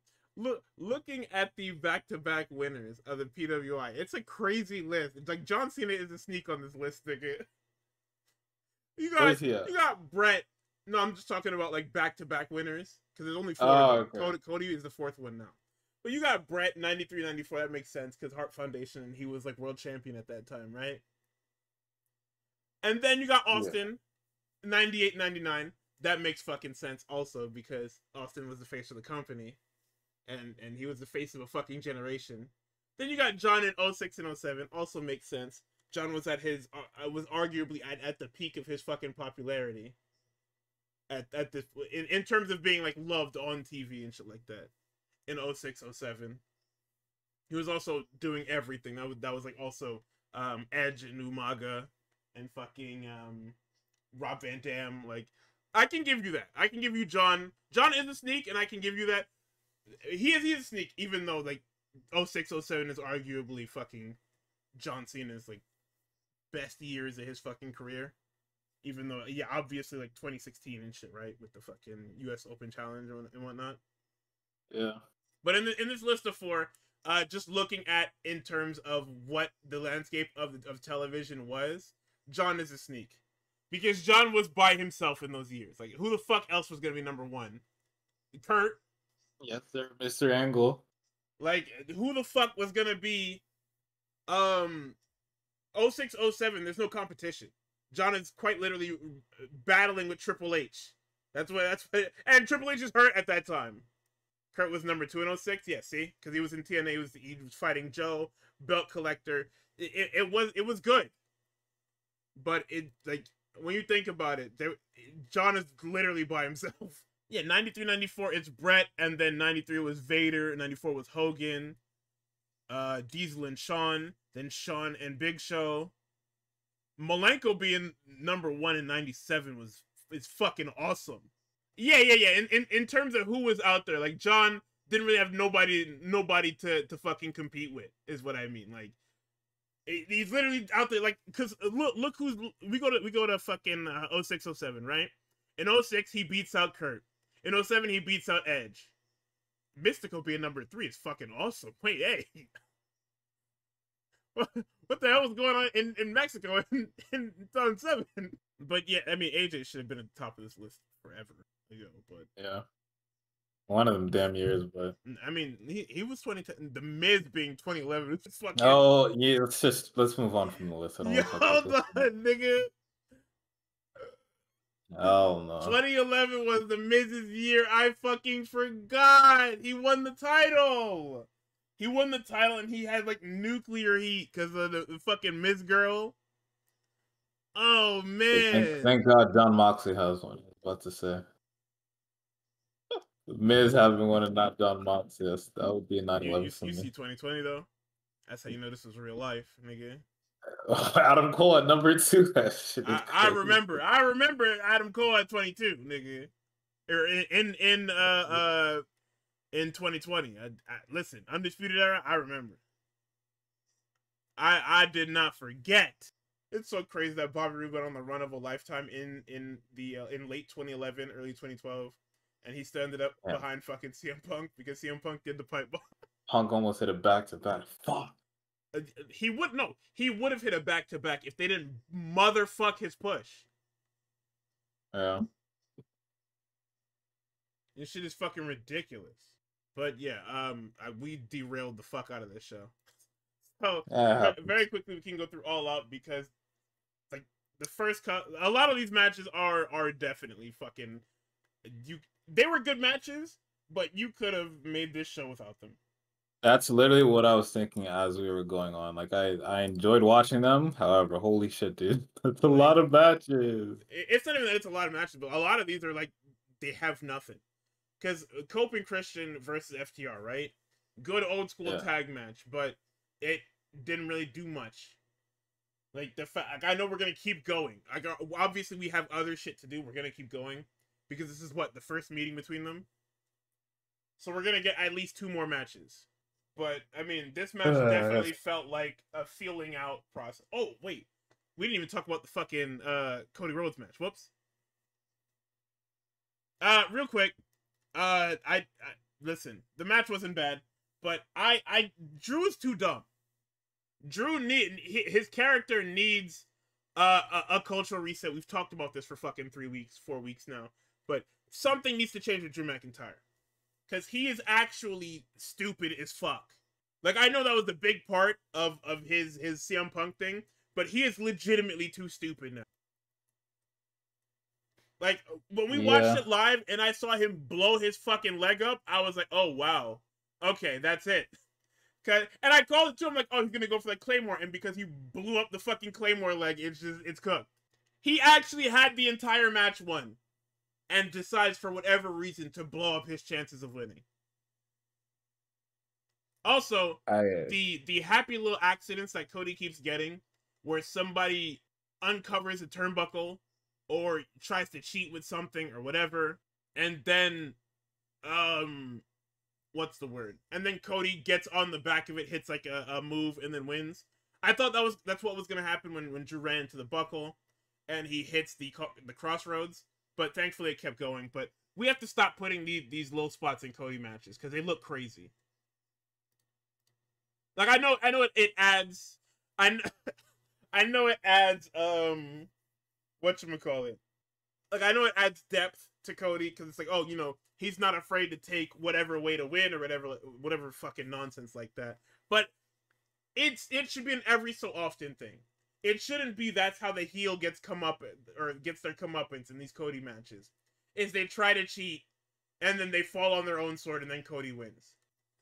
Speaker 1: looking at the back-to-back winners of the PWI, it's a crazy list. It's like John Cena is a sneak on this list, nigga. You got Brett. No, I'm just talking about like back-to-back winners because there's only 4.
Speaker 2: Oh, okay.
Speaker 1: Cody is the 4th one now. But you got Brett 93, 94. That makes sense because Hart Foundation. He was like world champion at that time, right? And then you got Austin, 98, 99. That makes fucking sense also because Austin was the face of the company. And he was the face of a fucking generation. Then you got John in 06 and 07. Also makes sense. John was at his was arguably at the peak of his fucking popularity. At this in terms of being like loved on TV and shit like that. In 06, 07. He was also doing everything. That was like also Edge and Umaga and fucking Rob Van Dam. Like, I can give you that. I can give you John. John is a sneak, and I can give you that. He's a sneak, even though like 06, 07 is arguably fucking John Cena's like best years of his fucking career. Even though, yeah, obviously like 2016 and shit, right, with the fucking U.S. Open Challenge and whatnot.
Speaker 2: Yeah.
Speaker 1: But in this list of 4, just looking at in terms of what the landscape of television was, John is a sneak. Because John was by himself in those years. Like, who the fuck else was gonna be number one? Kurt?
Speaker 2: Yes, sir, Mr. Angle.
Speaker 1: Like, who the fuck was gonna be 06, 07? There's no competition. John is quite literally battling with Triple H. That's what, and Triple H is hurt at that time. Kurt was number 2 in 06. Yeah, see? Because he was in TNA, he was fighting Joe, belt collector. It was good. But it, like, when you think about it, John is literally by himself. Yeah, 93, 94, it's Brett, and then 93 was Vader, 94 was Hogan, Diesel and Shawn, then Shawn and Big Show. Malenko being number 1 in 97 is fucking awesome. Yeah. In terms of who was out there, like, John didn't really have nobody to fucking compete with, is what I mean. Like, he's literally out there, like, because look who's, we go to fucking 06, 07, right? In 06, he beats out Kurt. In 07, he beats out Edge. Mystico being number 3 is fucking awesome. Wait, hey. What the hell was going on in Mexico in 2007? But yeah, I mean, AJ should have been at the top of this list forever ago, but
Speaker 2: yeah, one of them damn years. But
Speaker 1: I mean, he was 2010. The Miz being 2011. It's fucking...
Speaker 2: Oh yeah, let's move on from the list. I don't
Speaker 1: hold on, nigga.
Speaker 2: Oh no.
Speaker 1: 2011 was the Miz's year. I fucking forgot. He won the title. He won the title and he had like nuclear heat because of the fucking Miz girl. Oh man!
Speaker 2: Thank God John Moxley has one. I was about to say. Miz having one and not John Moxley. Yes, that would be a 9/11
Speaker 1: you
Speaker 2: for me.
Speaker 1: see 2020 though. That's how you know this was real life, nigga.
Speaker 2: Adam Cole at number 2. That shit is
Speaker 1: I remember Adam Cole at 22, nigga. Or in 2020. Listen, Undisputed Era, I remember. I did not forget. It's so crazy that Bobby Roode went on the run of a lifetime in late 2011, early 2012, and he still ended up behind fucking CM Punk because CM Punk did the pipe bomb.
Speaker 2: Punk almost hit a back-to-back. Fuck.
Speaker 1: He would have hit a back-to-back if they didn't motherfuck his push.
Speaker 2: Yeah.
Speaker 1: This shit is fucking ridiculous. But yeah, we derailed the fuck out of this show. So very quickly we can go through All Out because like the first a lot of these matches are definitely fucking they were good matches, but you could have made this show without them.
Speaker 2: That's literally what I was thinking as we were going on. Like I enjoyed watching them. However, holy shit, dude, that's a lot of matches.
Speaker 1: It's not even that it's a lot of matches, but a lot of these are like they have nothing. Because Cope and Christian versus FTR, right? Good old school tag match, but it didn't really do much. Like the fact, I know we're gonna keep going. Obviously we have other shit to do. We're gonna keep going because this is what the first meeting between them. So we're gonna get at least 2 more matches. But I mean, this match definitely felt like a feeling out process. Oh wait, we didn't even talk about the fucking Cody Rhodes match. Whoops. Real quick. I listen. The match wasn't bad, but Drew is too dumb. His character needs a cultural reset. We've talked about this for fucking 4 weeks now, but something needs to change with Drew McIntyre because he is actually stupid as fuck. Like I know that was the big part of his CM Punk thing, but he is legitimately too stupid now. Like, when we watched it live and I saw him blow his fucking leg up, I was like, oh, wow. Okay, that's it. And I called it to him like, oh, he's going to go for the Claymore. And because he blew up the fucking Claymore leg, it's cooked. He actually had the entire match won. And decides for whatever reason to blow up his chances of winning. Also, the happy little accidents that Cody keeps getting, where somebody uncovers a turnbuckle, or tries to cheat with something or whatever, and then what's the word? And then Cody gets on the back of it, hits like a move, and then wins. I thought that's what was gonna happen when Drew ran into the buckle, and he hits the crossroads. But thankfully it kept going. But we have to stop putting these low spots in Cody matches because they look crazy. Like I know it adds. I I know it adds whatchamacallit. Like I know it adds depth to Cody because it's like, oh, you know, he's not afraid to take whatever way to win or whatever fucking nonsense like that. But it should be an every so often thing. It shouldn't be that's how the heel gets gets their comeuppance in these Cody matches. Is they try to cheat and then they fall on their own sword and then Cody wins.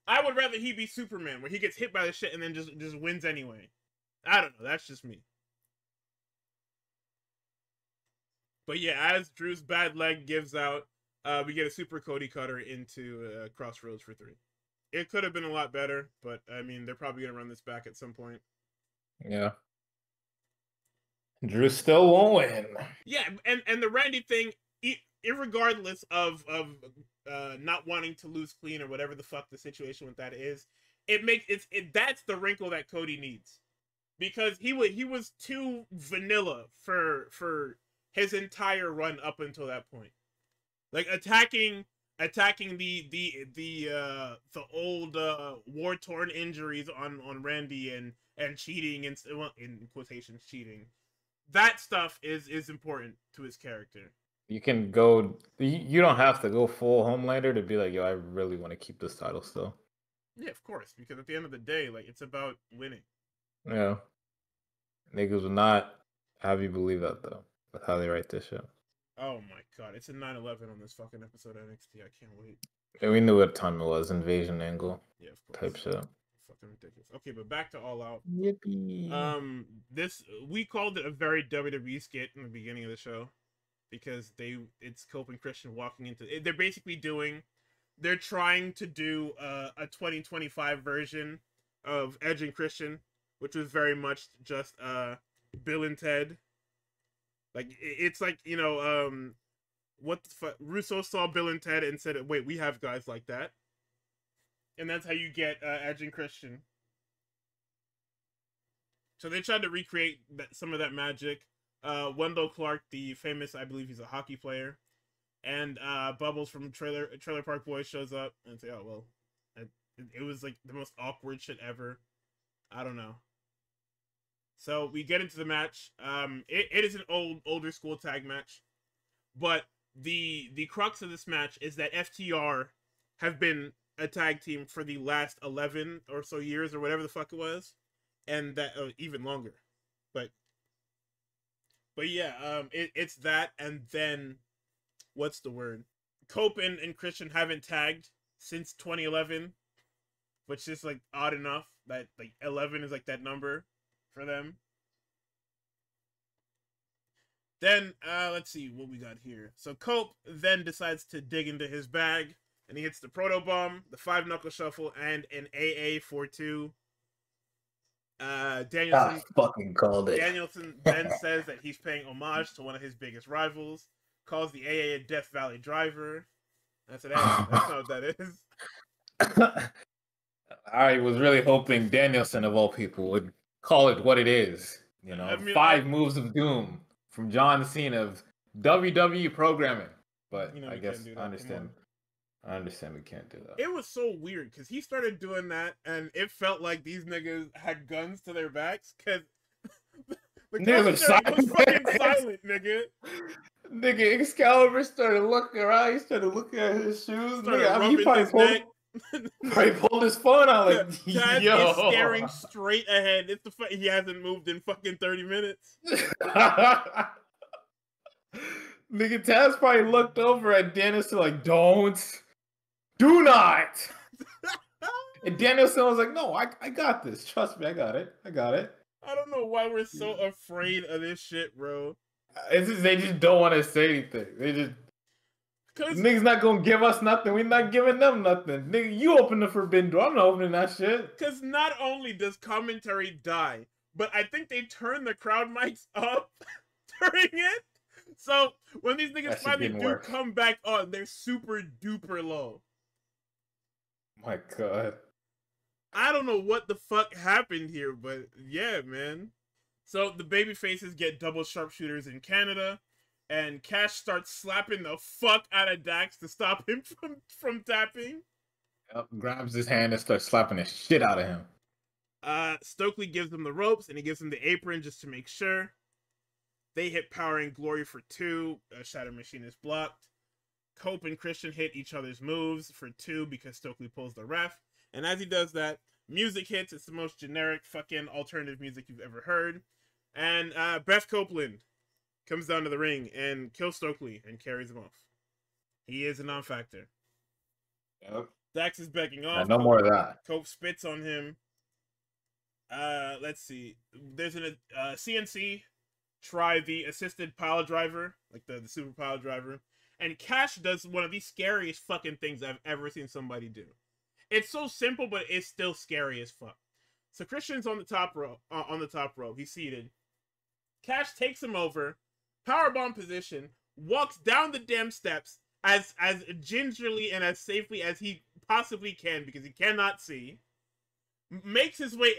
Speaker 1: I would rather he be Superman where he gets hit by the shit and then just wins anyway. I don't know, that's just me. But yeah, as Drew's bad leg gives out, we get a super Cody cutter into Crossroads for 3. It could have been a lot better, but I mean, they're probably gonna run this back at some point.
Speaker 2: Yeah. Drew still won't win.
Speaker 1: Yeah, and the Randy thing, irregardless of not wanting to lose clean or whatever the fuck the situation with that is, that's the wrinkle that Cody needs, because he was too vanilla for his entire run up until that point, like attacking the old war torn injuries on Randy and cheating and, well, in quotations, cheating. That stuff is important to his character.
Speaker 2: You can go. You don't have to go full Homelander to be like, yo, I really want to keep this title still.
Speaker 1: Yeah, of course, because at the end of the day, like, it's about winning.
Speaker 2: Yeah. Niggas will not have you believe that though, with how they write this show.
Speaker 1: Oh my god, it's a 9/11 on this fucking episode of NXT. I can't wait.
Speaker 2: Yeah, we knew what time it was. Invasion angle.
Speaker 1: Yeah, of course.
Speaker 2: Type shit.
Speaker 1: Fucking ridiculous. Okay, but back to All Out.
Speaker 2: Yippee.
Speaker 1: We called it a very WWE skit in the beginning of the show because it's Cope and Christian walking into. They're trying to do a 2025 version of Edge and Christian, which was very much just Bill and Ted. Like, it's like, you know, what the fuck? Russo saw Bill and Ted and said, wait, we have guys like that. And that's how you get Edge and Christian. So they tried to recreate some of that magic. Wendell Clark, the famous, I believe he's a hockey player, and Bubbles from Trailer Park Boys shows up and say, oh, well, it was like the most awkward shit ever. I don't know. So we get into the match. It is an older school tag match, but the crux of this match is that FTR have been a tag team for the last 11 or so years or whatever the fuck it was, and that even longer. But yeah, it's that, and then what's the word? Cope and Christian haven't tagged since 2011, which is like odd enough that like 11 is like that number for them. Then let's see what we got here. So Cope then decides to dig into his bag, and he hits the Proto Bomb, the 5-knuckle shuffle, and an AA-4-2. Danielson
Speaker 2: fucking called it.
Speaker 1: Danielson then says that he's paying homage to one of his biggest rivals, calls the AA a Death Valley driver. That's not what that is.
Speaker 2: I was really hoping Danielson, of all people, would call it what it is. You know, I mean, 5 moves of doom from John Cena of WWE programming. But I guess I understand. I understand we can't do that.
Speaker 1: It was so weird because he started doing that, and it felt like these niggas had guns to their backs because the commentary was fucking silent, nigga.
Speaker 2: Nigga, Excalibur started looking around. He started looking at his shoes. Nigga, I mean, he probably pulled his phone out like,
Speaker 1: Taz
Speaker 2: yo.
Speaker 1: is staring straight ahead. It's he hasn't moved in fucking 30 minutes.
Speaker 2: Nigga, Taz probably looked over at Danielson like, do not. And Danielson was like, no, I got this. Trust me, I got it. I
Speaker 1: don't know why we're so afraid of this shit, bro.
Speaker 2: They just don't want to say anything. They just... Niggas not gonna give us nothing. We're not giving them nothing. Nigga, you open the forbidden door. I'm not opening that shit.
Speaker 1: Because not only does commentary die, but I think they turn the crowd mics up during it. So when these niggas finally do come back on, they're super duper low.
Speaker 2: My God.
Speaker 1: I don't know what the fuck happened here, but yeah, man. So the baby faces get double sharpshooters in Canada, and Cash starts slapping the fuck out of Dax to stop him from tapping.
Speaker 2: Yep, grabs his hand and starts slapping the shit out of him.
Speaker 1: Stokely gives them the ropes, and he gives them the apron just to make sure. They hit Power and Glory for 2. Shatter Machine is blocked. Cope and Christian hit each other's moves for 2 because Stokely pulls the ref. And as he does that, music hits. It's the most generic fucking alternative music you've ever heard. And Beth Copeland comes down to the ring and kills Stokely and carries him off. He is a non-factor.
Speaker 2: Yep.
Speaker 1: Dax is backing off.
Speaker 2: No more of that.
Speaker 1: Cope spits on him. Let's see. There's a CNC try the assisted pile driver, like the super pile driver. And Cash does one of the scariest fucking things I've ever seen somebody do. It's so simple, but it's still scary as fuck. So Christian's on the top row. He's seated. Cash takes him over, powerbomb position, walks down the damn steps as gingerly and as safely as he possibly can because he cannot see. Makes his way.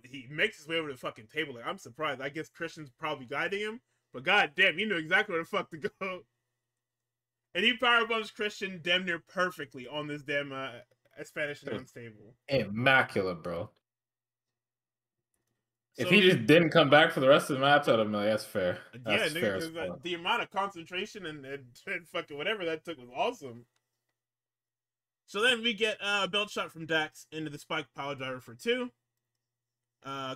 Speaker 1: He makes his way over to the fucking table. Like, I'm surprised. I guess Christian's probably guiding him, but goddamn, he knew exactly where the fuck to go. And he powerbombs Christian damn near perfectly on this damn Spanish announce table.
Speaker 2: Immaculate, bro.
Speaker 1: So,
Speaker 2: if he just didn't come back for the rest of the match, I'd have been like, that's fair. That's
Speaker 1: fair. The amount of concentration and fucking whatever that took was awesome. So then we get a belt shot from Dax into the spike power driver for 2.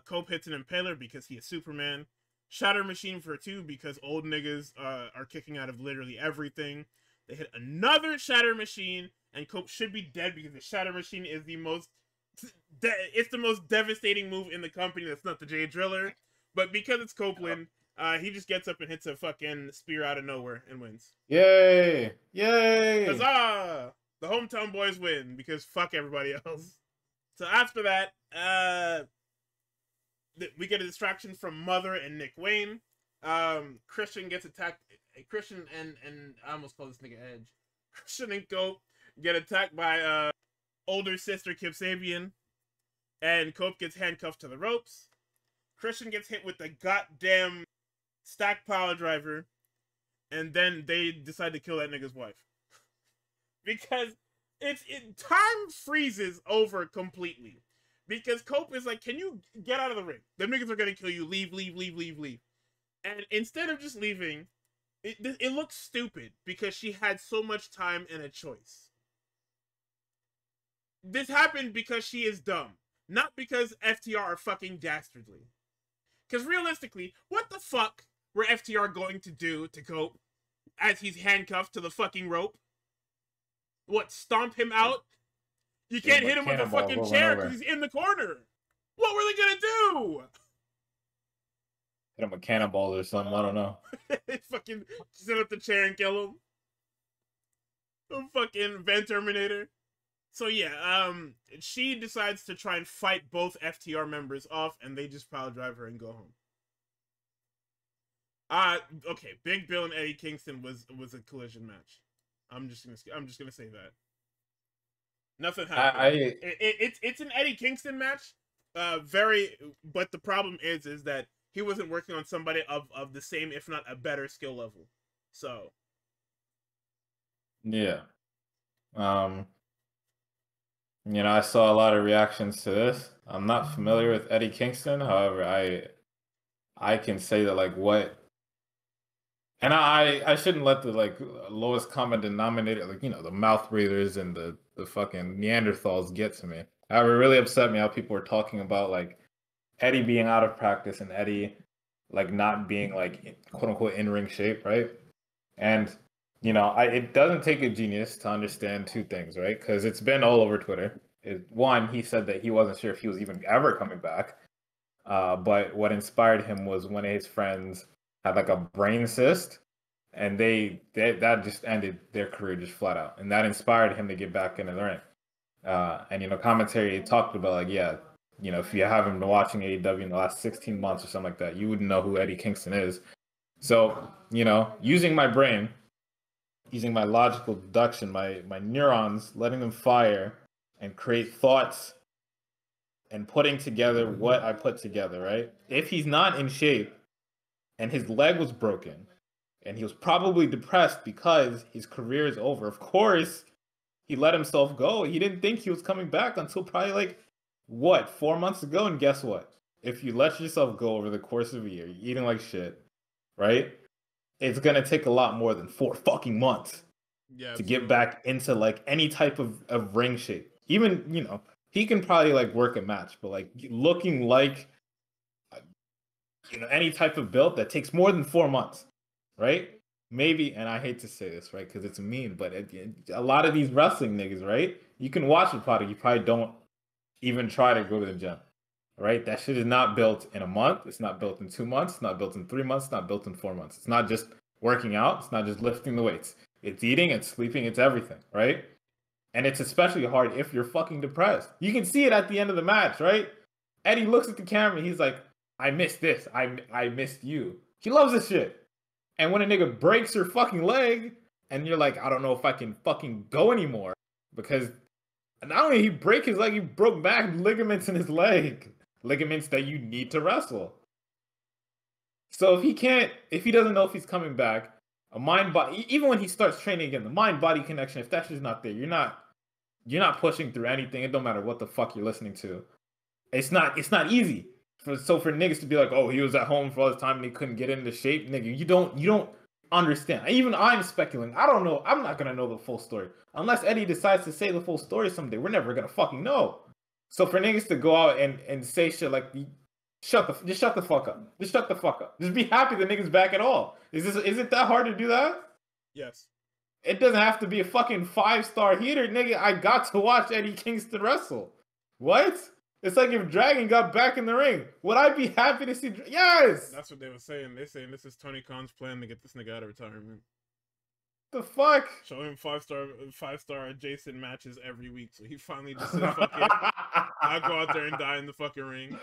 Speaker 1: Cope hits an impaler because he is Superman. Shatter Machine for 2 because old niggas are kicking out of literally everything. They hit another Shatter Machine, and Cope should be dead because the Shatter Machine is the most devastating move in the company. That's not the Jay Driller, but because it's Copeland, he just gets up and hits a fucking spear out of nowhere and wins.
Speaker 2: Yay! Yay!
Speaker 1: Huzzah! The hometown boys win because fuck everybody else. So after that, we get a distraction from Mother and Nick Wayne. Christian gets attacked. Christian and I almost call this nigga Edge. Christian and Cope get attacked by older sister Kip Sabian, and Cope gets handcuffed to the ropes. Christian gets hit with the goddamn stack power driver, and then they decide to kill that nigga's wife. Because time freezes over completely. Because Cope is like, can you get out of the ring? Them niggas are gonna kill you. Leave, leave, leave, leave, leave. And instead of just leaving, it looks stupid because she had so much time and a choice. This happened because she is dumb. Not because FTR are fucking dastardly. Because realistically, what the fuck were FTR going to do to Cope as he's handcuffed to the fucking rope? What, stomp him out? You can't hit him with a fucking chair because he's in the corner. What were they gonna do?
Speaker 2: Hit him with cannonballs or something, I don't know.
Speaker 1: Fucking set up the chair and kill him. Fucking Van Terminator. So yeah, she decides to try and fight both FTR members off, and they just pile drive her and go home. Okay, Big Bill and Eddie Kingston was a collision match. I'm just gonna say that. Nothing happened. It's an Eddie Kingston match. But the problem is that he wasn't working on somebody of the same, if not a better skill level. So yeah.
Speaker 2: You know, I saw a lot of reactions to this. I'm not familiar with Eddie Kingston, however, I can say that like what, and I shouldn't let the like lowest common denominator, like, you know, the mouth breathers and the fucking Neanderthals get to me. However, it really upset me how people were talking about like Eddie being out of practice and Eddie like not being like quote unquote in ring shape, right? And you know, it doesn't take a genius to understand two things, right? Because it's been all over Twitter. One, he said that he wasn't sure if he was even ever coming back. But what inspired him was one of his friends had like a brain cyst, and that just ended their career just flat out. And that inspired him to get back into the ring. And, you know, commentary talked about like, yeah, you know, if you haven't been watching AEW in the last 16 months or something like that, you wouldn't know who Eddie Kingston is. So, you know, using my brain, using my logical deduction, my neurons, letting them fire and create thoughts and putting together what I put together, right? If he's not in shape and his leg was broken and he was probably depressed because his career is over, of course, he let himself go. He didn't think he was coming back until probably like what, 4 months ago, and guess what? If you let yourself go over the course of a year, you're eating like shit, right? It's gonna take a lot more than 4 fucking months
Speaker 1: Yeah,
Speaker 2: to get
Speaker 1: absolutely.
Speaker 2: back into like any type of ring shape. Even, he can probably like work a match, but like looking like any type of build that takes more than 4 months, right? Maybe, and I hate to say this, right, because it's mean, but a lot of these wrestling niggas, right? You can watch the product, you probably don't even try to go to the gym, right? That shit is not built in a month. It's not built in 2 months. It's not built in 3 months. It's not built in 4 months. It's not just working out. It's not just lifting the weights. It's eating, it's sleeping, it's everything, right? And it's especially hard if you're fucking depressed. You can see it at the end of the match, right? Eddie looks at the camera. He's like, I missed this. I missed you. He loves this shit. And when a nigga breaks your fucking leg, and you're like, I don't know if I can fucking go anymore, because not only did he break his leg, he broke back ligaments in his leg, ligaments that you need to wrestle. So if he doesn't know if he's coming back, a mind body, even when he starts training again, the mind body connection, if that's just not there, you're not pushing through anything. It don't matter what the fuck you're listening to. It's not easy. So for niggas to be like, oh, he was at home for all this time and he couldn't get into shape, nigga, you don't understand. Even I'm speculating. I don't know. I'm not gonna know the full story unless Eddie decides to say the full story someday. We're never gonna fucking know. So for niggas to go out and say shit like, just shut the fuck up. Just shut the fuck up. Just be happy the nigga's back at all. Is it that hard to do that?
Speaker 1: Yes.
Speaker 2: It doesn't have to be a fucking 5-star heater, nigga. I got to watch Eddie Kingston wrestle. What? It's like if Dragon got back in the ring. Would I be happy to see? Yes.
Speaker 1: That's what they were saying. They're saying this is Tony Khan's plan to get this nigga out of retirement.
Speaker 2: The fuck?
Speaker 1: Show him five-star adjacent matches every week, so he finally just said, "Fuck it, I'll go out there and die in the fucking ring."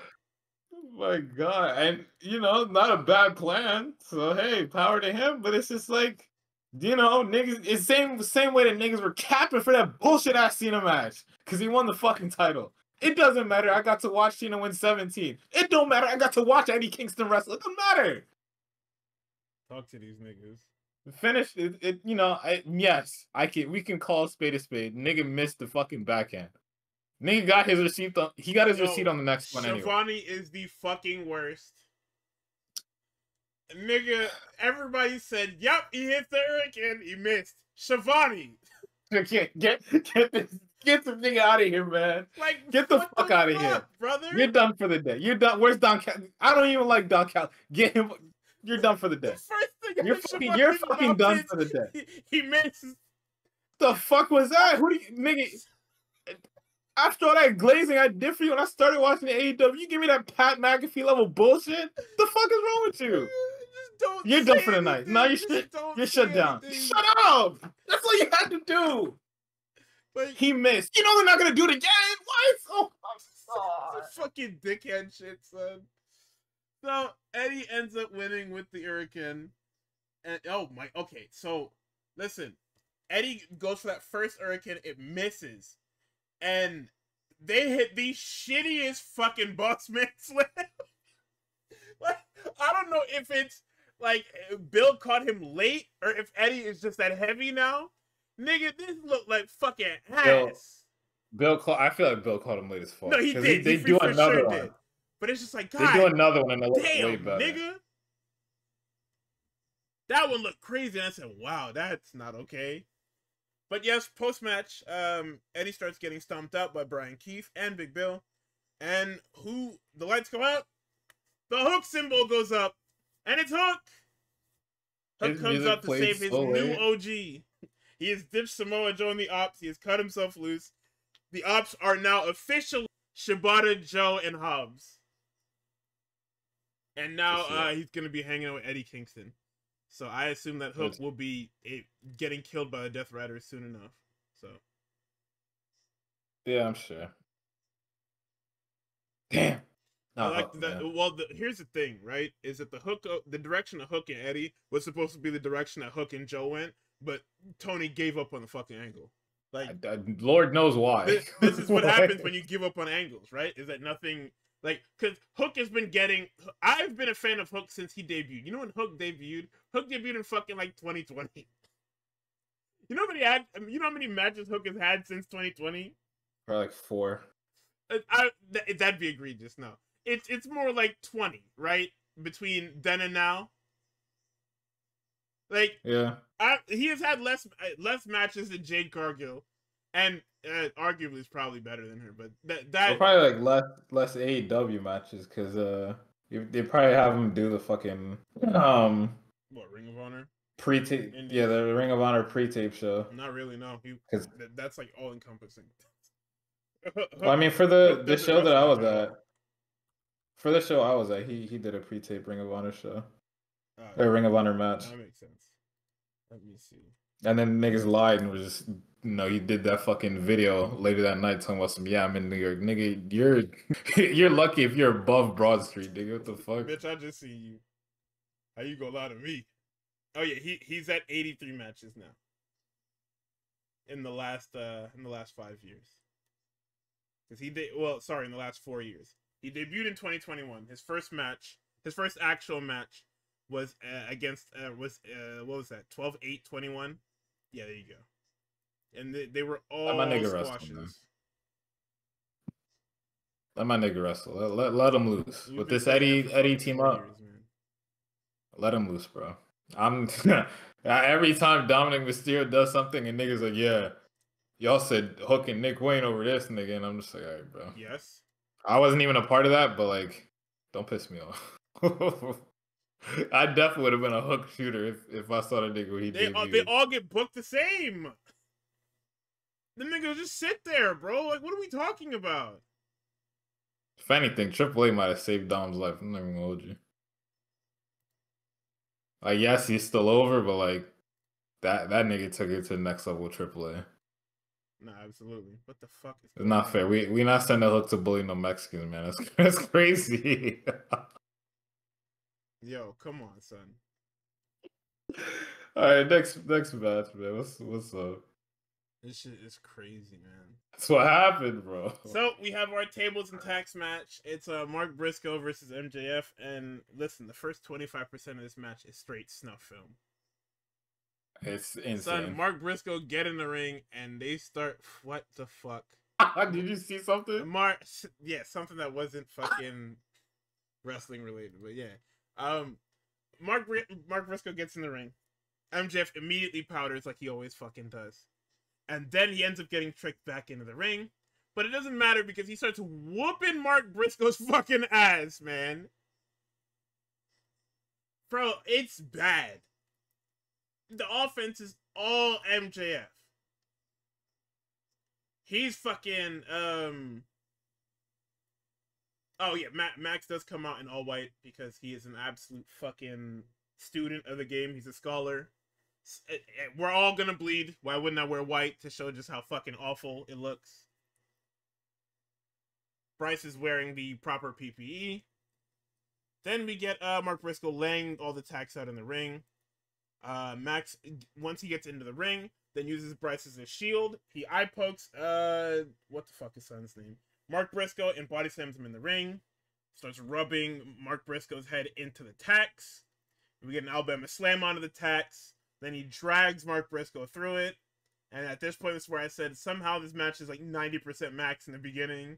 Speaker 2: Oh my god, and not a bad plan. So hey, power to him. But it's just like, niggas. It's same way that niggas were capping for that bullshit ass Cena match because he won the fucking title. It doesn't matter. I got to watch Cena win 17. It don't matter. I got to watch Eddie Kingston wrestle. It don't matter.
Speaker 1: Talk to these niggas.
Speaker 2: Finish it. Yes, we can call a spade a spade. Nigga missed the fucking backhand. Nigga got his receipt on. He got his receipt on the next one anyway.
Speaker 1: Shivani is the fucking worst. Nigga, everybody said, "Yep, he hit the hurricane. He missed." Shivani.
Speaker 2: Get the nigga out of here, man.
Speaker 1: Like,
Speaker 2: get the fuck out of here,
Speaker 1: brother.
Speaker 2: You're done for the day. You're done. Where's Don Cal? I don't even like Don Cal. Get him. You're done for the day. You're fucking done for the day.
Speaker 1: He misses.
Speaker 2: The fuck was that? Who do you, nigga? After all that glazing I did for you when I started watching the AEW, you give me that Pat McAfee level bullshit? The fuck is wrong with you? You're done for the night. No, you're shut down. Shut up! That's all you had to do. But he missed. You know they're not gonna do it again. Why? Oh,
Speaker 1: it's fucking dickhead shit, son. So Eddie ends up winning with the Hurricane, and okay. So listen, Eddie goes for that first Hurricane, it misses, and they hit the shittiest fucking boss man slam. Like, I don't know if it's like Bill caught him late or if Eddie is just that heavy now. Nigga, this looked like fucking ass.
Speaker 2: I feel like Bill caught him late as fuck.
Speaker 1: No, he did.
Speaker 2: They do another one.
Speaker 1: Did. But it's just like, God,
Speaker 2: they do another one and it looks
Speaker 1: damn,
Speaker 2: way better.
Speaker 1: Nigga. That one looked crazy, and I said, wow, that's not okay. But yes, post-match, Eddie starts getting stomped out by Brian Keith and Big Bill. And the lights go out, the Hook symbol goes up, and it's Hook. Hook comes out to save his new OG. He has ditched Samoa Joe and the Ops. He has cut himself loose. The Ops are now officially Shibata, Joe, and Hobbs. And now he's going to be hanging out with Eddie Kingston. So I assume that Hook will be getting killed by the Death Riders soon enough. So.
Speaker 2: Yeah, I'm sure. Damn.
Speaker 1: I like that. Yeah. Well, here's the thing, right? Is that the direction of Hook and Eddie was supposed to be the direction that Hook and Joe went, but Tony gave up on the fucking angle. Like,
Speaker 2: Lord knows why.
Speaker 1: This is what happens when you give up on angles, right? Is that nothing like because Hook has been getting. I've been a fan of Hook since he debuted. You know when Hook debuted? Hook debuted in fucking like 2020. You know how many matches Hook has had since 2020?
Speaker 2: Probably like 4.
Speaker 1: That'd be egregious. No, it's more like 20, right? Between then and now. Like,
Speaker 2: Yeah.
Speaker 1: he has had less matches than Jade Cargill, and arguably is probably better than her. But
Speaker 2: Or
Speaker 1: that
Speaker 2: probably like less AEW matches because they probably have him do the fucking
Speaker 1: what, Ring of Honor
Speaker 2: pre-tape, yeah,
Speaker 1: Indies?
Speaker 2: the Ring of Honor pre-tape show.
Speaker 1: Not really. No,
Speaker 2: Because
Speaker 1: that's like all encompassing.
Speaker 2: well, I mean, for
Speaker 1: Hook
Speaker 2: the
Speaker 1: doesn't
Speaker 2: show that
Speaker 1: wrestle
Speaker 2: I
Speaker 1: like
Speaker 2: was
Speaker 1: that
Speaker 2: at,
Speaker 1: anymore.
Speaker 2: he did a pre-tape Ring of Honor show, a
Speaker 1: Yeah,
Speaker 2: Ring of Honor match,
Speaker 1: that makes sense. Let me see.
Speaker 2: and then niggas lied and was just he did that fucking video later that night talking about some I'm in New York, nigga. You're you're lucky if you're above Broad Street, nigga. What the fuck?
Speaker 1: Bitch, I just see you. How you gonna lie to me? Oh yeah, he's at 83 matches now. In the last 5 years. Because in the last 4 years. He debuted in 2021. His first actual match was against what was that? 12-8-21. Yeah, there you go. And they were
Speaker 2: Let my
Speaker 1: all
Speaker 2: nigga wrestle, man.
Speaker 1: squashes.
Speaker 2: Let my nigga wrestle. Let him loose.
Speaker 1: We've
Speaker 2: With
Speaker 1: been
Speaker 2: this
Speaker 1: saying that for
Speaker 2: Eddie
Speaker 1: fucking
Speaker 2: team
Speaker 1: 4
Speaker 2: up,
Speaker 1: years, man.
Speaker 2: let him loose, bro. I'm every time Dominic Mysterio does something and niggas like, yeah, y'all said Hook and Nick Wayne over this nigga, and I'm just like, all right, bro.
Speaker 1: Yes.
Speaker 2: I wasn't even a part of that, but like, don't piss me off. I definitely would have been a Hook shooter if I saw the nigga when he debuted.
Speaker 1: They all get booked the same. The niggas just sit there, bro. Like, what are we talking about?
Speaker 2: If anything, Triple A might have saved Dom's life. I'm not even gonna hold you. Like, yes, he's still over, but like that nigga took it to the next level with Triple A.
Speaker 1: No, absolutely. What the fuck is
Speaker 2: It's not fair. We not sending Hook to bully no Mexicans, man. That's crazy.
Speaker 1: Yo, come on, son.
Speaker 2: All right, next match, man. What's up?
Speaker 1: This shit is crazy, man.
Speaker 2: That's what happened, bro.
Speaker 1: So we have our tables and tax match. It's Mark Briscoe versus MJF, and listen, the first 25% of this match is straight snuff film.
Speaker 2: It's insane.
Speaker 1: Son, Mark Briscoe get in the ring, and they start. What the fuck?
Speaker 2: Did you see something?
Speaker 1: Something that wasn't fucking wrestling related, but yeah. Mark Briscoe gets in the ring. MJF immediately powders like he always fucking does. And then he ends up getting tricked back into the ring. But it doesn't matter because he starts whooping Mark Briscoe's fucking ass, man. Bro, it's bad. The offense is all MJF. He's fucking, oh yeah, Max does come out in all white because he is an absolute fucking student of the game. He's a scholar. We're all gonna bleed. Why wouldn't I wear white to show just how fucking awful it looks? Bryce is wearing the proper PPE. Then we get Mark Briscoe laying all the tacks out in the ring. Max, once he gets into the ring, then uses Bryce as a shield. He eye pokes, what the fuck is son's name? Mark Briscoe, and body slams him in the ring. Starts rubbing Mark Briscoe's head into the tacks. We get an Alabama slam onto the tacks. Then he drags Mark Briscoe through it. And at this point, this is where I said somehow this match is like 90% Max in the beginning.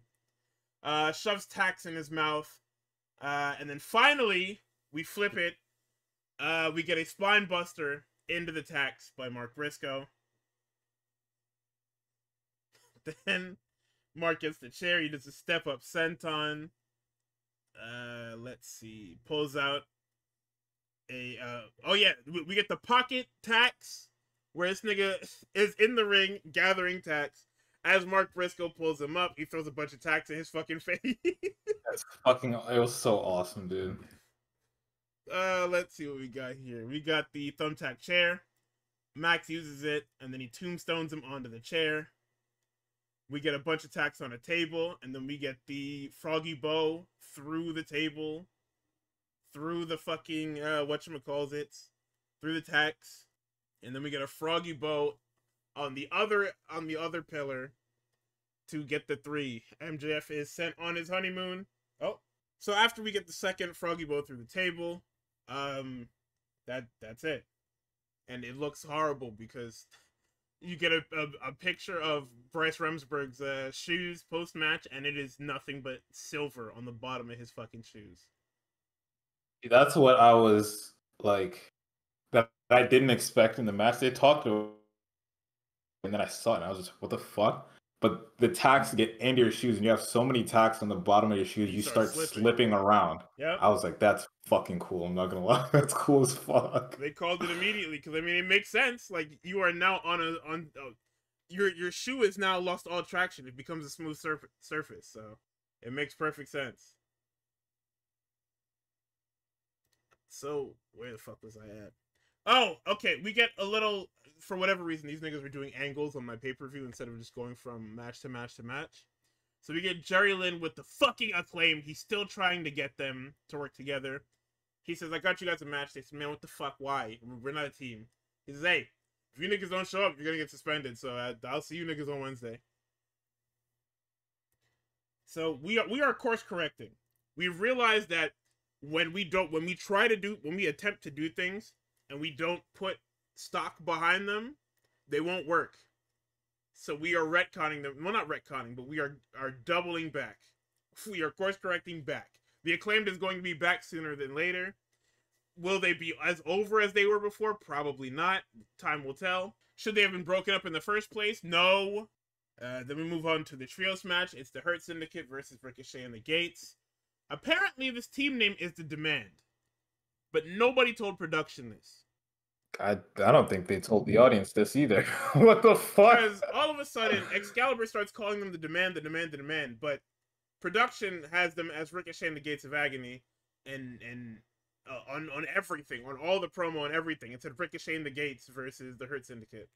Speaker 1: Shoves tacks in his mouth. And then finally, we flip it. We get a spine buster into the tacks by Mark Briscoe. Then Mark gets the chair. He does a step-up senton. Let's see. Pulls out a... oh, yeah. We get the pocket tacks, where this nigga is in the ring gathering tacks. As Mark Briscoe pulls him up, he throws a bunch of tacks in his fucking face.
Speaker 2: That's fucking... It was so awesome, dude.
Speaker 1: Let's see what we got here. We got the thumbtack chair. Max uses it, and then he tombstones him onto the chair. We get a bunch of tacks on a table, and then we get the froggy bow through the table, through the fucking whatchamacallit, through the tacks, and then we get a froggy bow on the other pillar to get the 3. MJF is sent on his honeymoon. Oh, so after we get the second froggy bow through the table, that's it, and it looks horrible because You get a picture of Bryce Remsburg's shoes post match, and it is nothing but silver on the bottom of his fucking shoes.
Speaker 2: That's what I was like. That I didn't expect in the match. They talked to, and then I saw it, and I was just, what the fuck? But the tacks get into your shoes, and you have so many tacks on the bottom of your shoes, you start slipping around.
Speaker 1: Yep.
Speaker 2: I was like, that's fucking cool. I'm not gonna lie, that's cool as fuck.
Speaker 1: They called it immediately because I mean it makes sense. Like you are now on your shoe is now lost all traction. It becomes a smooth surface, so it makes perfect sense. So where the fuck was I at? Oh, okay. We get a little, for whatever reason, these niggas were doing angles on my pay-per-view instead of just going from match to match to match. So we get Jerry Lynn with the fucking Acclaim. He's still trying to get them to work together. He says, I got you guys a match. They said, man, what the fuck? Why? We're not a team. He says, hey, if you niggas don't show up, you're gonna get suspended. So I'll see you niggas on Wednesday. So we are course correcting. We realize that when we attempt to do things and we don't put stock behind them, they won't work. So we are retconning them. Well, not retconning, but we are doubling back. We are course correcting back. The Acclaimed is going to be back sooner than later. Will they be as over as they were before? Probably not. Time will tell. Should they have been broken up in the first place? No. Then we move on to the trios match. It's the Hurt Syndicate versus Ricochet and the Gates. Apparently, this team name is the Demand. But nobody told production this.
Speaker 2: I don't think they told the audience this either. What the fuck?
Speaker 1: Because all of a sudden, Excalibur starts calling them the Demand, the Demand, the Demand. But production has them as Ricochet and the Gates of Agony. And on everything, on all the promo and everything. It said Ricochet and the Gates versus the Hurt Syndicate.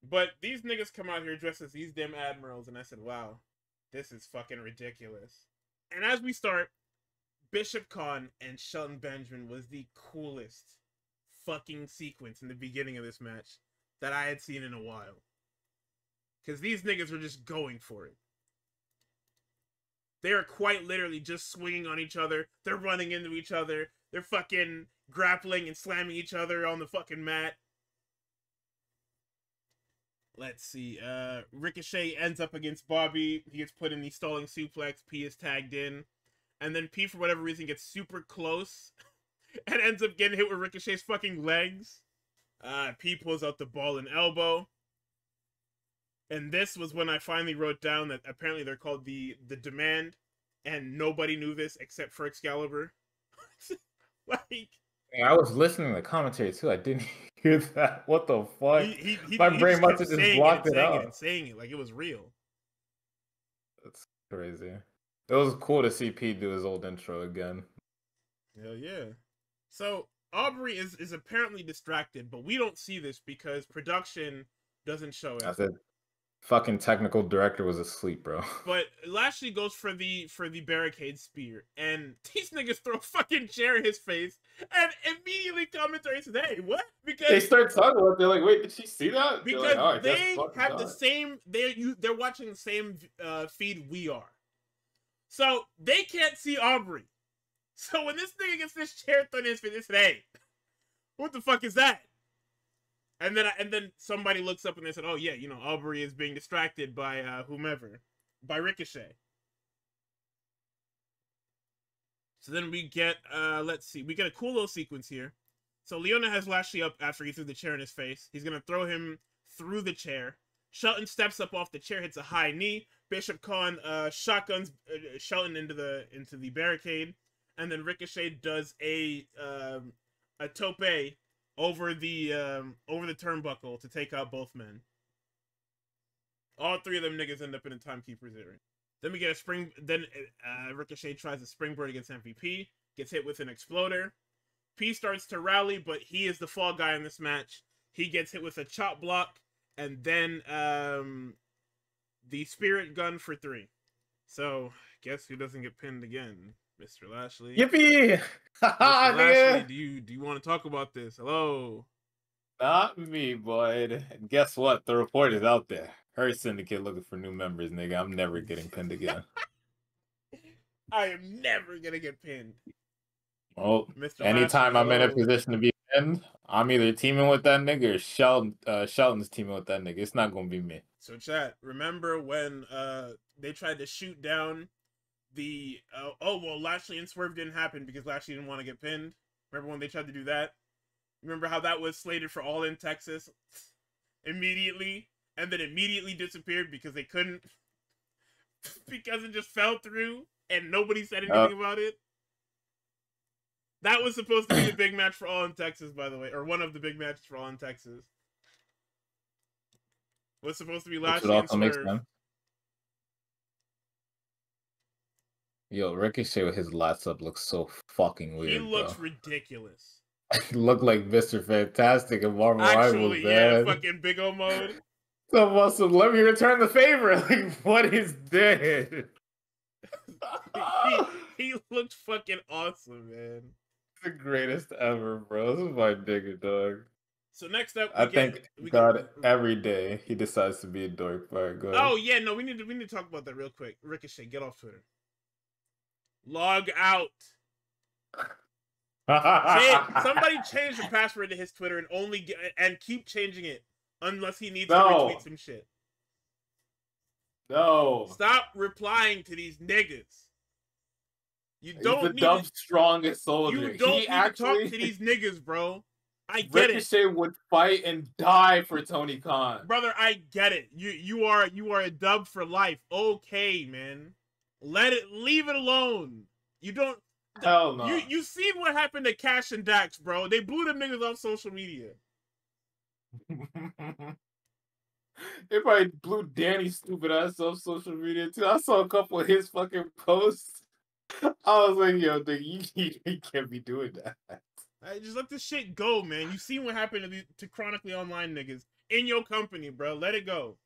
Speaker 1: But these niggas come out here dressed as these damn admirals, and I said, wow, this is fucking ridiculous. And as we start, Bishop Khan and Shelton Benjamin was the coolest fucking sequence in the beginning of this match that I had seen in a while. Because these niggas were just going for it. They are quite literally just swinging on each other. They're running into each other. They're fucking grappling and slamming each other on the fucking mat. Let's see. Ricochet ends up against Bobby. He gets put in the stalling suplex. P is tagged in. And then P, for whatever reason, gets super close. And ends up getting hit with Ricochet's fucking legs. P pulls out the ball and elbow. And this was when I finally wrote down that apparently they're called the Demand. And nobody knew this except for Excalibur. Like...
Speaker 2: I was listening to the commentary too. I didn't hear that. What the fuck? My brain must have just blocked it out.
Speaker 1: And saying it like it was real.
Speaker 2: That's crazy. It was cool to see Pete do his old intro again.
Speaker 1: Hell yeah. So Aubrey is apparently distracted, but we don't see this because production doesn't show it.
Speaker 2: I said, fucking technical director was asleep, bro.
Speaker 1: But Lashley goes for the barricade spear, and these niggas throw a fucking chair in his face, and immediately commentary says, "Hey, what?" Because
Speaker 2: they start talking about it. They're like, "Wait, did she see that?"
Speaker 1: Because
Speaker 2: like, oh,
Speaker 1: they have the same. They're watching the same feed we are, so they can't see Aubrey. So when this nigga gets this chair thrown in his face, they say, "Hey, what the fuck is that?" And then somebody looks up and they said, "Oh yeah, you know, Aubrey is being distracted by whomever, by Ricochet." So then we get let's see, we get a cool little sequence here. So Leona has Lashley up after he threw the chair in his face. He's gonna throw him through the chair. Shelton steps up off the chair, hits a high knee. Bishop Khan shotguns Shelton into the barricade, and then Ricochet does a tope over the turnbuckle to take out both men. All three of them niggas end up in a timekeeper's area. Then we get a spring. Then Ricochet tries a springboard against MVP. Gets hit with an exploder. P starts to rally, but he is the fall guy in this match. He gets hit with a chop block, and then the spirit gun for 3. So guess who doesn't get pinned again? Mr. Lashley.
Speaker 2: Yippee!
Speaker 1: Mr. Lashley, do you want to talk about this? Hello.
Speaker 2: Not me, bud. And guess what? The report is out there. Hurt Syndicate looking for new members, nigga. I'm never getting pinned again.
Speaker 1: I am never gonna get pinned.
Speaker 2: Well,
Speaker 1: Mr.
Speaker 2: anytime
Speaker 1: Lashley,
Speaker 2: I'm in a position to be And I'm either teaming with that nigga or Shelton's teaming with that nigga. It's not gonna be me.
Speaker 1: So chat, remember when they tried to shoot down the Lashley and Swerve didn't happen because Lashley didn't want to get pinned. Remember when they tried to do that? Remember how that was slated for All In Texas immediately, and then immediately disappeared because they couldn't, because it just fell through and nobody said anything about it. That was supposed to be the big match for All In Texas, by the way, or one of the big matches for All In Texas. Was supposed to be Lashley and Swerve.
Speaker 2: Yo, Ricochet with his lats up looks so fucking weird.
Speaker 1: He looks ridiculous.
Speaker 2: He looked like Mr. Fantastic in Marvel Rivals, man.
Speaker 1: Fucking Big O mode.
Speaker 2: So awesome. Let me return the favor. Like, what is this?
Speaker 1: he looked fucking awesome, man.
Speaker 2: The greatest ever, bro. This is my nigga, dog.
Speaker 1: So next up,
Speaker 2: I think every day he decides to be a dork. All right, go ahead.
Speaker 1: Oh yeah, no, we need to talk about that real quick. Ricochet, get off Twitter. Log out. Somebody change the password to his Twitter and keep changing it unless he needs to retweet some shit.
Speaker 2: No.
Speaker 1: Stop replying to these niggas. You don't
Speaker 2: He's the dumb strongest soldier.
Speaker 1: You don't need to talk to these niggas, bro. I get
Speaker 2: Ricochet would fight and die for Tony Khan.
Speaker 1: Brother, I get it. You are a dub for life. Okay, man. Leave it alone. You don't.
Speaker 2: Hell no.
Speaker 1: You seen what happened to Cash and Dax, bro? They blew them niggas off social media.
Speaker 2: They probably blew Danny's stupid ass off social media too. I saw a couple of his fucking posts. I was like, yo, dude, you can't be doing that.
Speaker 1: Just let this shit go, man. You seen what happened to Chronically Online niggas in your company, bro. Let it go.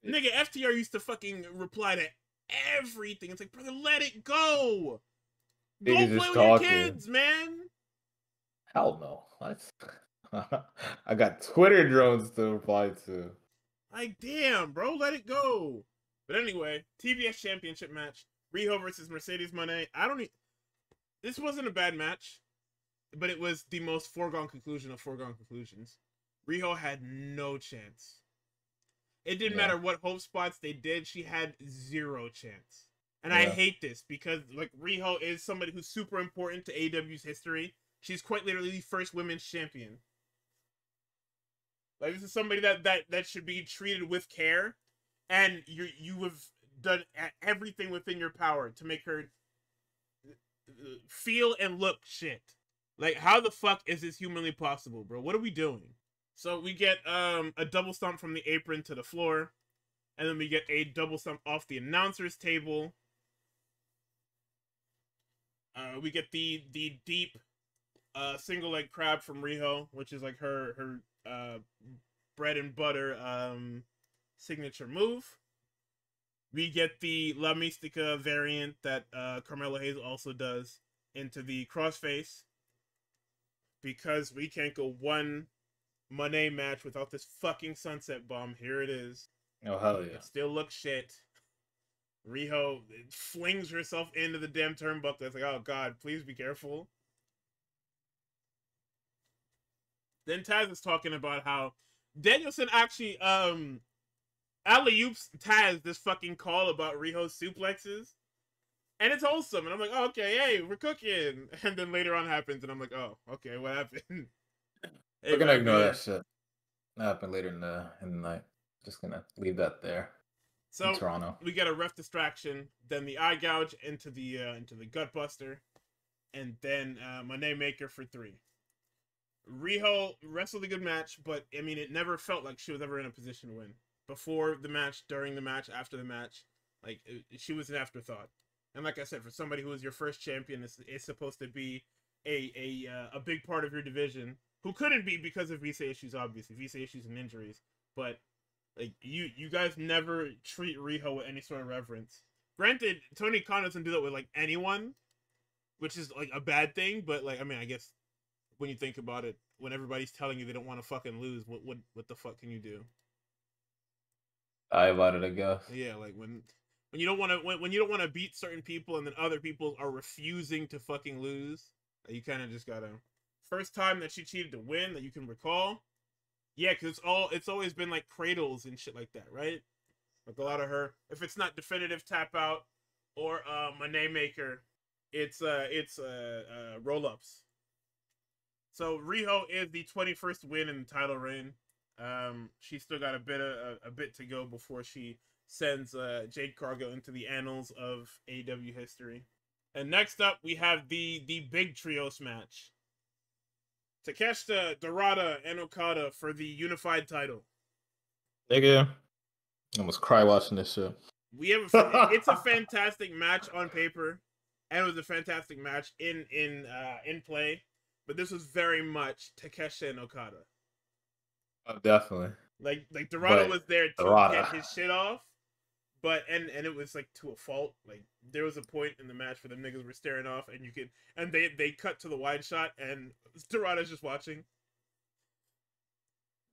Speaker 1: Nigga, FTR used to fucking reply to everything. It's like, brother, let it go. Go play with your kids, man.
Speaker 2: Hell no. I got Twitter drones to reply to.
Speaker 1: Like, damn, bro, let it go. But anyway, TBS Championship match. Riho versus Mercedes Moné. This wasn't a bad match, but it was the most foregone conclusion of foregone conclusions. Riho had no chance. It didn't matter what hope spots they did. She had zero chance. And I hate this because, like, Riho is somebody who's super important to AEW's history. She's quite literally the first women's champion. Like, this is somebody that should be treated with care, and you have done everything within your power to make her feel and look shit. Like, how the fuck is this humanly possible, bro? What are we doing? So we get a double stomp from the apron to the floor, and then we get a double stomp off the announcer's table. We get the deep single leg crab from Riho, which is like her bread and butter signature move. We get the La Mystica variant that Carmelo Hayes also does into the crossface, because we can't go one Moné match without this fucking sunset bomb. Here it is.
Speaker 2: Oh, hell yeah.
Speaker 1: It still looks shit. Riho flings herself into the damn turnbuckle. It's like, oh god, please be careful. Then Taz is talking about how Danielson actually alley-oops Taz this fucking call about Riho's suplexes. And it's wholesome. And I'm like, oh, okay, hey, we're cooking. And then later on happens, and I'm like, oh, okay, what happened?
Speaker 2: We're gonna ignore that shit. That happened later in the night. Just gonna leave that there.
Speaker 1: So
Speaker 2: Toronto.
Speaker 1: We get a ref distraction, then the eye gouge into the gut buster, and then Moné Maker for 3. Riho wrestled a good match, but I mean, it never felt like she was ever in a position to win. Before the match, during the match, after the match, like she was an afterthought. And like I said, for somebody who is your first champion, it's supposed to be a big part of your division. Who couldn't be because of visa issues, obviously, visa issues and injuries. But like you guys never treat Riho with any sort of reverence. Granted, Tony Khan doesn't do that with like anyone, which is like a bad thing. But like, I mean, I guess when you think about it, when everybody's telling you they don't want to fucking lose, what the fuck can you do?
Speaker 2: I about it, I guess.
Speaker 1: Yeah, like when you don't want to when you don't want to beat certain people, and then other people are refusing to fucking lose, you kind of just gotta First time that she cheated to win that you can recall. Yeah, because it's always been like cradles and shit like that, right? Like a lot of her, if it's not definitive tap out or a name maker, it's roll ups. So Riho is the 21st win in the title reign. She's still got a bit to go before she sends Jade Cargill into the annals of AEW history. And next up, we have the big trios match. Takeshita, Dorada, and Okada for the unified title.
Speaker 2: Nigga, I almost cry watching this shit.
Speaker 1: It's a fantastic match on paper, and it was a fantastic match in play. But this was very much Takeshita and Okada.
Speaker 2: Oh, definitely.
Speaker 1: Like Dorada was there to get his shit off, but and it was like to a fault. Like there was a point in the match where the niggas were staring off, and they cut to the wide shot, and Dorada's just watching.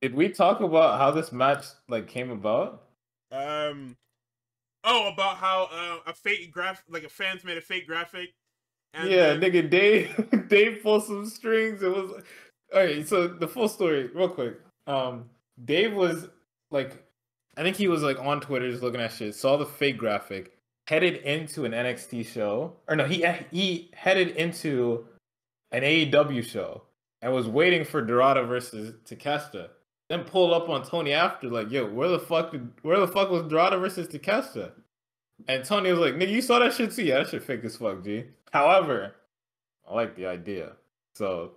Speaker 2: Did we talk about how this match like came about?
Speaker 1: About how a fake a fans made a fake graphic.
Speaker 2: And yeah, nigga, Dave pulled some strings. It was alright. So the full story, real quick. Dave was like, I think he was like on Twitter just looking at shit. Saw the fake graphic, headed into an NXT show, or no, he headed into an AEW show and was waiting for Dorada versus Takeshita. Then pulled up on Tony after, like, yo, where the fuck was Dorada versus Takeshita? And Tony was like, nigga, you saw that shit too? Yeah, that shit fake as fuck, G. However, I like the idea. So,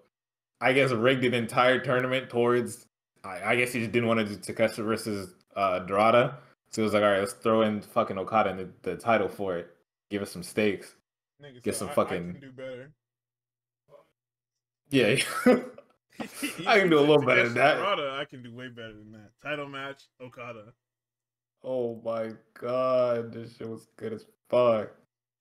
Speaker 2: I guess rigged an entire tournament towards, I guess he just didn't want to do Takeshita versus Dorada. So he was like, all right, let's throw in fucking Okada in the title for it. Give us some stakes.
Speaker 1: Nigga,
Speaker 2: get
Speaker 1: so
Speaker 2: some fucking...
Speaker 1: I can do better.
Speaker 2: Yeah. I can do a little better than that.
Speaker 1: Dorada, I can do way better than that. Title match, Okada.
Speaker 2: Oh my god, this shit was good as fuck.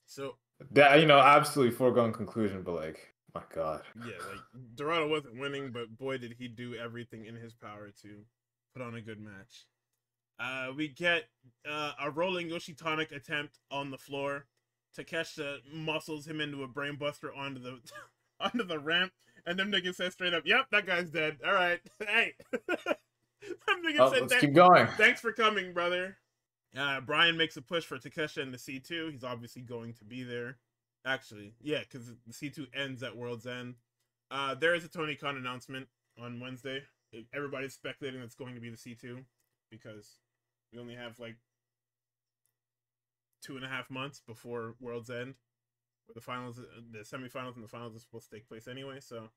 Speaker 1: So
Speaker 2: that, absolutely foregone conclusion, but like, my god.
Speaker 1: Yeah, like Dorada wasn't winning, but boy did he do everything in his power to put on a good match. We get a rolling Yoshitonic attempt on the floor. Takeshita muscles him into a brainbuster onto the onto the ramp, and them niggas said straight up, "Yep, that guy's dead." All right, hey. Them niggas said,
Speaker 2: let's keep going.
Speaker 1: Thanks for coming, brother. Brian makes a push for Takeshita in the C2. He's obviously going to be there. Actually, yeah, because the C2 ends at World's End. There is a Tony Khan announcement on Wednesday. Everybody's speculating it's going to be the C2 because we only have like 2.5 months before World's End, where the finals, the semifinals and the finals are supposed to take place anyway. So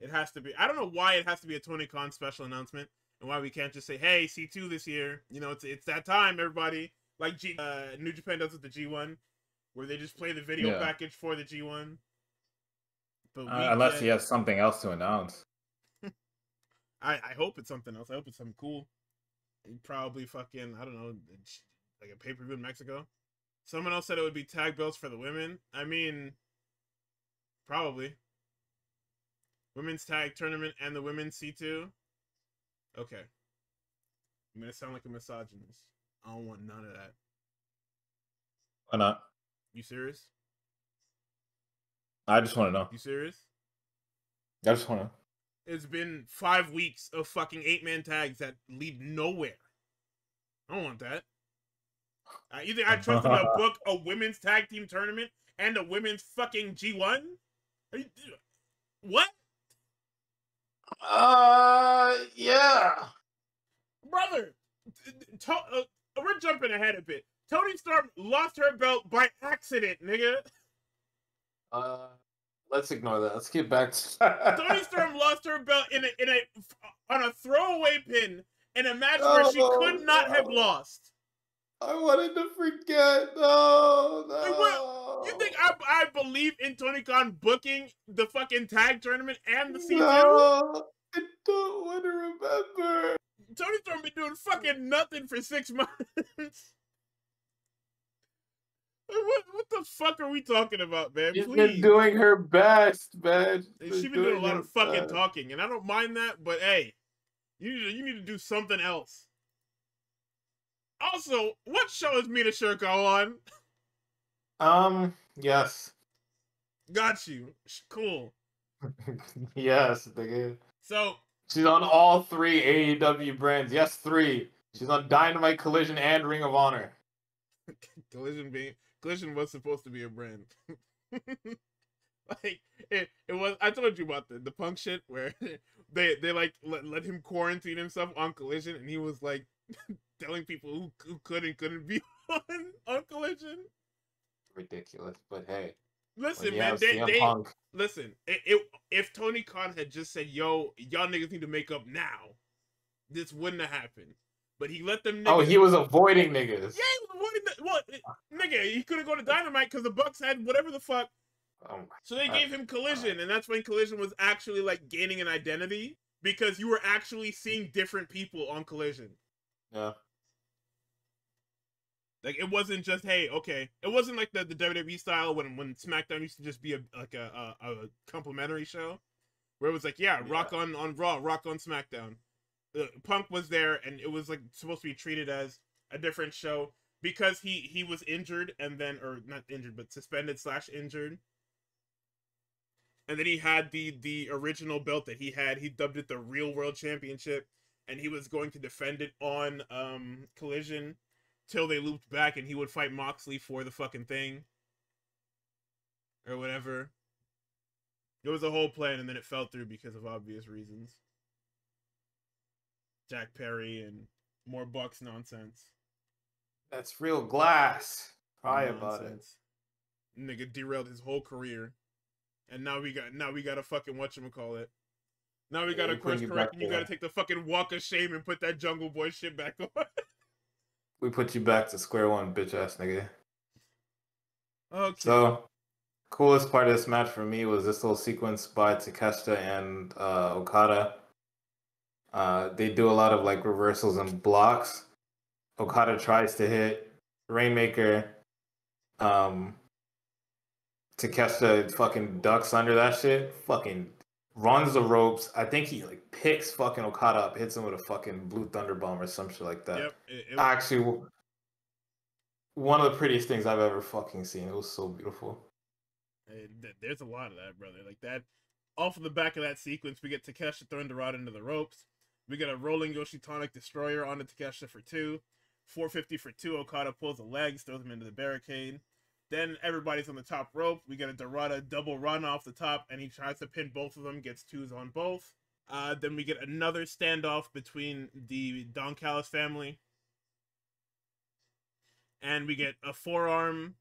Speaker 1: it has to be. I don't know why it has to be a Tony Khan special announcement, and why we can't just say, "Hey, C2 this year." It's that time, everybody. Like New Japan does with the G1, where they just play the video package for the G1. But
Speaker 2: unless he has something else to announce.
Speaker 1: I hope it's something else. I hope it's something cool. Probably fucking, I don't know, like a pay-per-view in Mexico. Someone else said it would be tag belts for the women. I mean, probably. Women's tag tournament and the women's C2. Okay. I'm going to sound like a misogynist. I don't want none of that.
Speaker 2: Why not?
Speaker 1: You serious?
Speaker 2: I just want to know.
Speaker 1: You serious?
Speaker 2: I just want to.
Speaker 1: It's been 5 weeks of fucking 8-man tags that lead nowhere. I don't want that. You think I trust them to book a women's tag team tournament and a women's fucking G1? What?
Speaker 2: Yeah.
Speaker 1: Brother, we're jumping ahead a bit. Toni Storm lost her belt by accident, nigga.
Speaker 2: Let's ignore that. Let's get back to
Speaker 1: Toni Storm lost her belt on a throwaway pin in a match where she could not have lost.
Speaker 2: I wanted to forget. No.
Speaker 1: You think I believe in Tony Khan booking the fucking tag tournament and the C2?
Speaker 2: No, I don't want to remember.
Speaker 1: Toni Storm been doing fucking nothing for 6 months. What the fuck are we talking about, man?
Speaker 2: She's been doing her best, man.
Speaker 1: She's been doing a lot of fucking talking, and I don't mind that, but hey, you need to do something else. Also, what show is Mina Shirko on?
Speaker 2: Yes.
Speaker 1: Got you. Cool.
Speaker 2: Yes, nigga.
Speaker 1: So
Speaker 2: She's on all 3 AEW brands. Yes, 3. She's on Dynamite, Collision, and Ring of Honor.
Speaker 1: Collision was supposed to be a brand. Like it was. I told you about the punk shit where they like let him quarantine himself on Collision, and he was like telling people who could and couldn't be on Collision.
Speaker 2: Ridiculous, but hey, when
Speaker 1: Listen,
Speaker 2: you
Speaker 1: man,
Speaker 2: have CM
Speaker 1: they
Speaker 2: Punk,
Speaker 1: listen. If Tony Khan had just said, "Yo, y'all niggas need to make up now," this wouldn't have happened. But he let them
Speaker 2: oh,
Speaker 1: niggas.
Speaker 2: he was avoiding niggas.
Speaker 1: Yeah, what? Nigga, he couldn't go to Dynamite because the Bucks had whatever the fuck.
Speaker 2: Oh
Speaker 1: So they gave him Collision, and that's when Collision was actually like gaining an identity because you were actually seeing different people on Collision.
Speaker 2: Yeah.
Speaker 1: Like it wasn't just hey, okay. It wasn't like the WWE style when SmackDown used to just be a complimentary show where it was like yeah, rock on Raw, rock on SmackDown. Punk was there, and it was like supposed to be treated as a different show because he was injured and then or not injured but suspended / injured. And then he had the original belt that he had. He dubbed it the Real World Championship, and he was going to defend it on Collision till they looped back, and he would fight Moxley for the fucking thing or whatever. It was a whole plan, and then it fell through because of obvious reasons. Jack Perry and more Bucks nonsense.
Speaker 2: That's real glass. Cry about it.
Speaker 1: Nigga derailed his whole career. And now we got a fucking whatchamacallit. Now we got a course correct, and you gotta take the fucking walk of shame and put that Jungle Boy shit back on.
Speaker 2: We put you back to square one, bitch ass nigga.
Speaker 1: Okay.
Speaker 2: So, coolest part of this match for me was this little sequence by Takeshita and Okada. They do a lot of like reversals and blocks. Okada tries to hit Rainmaker. Takeshita fucking ducks under that shit. Fucking runs the ropes. I think he like picks fucking Okada up, hits him with a fucking blue thunder bomb or some shit like that.
Speaker 1: Yep.
Speaker 2: Actually, one of the prettiest things I've ever fucking seen. It was so beautiful.
Speaker 1: There's a lot of that, brother. Like that. Off of the back of that sequence, we get Takeshita throwing Dorada into the ropes. We get a rolling Yoshitonic Destroyer onto Takeshita for 2. 450 for 2. Okada pulls the legs, throws him into the barricade. Then everybody's on the top rope. We get a Dorada double run off the top, and he tries to pin both of them, gets 2s on both. Then we get another standoff between the Don Callis family. And we get a forearm.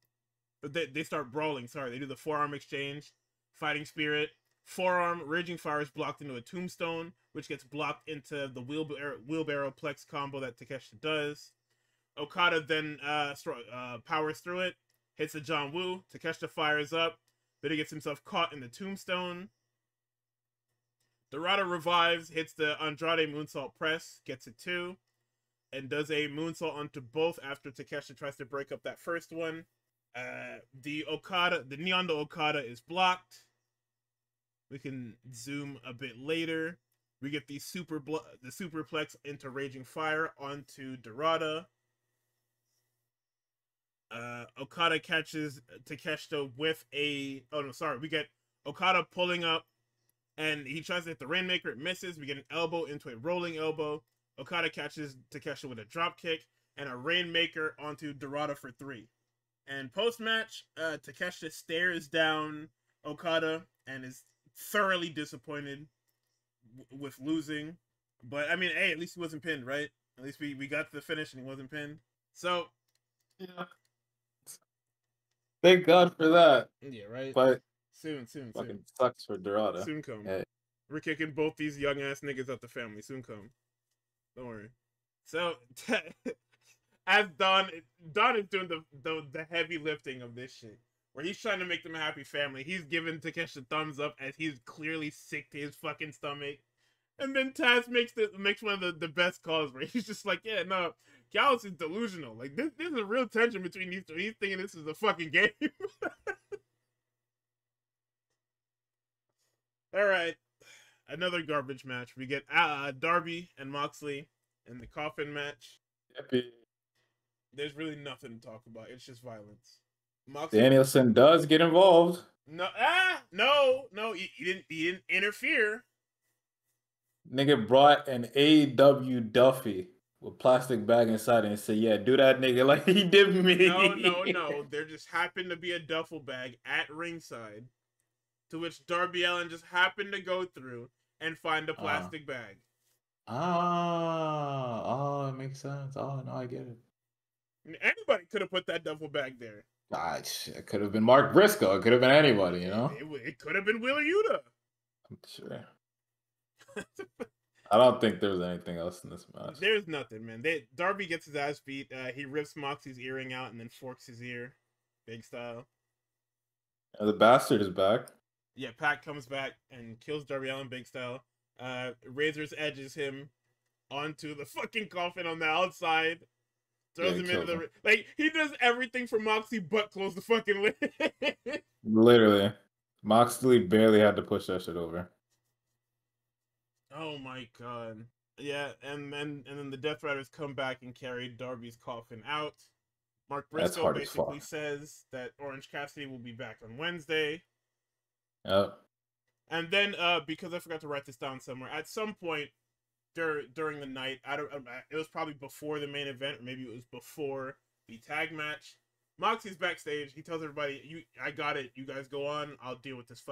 Speaker 1: They start brawling, sorry. They do the forearm exchange. Fighting Spirit. Forearm, Raging Fire is blocked into a tombstone, which gets blocked into the wheelbarrow plex combo that Takeshita does. Okada then powers through it. Hits a John Woo. Takeshita fires up. Then he gets himself caught in the tombstone. Dorada revives, hits the Andrade moonsault press, gets it 2, and does a moonsault onto both after Takeshita tries to break up that first one. The Neon to Okada is blocked. We can zoom a bit later. We get the superplex into Raging Fire onto Dorada. Okada catches Takeshita with a... Oh, no, sorry. We get Okada pulling up, and he tries to hit the Rainmaker. It misses. We get an elbow into a rolling elbow. Okada catches Takeshita with a drop kick, and a Rainmaker onto Dorada for 3. And post-match, Takeshita stares down Okada and is thoroughly disappointed with losing. But, I mean, hey, at least he wasn't pinned, right? At least we got to the finish and he wasn't pinned. So...
Speaker 2: Yeah. Thank God for that.
Speaker 1: Yeah, right?
Speaker 2: But
Speaker 1: soon.
Speaker 2: Fucking sucks for Dorada.
Speaker 1: Soon come.
Speaker 2: Hey.
Speaker 1: We're kicking both these young ass niggas out the family. Soon come. Don't worry. So, as Don is doing the heavy lifting of this shit, where he's trying to make them a happy family. He's giving Takeshi a thumbs up as he's clearly sick to his fucking stomach. And then Taz makes one of the best calls where he's just like, yeah, no, Gallus is delusional. Like, there's a real tension between these two. He's thinking this is a fucking game. All right. Another garbage match. We get Darby and Moxley in the coffin match.
Speaker 2: Epic.
Speaker 1: There's really nothing to talk about. It's just violence. Moxley.
Speaker 2: Danielson does get involved.
Speaker 1: No, he didn't interfere.
Speaker 2: Nigga brought an AW Duffy with plastic bag inside and said, "Yeah, do that, nigga." Like he did me.
Speaker 1: No. There just happened to be a duffel bag at ringside, to which Darby Allin just happened to go through and find a plastic bag.
Speaker 2: Oh, it makes sense. Oh no, I get it.
Speaker 1: Anybody could have put that duffel bag there.
Speaker 2: Gosh, it could have been Mark Briscoe. It could have been anybody, you know.
Speaker 1: It could have been Wheeler Yuta.
Speaker 2: I'm sure. I don't think there was anything else in this match.
Speaker 1: There's nothing, man. Darby gets his ass beat. He rips Moxie's earring out and then forks his ear, big style.
Speaker 2: The bastard is back.
Speaker 1: Yeah, Pac comes back and kills Darby Allin, big style. Razor's edges him onto the fucking coffin on the outside. Throws him into the... Like, he does everything for Moxie but close the fucking lid.
Speaker 2: Literally. Moxley barely had to push that shit over.
Speaker 1: Oh my god. Yeah, and then the Death Riders come back and carry Darby's coffin out. Mark Briscoe basically says that Orange Cassidy will be back on Wednesday.
Speaker 2: Yep.
Speaker 1: And then, because I forgot to write this down somewhere, at some point during the night, it was probably before the main event, or maybe it was before the tag match. Moxie's backstage. He tells everybody, I got it. You guys go on. I'll deal with this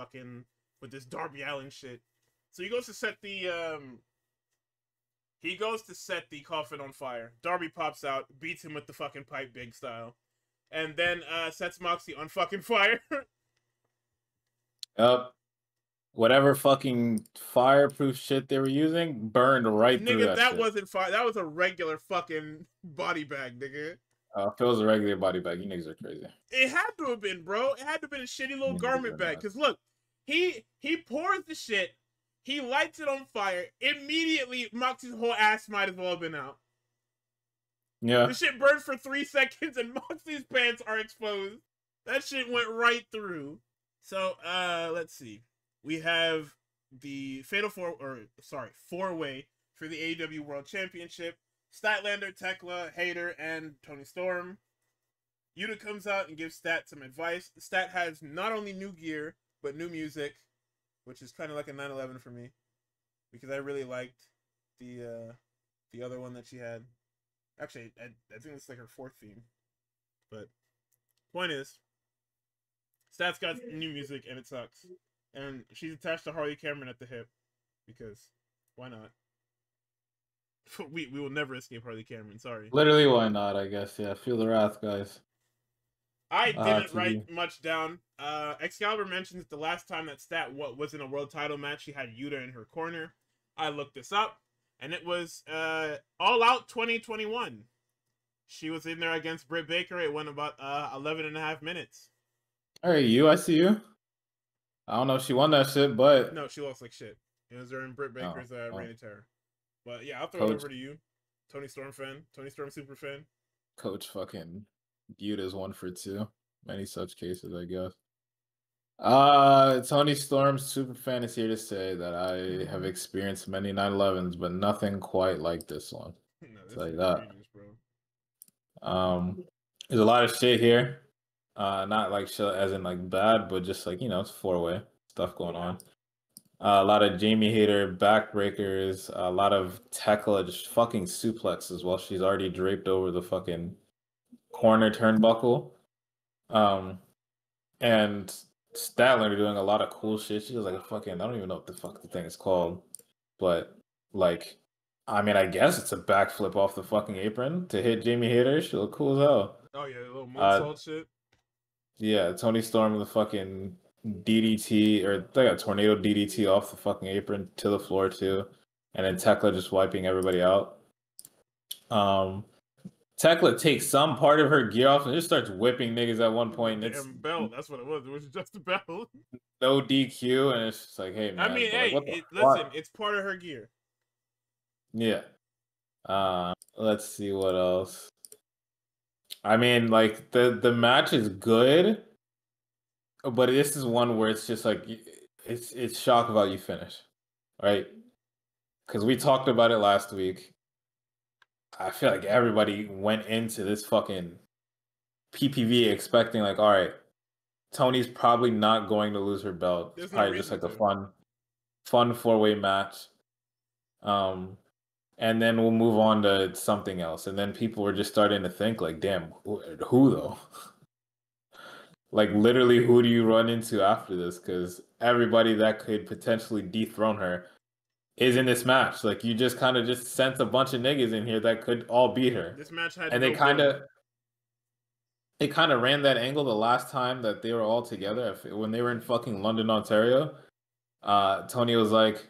Speaker 1: Darby Allin shit. So he goes to set the coffin on fire. Darby pops out, beats him with the fucking pipe, big style, and then sets Moxie on fucking fire.
Speaker 2: Yep. Whatever fucking fireproof shit they were using burned right through that shit.
Speaker 1: Wasn't fire. That was a regular fucking body bag, nigga.
Speaker 2: If it was a regular body bag, you niggas are crazy.
Speaker 1: It had to have been, bro. It had to have been a shitty little garment bag. Because look, he pours the shit. He lights it on fire. Immediately, Moxie's whole ass might as well have been out.
Speaker 2: Yeah.
Speaker 1: The shit burned for 3 seconds and Moxie's pants are exposed. That shit went right through. So, let's see. We have the four-way for the AEW World Championship. Statlander, Tekla, Hayter, and Tony Storm. Yuta comes out and gives Stat some advice. Stat has not only new gear, but new music, which is kind of like a 9/11 for me, because I really liked the other one that she had. Actually, I think it's like her 4th theme. But point is, Stat's got new music and it sucks. And she's attached to Harley Cameron at the hip, because why not? we will never escape Harley Cameron. Sorry.
Speaker 2: Literally, why not? I guess. Yeah. Feel the wrath, guys.
Speaker 1: I didn't write much down. Excalibur mentions the last time that Stat was in a world title match, she had Yuta in her corner. I looked this up, and it was All Out 2021. She was in there against Britt Baker. It went about 11.5 minutes.
Speaker 2: All right, I see you. I don't know if she won that shit, but...
Speaker 1: No, she lost like shit. It was during Britt Baker's Reign of Terror. But yeah, I'll throw it over to you. Tony Storm fan. Tony Storm super fan.
Speaker 2: Coach fucking Yuta's 1 for 2. Many such cases, I guess. Tony Storm's super fan is here to say that I have experienced many 9/11s, but nothing quite like this one.
Speaker 1: No,
Speaker 2: it's like that. Bro. There's a lot of shit here. Not like shit as in like bad, but just like, it's 4-way stuff going on. A lot of Jamie Hayter backbreakers, a lot of Tekla just fucking suplexes while she's already draped over the fucking corner turnbuckle. And Statler doing a lot of cool shit. She was like a fucking, I don't even know what the fuck the thing is called. But like, I mean, I guess it's a backflip off the fucking apron to hit Jamie Hayter. She look cool as hell.
Speaker 1: Oh yeah, a little moonsault shit.
Speaker 2: Yeah, Tony Storm with the fucking DDT, or like a tornado DDT off the fucking apron to the floor too. And then Tekla just wiping everybody out. Tekla takes some part of her gear off and just starts whipping niggas at one point.
Speaker 1: It's belt. That's what it was. It was just a belt.
Speaker 2: No DQ, and it's just like, hey man.
Speaker 1: I mean, hey,
Speaker 2: like,
Speaker 1: listen, it's part of her gear.
Speaker 2: Yeah. Let's see what else. I mean, like the match is good, but this is one where it's just like it's shock value finish, right? Because we talked about it last week. I feel like everybody went into this fucking PPV expecting like, all right, Tony's probably not going to lose her belt. It's
Speaker 1: There's no
Speaker 2: probably just
Speaker 1: reason
Speaker 2: like a
Speaker 1: to.
Speaker 2: fun 4-way match. And then we'll move on to something else. And then people were just starting to think like, damn, who though? Like literally, who do you run into after this? Because everybody that could potentially dethrone her is in this match. Like you just kind of just sent a bunch of niggas in here that could all beat her.
Speaker 1: This match had
Speaker 2: And
Speaker 1: no build.
Speaker 2: they kind of ran that angle the last time that they were all together when they were in fucking London, Ontario. Tony was like,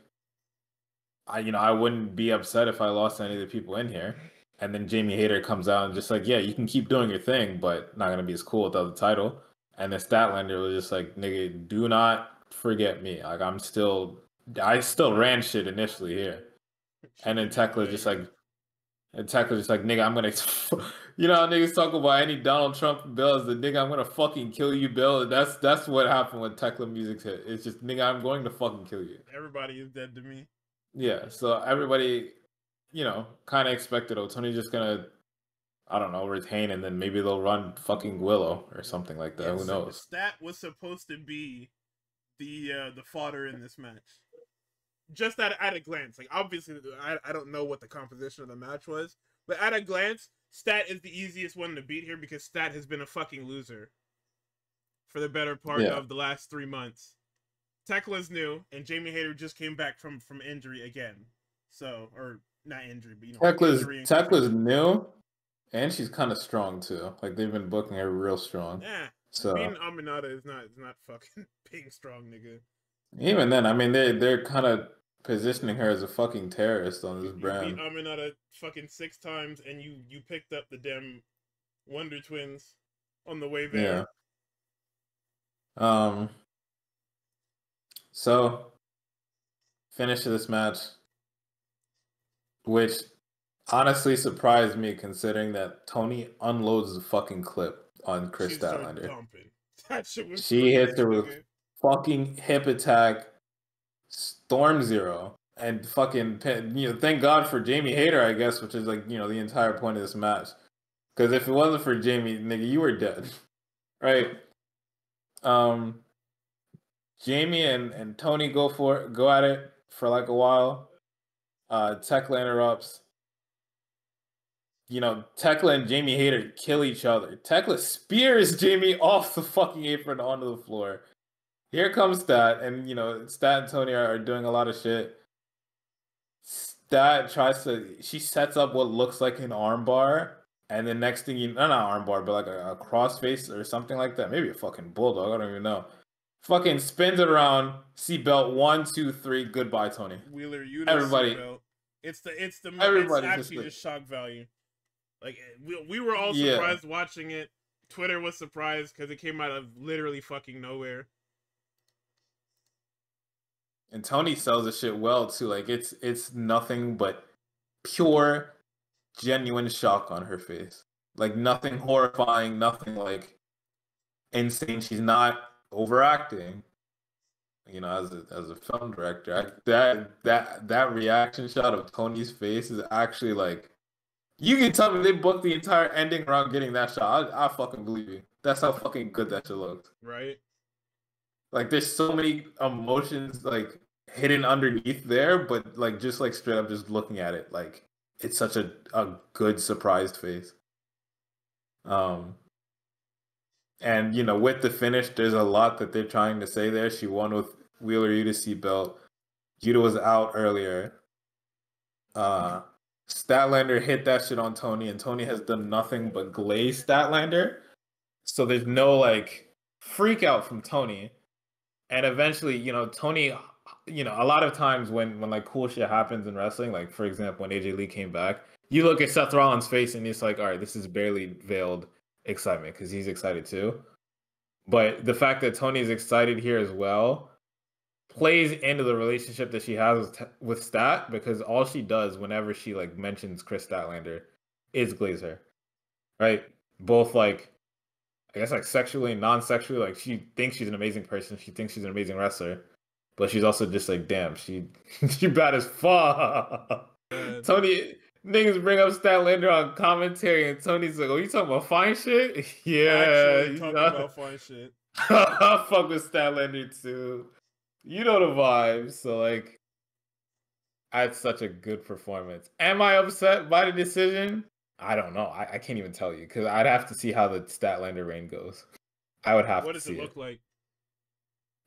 Speaker 2: I wouldn't be upset if I lost any of the people in here. And then Jamie Hayter comes out and just like, yeah, you can keep doing your thing, but not gonna be as cool without the title. And then Statlander was just like, nigga, do not forget me. Like I still ran shit initially here. And then Tekla just like, nigga, I'm gonna, you know how niggas talk about any Donald Trump bill as the nigga, I'm gonna fucking kill you, Bill. That's what happened when Tekla music hit. It's just, nigga, I'm going to fucking kill you.
Speaker 1: Everybody is dead to me.
Speaker 2: Yeah, so everybody, kind of expected, Tony's just gonna, I don't know, retain, and then maybe they'll run fucking Willow or something like that. Who knows?
Speaker 1: Stat was supposed to be the fodder in this match. Just at a glance, like obviously, I don't know what the composition of the match was, but at a glance, Stat is the easiest one to beat here because Stat has been a fucking loser for the better part of the last 3 months. Tekla's new, and Jamie Hayter just came back from injury again. So, or not injury, but
Speaker 2: Tekla's new, and she's kind of strong too. Like they've been booking her real strong.
Speaker 1: Yeah,
Speaker 2: so
Speaker 1: being Aminata is not fucking being strong, nigga.
Speaker 2: Even then, I mean they're kind of positioning her as a fucking terrorist on this brand.
Speaker 1: You beat Aminata fucking 6 times, and you picked up the damn Wonder Twins on the way there.
Speaker 2: Yeah. So, finish of this match, which honestly surprised me considering that Tony unloads the fucking clip on Chris Statlander. She hits her with fucking hip attack, Storm Zero, and fucking, thank God for Jamie Hayter, I guess, which is like, the entire point of this match. Because if it wasn't for Jamie, nigga, you were dead. Right? Jamie and Tony go at it for like a while. Tekla interrupts. Tekla and Jamie Hayter kill each other. Tekla spears Jamie off the fucking apron onto the floor. Here comes Stat, and Stat and Tony are doing a lot of shit. Stat she sets up what looks like an armbar, and the next thing not armbar, but like a crossface or something like that. Maybe a fucking bulldog, I don't even know. Fucking spins it around. C-belt 1, 2, 3. Goodbye, Tony.
Speaker 1: Wheeler Yuta
Speaker 2: everybody.
Speaker 1: C-belt. It's actually just shock value. Like we were all surprised watching it. Twitter was surprised because it came out of literally fucking nowhere.
Speaker 2: And Tony sells the shit well too. Like it's nothing but pure, genuine shock on her face. Like nothing horrifying, nothing like insane. She's not overacting. As a film director, that reaction shot of Tony's face is actually like, you can tell me they booked the entire ending around getting that shot. I fucking believe you. That's how fucking good that shit looks.
Speaker 1: Right.
Speaker 2: Like there's so many emotions like hidden underneath there, but like just like straight up just looking at it, like it's such a good surprised face. And with the finish, there's a lot that they're trying to say there. She won with Wheeler Yuta C-belt. Yuta was out earlier. Statlander hit that shit on Tony, and Tony has done nothing but glaze Statlander. So there's no like freak out from Tony. And eventually, Tony, a lot of times when like cool shit happens in wrestling, like for example, when AJ Lee came back, you look at Seth Rollins' face and it's like, all right, this is barely veiled excitement because he's excited too. But the fact that Tony's excited here as well plays into the relationship that she has with Stat, because all she does whenever she like mentions Chris Statlander is glaze her, right? Both like, I guess like sexually and non-sexually, like she thinks she's an amazing person, she thinks she's an amazing wrestler, but she's also just like, damn, she bad as fuck. Tony Niggas bring up Statlander on commentary, and Tony's like, "Oh, you talking about fine shit?" Yeah,
Speaker 1: Actually talking about fun shit.
Speaker 2: I fuck with Statlander too. You know the vibes. So like, I had such a good performance. Am I upset by the decision? I don't know. I can't even tell you because I'd have to see how the Statlander reign goes. I would have
Speaker 1: What
Speaker 2: to
Speaker 1: does it
Speaker 2: see it.
Speaker 1: look like?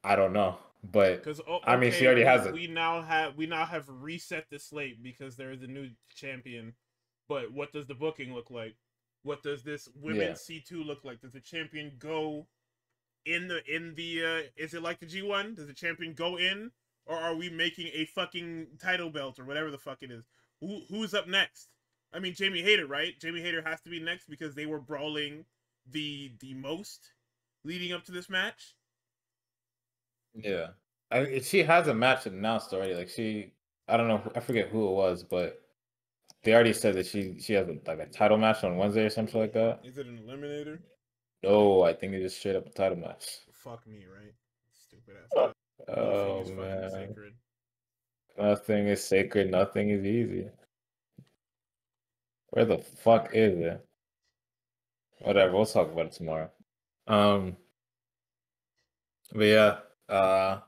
Speaker 2: I don't know, but
Speaker 1: Because
Speaker 2: I mean, she
Speaker 1: okay,
Speaker 2: already has it.
Speaker 1: we now have reset the slate because there is a new champion. But what does the booking look like? What does this
Speaker 2: Yeah,
Speaker 1: women's C2 look like? Does the champion go in the is it like the G1? Does the champion go in, or are we making a fucking title belt or whatever the fuck it is? Who's up next? I mean, Jamie Hayter, right? Jamie Hayter has to be next because they were brawling the most leading up to this match.
Speaker 2: yeah. She has a match announced already. Like I don't know, I forget who it was, but they already said that she has like a title match on Wednesday or something like that.
Speaker 1: Is it an eliminator?
Speaker 2: No, I think it's just straight up a title match.
Speaker 1: Fuck me, right? Stupid ass title. Nothing
Speaker 2: Oh
Speaker 1: is fucking
Speaker 2: man,
Speaker 1: sacred.
Speaker 2: nothing is sacred, nothing is easy. Where the fuck is it? Whatever, we'll talk about it tomorrow. Um, but yeah,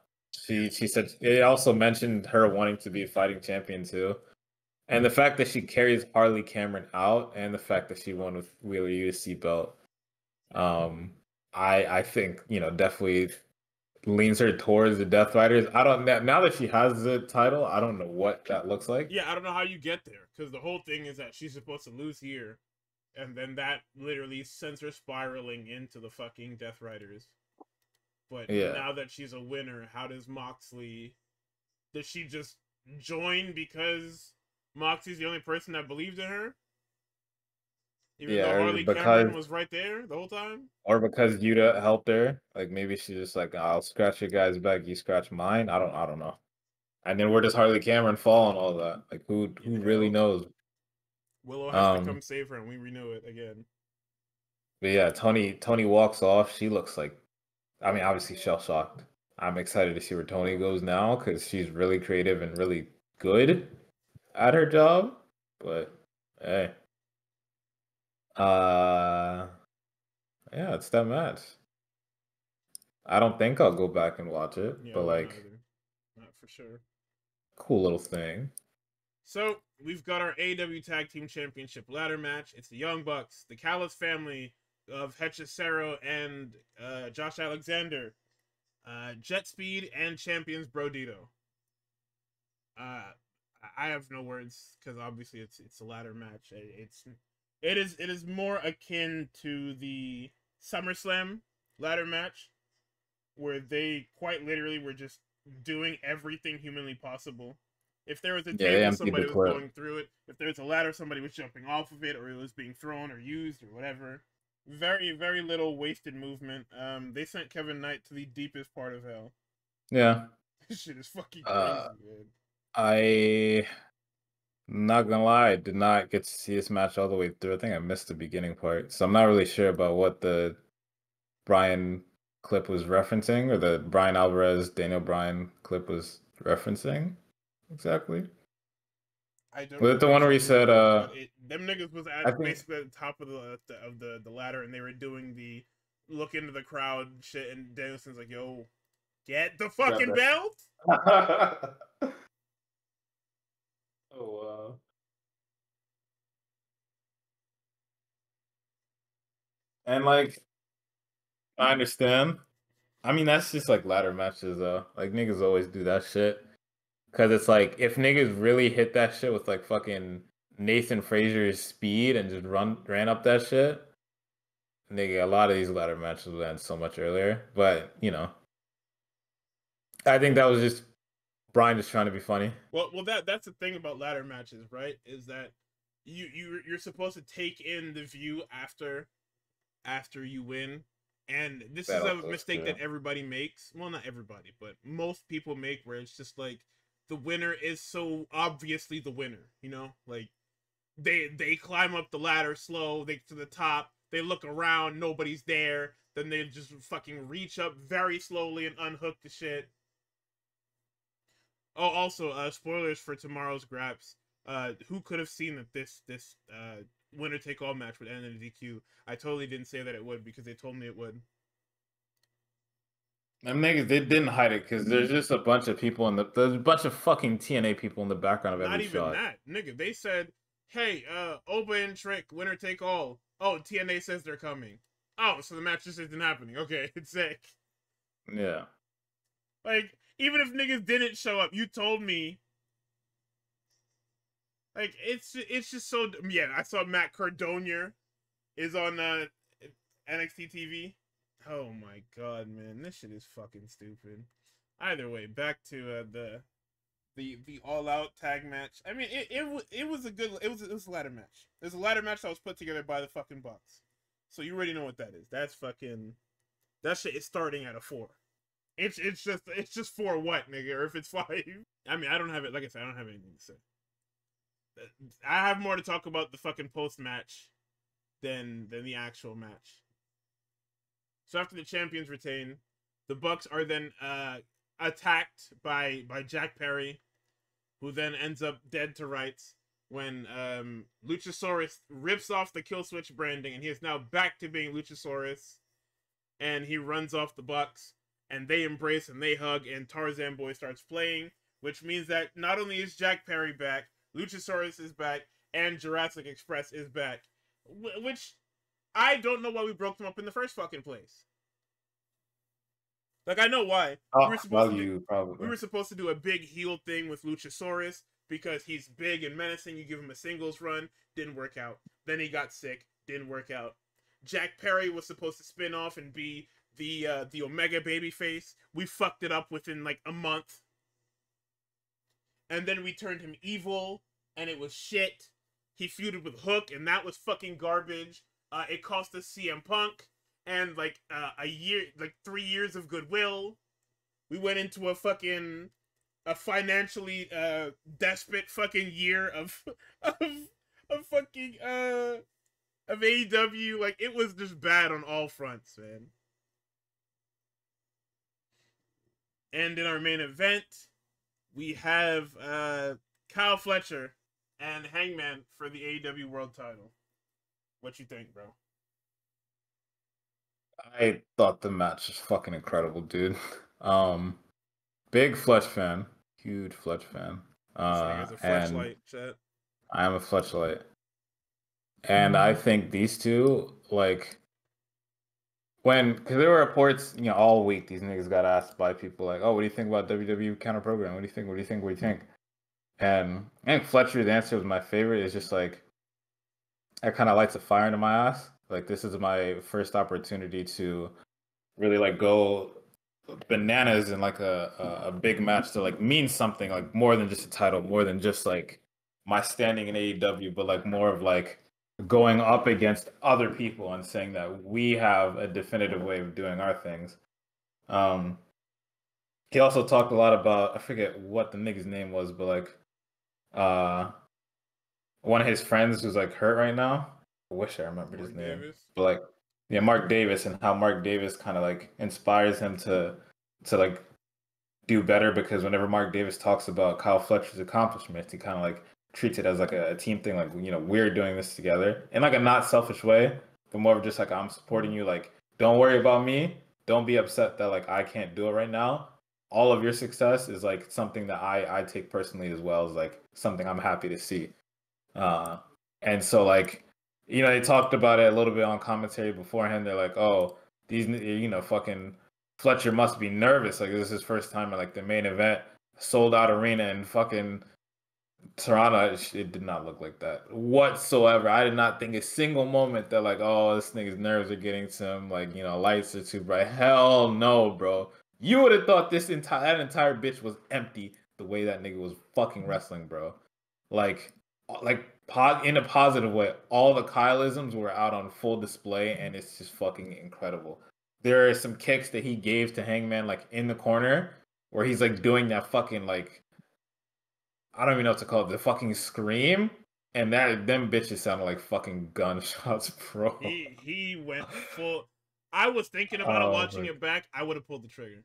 Speaker 2: she said it also mentioned her wanting to be a fighting champion too. And the fact that she carries Harley Cameron out, and the fact that she won with Wheeler Yuta belt, um, I think definitely leans her towards the Death Riders. I don't now that she has the title, I don't know what that looks like.
Speaker 1: Yeah, I don't know how you get there because the whole thing is that she's supposed to lose here, and then that literally sends her spiraling into the fucking Death Riders. But
Speaker 2: Yeah,
Speaker 1: now that she's a winner, how does Moxley? Does she just join because Moxley's the only person that believed in her, even
Speaker 2: yeah,
Speaker 1: though
Speaker 2: or
Speaker 1: Harley Cameron
Speaker 2: because
Speaker 1: was right there the whole time?
Speaker 2: Yuta helped her. Like maybe she's just like, I'll scratch your guy's back, you scratch mine. I don't know. And then where does Harley Cameron fall and all that? Like
Speaker 1: In
Speaker 2: who really
Speaker 1: hell,
Speaker 2: knows?
Speaker 1: Willow has to
Speaker 2: Um,
Speaker 1: come save her, and we renew it again.
Speaker 2: but yeah, Tony walks off. She looks like, I mean, obviously shell shocked. I'm excited to see where Tony goes now because she's really creative and really good at her job. But hey, uh, yeah, it's that match. I don't think I'll go back and watch it,
Speaker 1: Yeah, I
Speaker 2: but
Speaker 1: won't
Speaker 2: like,
Speaker 1: either, not for sure.
Speaker 2: cool little thing.
Speaker 1: So we've got our AEW Tag Team Championship ladder match. It's the Young Bucks, the Callis family of Hechicero and Josh Alexander, Jet Speed, and champions Brodito. Uh, I have no words because obviously it's a ladder match. It is more akin to the SummerSlam ladder match where they quite literally were just doing everything humanly possible. If there was a
Speaker 2: Yeah, they
Speaker 1: table,
Speaker 2: emptied the
Speaker 1: somebody was
Speaker 2: clip.
Speaker 1: going through it. If there was a ladder, somebody was jumping off of it, or it was being thrown or used or whatever. Very, very little wasted movement. They sent Kevin Knight to the deepest part of hell.
Speaker 2: Yeah.
Speaker 1: This shit is fucking
Speaker 2: Uh,
Speaker 1: crazy, man.
Speaker 2: I not gonna lie, I did not get to see this match all the way through. I think I missed the beginning part, so I'm not really sure about what the Brian clip was referencing, or the Brian Alvarez Daniel Bryan clip was referencing exactly.
Speaker 1: I don't
Speaker 2: Was
Speaker 1: know
Speaker 2: it the
Speaker 1: what
Speaker 2: one
Speaker 1: it's
Speaker 2: where he said,
Speaker 1: referencing, but them niggas was
Speaker 2: I
Speaker 1: at
Speaker 2: think,
Speaker 1: basically at the top of the ladder, and they were doing the look into the crowd shit, and Danielson's like, "Yo, get the
Speaker 2: grab
Speaker 1: fucking belt."
Speaker 2: that. Oh wow. And like, I understand. I mean, that's just like ladder matches though. Like niggas always do that shit. Cause it's like if niggas really hit that shit with like fucking Nathan Frazier's speed and just ran up that shit, nigga, a lot of these ladder matches would end so much earlier. But I think that was just Brian just trying to be funny.
Speaker 1: Well, that's the thing about ladder matches, right? Is that you're supposed to take in the view after you win, and this
Speaker 2: That
Speaker 1: is a
Speaker 2: also is
Speaker 1: mistake
Speaker 2: true.
Speaker 1: that everybody makes. Well, not everybody, but most people make, where it's just like the winner is so obviously the winner. You know, like they climb up the ladder slow, they get to the top, they look around, nobody's there, then they just fucking reach up very slowly and unhook the shit. Oh, also, spoilers for tomorrow's Graps. who could have seen that this winner take all match would end in a DQ? I totally didn't say that it would because they told me it would.
Speaker 2: And niggas, they didn't hide it because there's just a bunch of people there's a bunch of fucking TNA people in the background of
Speaker 1: Not
Speaker 2: every
Speaker 1: even
Speaker 2: shot.
Speaker 1: that, nigga. They said, "Hey, Oba and Trick, winner take all." Oh, TNA says they're coming. Oh, so the match just isn't happening. Okay, it's sick.
Speaker 2: Yeah.
Speaker 1: Like, even if niggas didn't show up, you told me. Like, it's just so... Yeah, I saw Matt Cardona is on NXT TV. Oh my god, man. This shit is fucking stupid. Either way, back to the all-out tag match. I mean, it was a good... It was a ladder match. It was a ladder match that was put together by the fucking Bucks. So you already know what that is. That's fucking... That shit is starting at a 4. It's just 4 what, nigga? Or if it's 5. I mean, I don't have it. Like I said, I don't have anything to say. I have more to talk about the fucking post-match than the actual match. So after the champions retain, the Bucks are then attacked by Jack Perry, who then ends up dead to rights when Luchasaurus rips off the Killswitch branding, and he is now back to being Luchasaurus, and he runs off the Bucks, and they embrace and they hug, and Tarzan Boy starts playing, which means that not only is Jack Perry back, Luchasaurus is back, and Jurassic Express is back. Which, I don't know why we broke them up in the first fucking place. Like, I know why.
Speaker 2: Oh,
Speaker 1: we were supposed to do a big heel thing with Luchasaurus, because he's big and menacing. You give him a singles run, didn't work out. Then he got sick, didn't work out. Jack Perry was supposed to spin off and be the Omega babyface. We fucked it up within, like, a month. And then we turned him evil, and it was shit. He feuded with Hook, and that was fucking garbage. It cost us CM Punk, and like 3 years of goodwill. We went into a financially desperate fucking year of AEW. Like, it was just bad on all fronts, man. And in our main event, we have Kyle Fletcher and Hangman for the AEW World Title. What you think, bro?
Speaker 2: I thought the match was fucking incredible, dude. Big Fletch fan. Huge Fletch fan.
Speaker 1: This nigga's a Fletchlight, chat.
Speaker 2: I am a Fletchlight. And I think these two, like... Because there were reports, all week, these niggas got asked by people like, oh, what do you think about WWE counter program? What do you think? What do you think? What do you think? And I think Fletcher's answer was my favorite. It's just like, that kind of lights a fire into my ass. Like, this is my first opportunity to really like go bananas in like a big match to like mean something, like more than just a title, more than just like my standing in AEW, but like more of like going up against other people and saying that we have a definitive way of doing our things. He also talked a lot about, I forget what the nigga's name was, but like one of his friends who's like hurt right now. I wish I remembered his name.
Speaker 1: Davis.
Speaker 2: But like, yeah, Mark Davis, and how Mark Davis kind of like inspires him to like do better, because whenever Mark Davis talks about Kyle Fletcher's accomplishments, he kind of like treats it as like a team thing, like, we're doing this together in like a not selfish way, but more of just like, I'm supporting you, like, don't worry about me, don't be upset that like I can't do it right now. All of your success is like something that I take personally, as well as like something I'm happy to see. And so like, they talked about it a little bit on commentary beforehand. They're like, oh, these, fucking Fletcher must be nervous, like this is his first time at like the main event, sold out arena, and fucking Toronto. It did not look like that whatsoever. I did not think a single moment that like, oh, this nigga's nerves are getting to him, like, lights are too bright. Hell no, bro. You would have thought that entire bitch was empty the way that nigga was fucking wrestling, bro. Like in a positive way, all the Kyleisms were out on full display, and it's just fucking incredible. There are some kicks that he gave to Hangman like in the corner where he's like doing that fucking like, I don't even know what to call it, the fucking scream, and them bitches sounded like fucking gunshots, bro.
Speaker 1: He went full. I was thinking about it, watching it back. I would have pulled the trigger.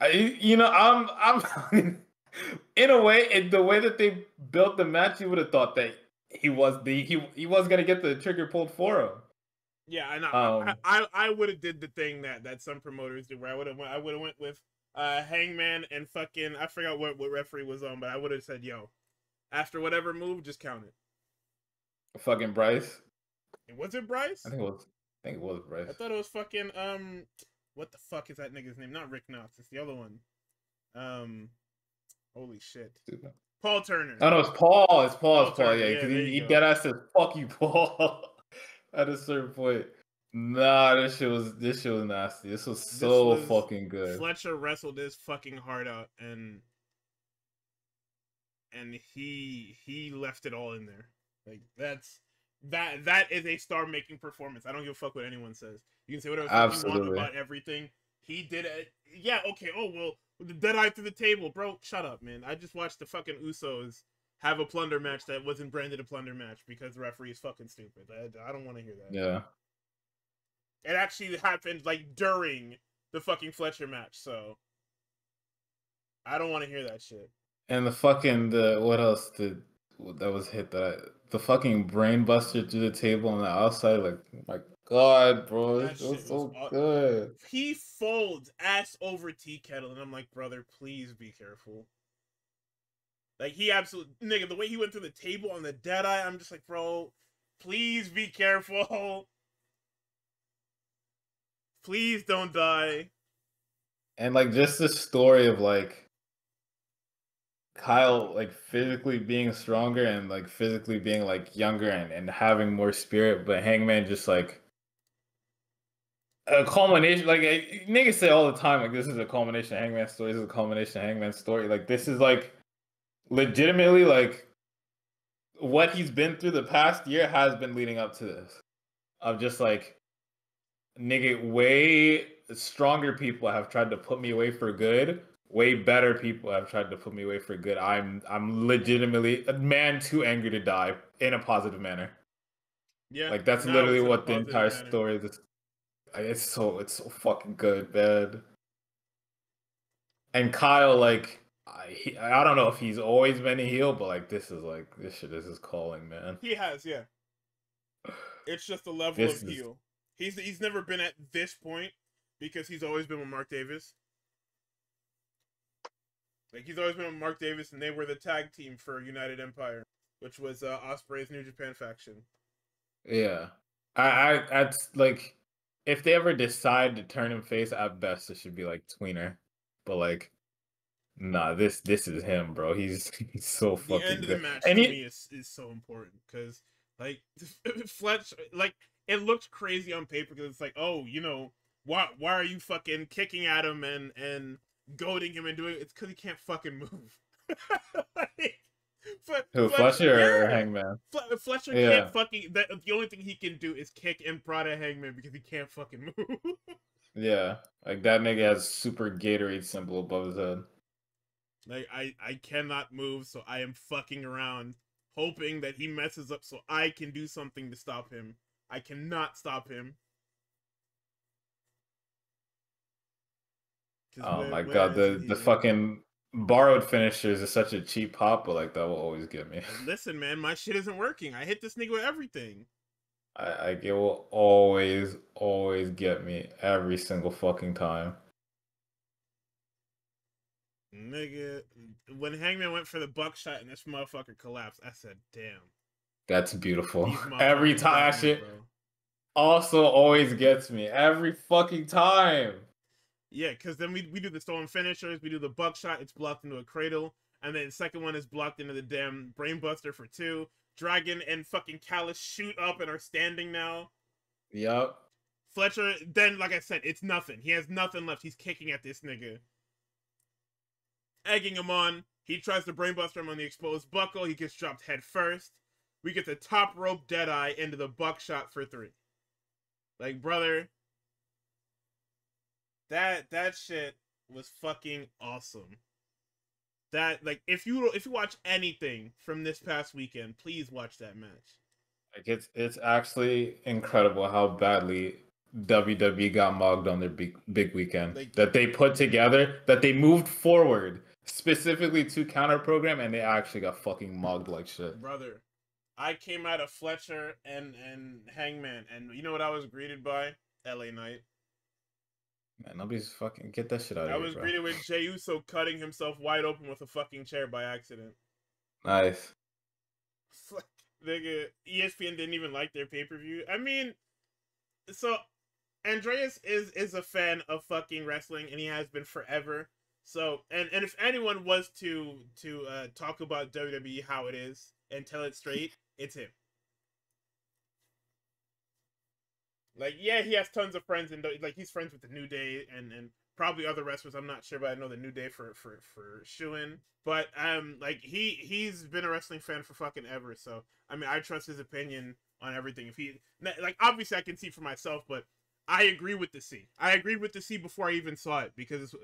Speaker 2: I'm In a way, in the way that they built the match, you would have thought that he was gonna get the trigger pulled for him.
Speaker 1: Yeah, I know.
Speaker 2: Um,
Speaker 1: I would have did the thing that some promoters do, where I would have went with Hangman and fucking I forgot what referee was on, but I would have said, yo, after whatever move, just count it.
Speaker 2: fucking Bryce.
Speaker 1: Was it Bryce?
Speaker 2: I think it was Bryce.
Speaker 1: I thought it was fucking what the fuck is that nigga's name? Not Rick Knox. It's the other one. Holy shit.
Speaker 2: Stupid.
Speaker 1: Paul Turner.
Speaker 2: Oh no, it's Paul. It's Paul.
Speaker 1: Turner.
Speaker 2: Yeah,
Speaker 1: Yeah,
Speaker 2: because
Speaker 1: there
Speaker 2: he
Speaker 1: you go.
Speaker 2: dead ass says "fuck you, Paul" at a certain point. Nah, this shit was nasty. This was so fucking good.
Speaker 1: Fletcher wrestled his fucking heart out, and he left it all in there. Like that is a star making performance. I don't give a fuck what anyone says. You can say whatever you want about everything. He did it. Yeah, okay. Oh well, the dead eye through the table, bro. Shut up, man. I just watched the fucking Usos have a plunder match that wasn't branded a plunder match because the referee is fucking stupid. I don't want to hear that.
Speaker 2: Yeah.
Speaker 1: It actually happened like during the fucking Fletcher match, so I don't want to hear that shit.
Speaker 2: And what else that was hit the fucking brain buster through the table on the outside, like my god, bro, it was so good.
Speaker 1: He folds ass over tea kettle, and I'm like, brother, please be careful. Like he absolutely nigga, the way he went through the table on the dead eye, I'm just like, bro, please be careful. Please don't die.
Speaker 2: And like just the story of like Kyle like physically being stronger and like physically being like younger and having more spirit, but Hangman just like a culmination. Like niggas say all the time, like this is a culmination of Hangman's story. This is a culmination of Hangman's story. Like this is like legitimately like what he's been through the past year has been leading up to this. Of just like nigga, way stronger people have tried to put me away for good. Way better people have tried to put me away for good. I'm legitimately a man too angry to die in a positive manner.
Speaker 1: Yeah,
Speaker 2: like that's literally what the entire story is. It's so fucking good, man. And Kyle, like, I don't know if he's always been a heel, but like this shit is his calling, man.
Speaker 1: He has, yeah. It's just a level of heel. He's never been at this point because he's always been with Mark Davis. Like he's always been with Mark Davis, and they were the tag team for United Empire, which was Ospreay's New Japan faction.
Speaker 2: Yeah, I like if they ever decide to turn him face, at best it should be like tweener, but like, nah, this is him, bro. He's so fucking good.
Speaker 1: The end of the match to me is so important because like Fletch, like it looked crazy on paper because it's like, oh, you know, why are you fucking kicking at him and goading him and doing it? It's because he can't fucking move. Like,
Speaker 2: who, Fletcher or Hangman?
Speaker 1: Fletcher can't fucking. The only thing he can do is kick and prod at Hangman because he can't fucking move.
Speaker 2: Yeah, like that nigga has super Gatorade symbol above his head.
Speaker 1: Like I cannot move, so I am fucking around, hoping that he messes up so I can do something to stop him. I cannot stop him.
Speaker 2: Oh my god, the fucking borrowed finishers is such a cheap pop, but like that will always get me.
Speaker 1: Listen, man, my shit isn't working. I hit this nigga with everything.
Speaker 2: It will always get me every single fucking time.
Speaker 1: Nigga, when Hangman went for the buckshot and this motherfucker collapsed, I said, damn.
Speaker 2: That's beautiful. Every time that shit also always gets me. Every fucking time.
Speaker 1: Yeah, because then we do the stolen finishers, we do the buckshot, it's blocked into a cradle, and then the second one is blocked into the damn brainbuster for 2. Dragon and fucking Callus shoot up and are standing now.
Speaker 2: Yep.
Speaker 1: Fletcher, then, like I said, it's nothing. He has nothing left. He's kicking at this nigga. Egging him on. He tries to brainbuster him on the exposed buckle. He gets dropped head first. We get the top rope deadeye into the buckshot for 3. Like, brother, that shit was fucking awesome. That, like, if you watch anything from this past weekend, please watch that match.
Speaker 2: Like it's actually incredible how badly WWE got mogged on their big weekend. Like, that they put together, that they moved forward specifically to counter program, and they actually got fucking mugged like shit.
Speaker 1: Brother, I came out of Fletcher and Hangman, and you know what I was greeted by? LA Knight.
Speaker 2: Man, nobody's fucking get that shit out of
Speaker 1: I
Speaker 2: here,
Speaker 1: was
Speaker 2: bro.
Speaker 1: greeted with Jey Uso cutting himself wide open with a fucking chair by accident.
Speaker 2: Nice.
Speaker 1: Nigga, ESPN didn't even like their pay-per-view. I mean, so Andreas is a fan of fucking wrestling, and he has been forever. So, and if anyone was to talk about WWE how it is and tell it straight, it's him. Like, yeah, he has tons of friends, and like he's friends with the New Day and probably other wrestlers. I'm not sure, but I know the New Day for shoo-in. But like he's been a wrestling fan for fucking ever. So I mean, I trust his opinion on everything. If he like, obviously I can see for myself, but I agree with the C. I agreed with the C before I even saw it because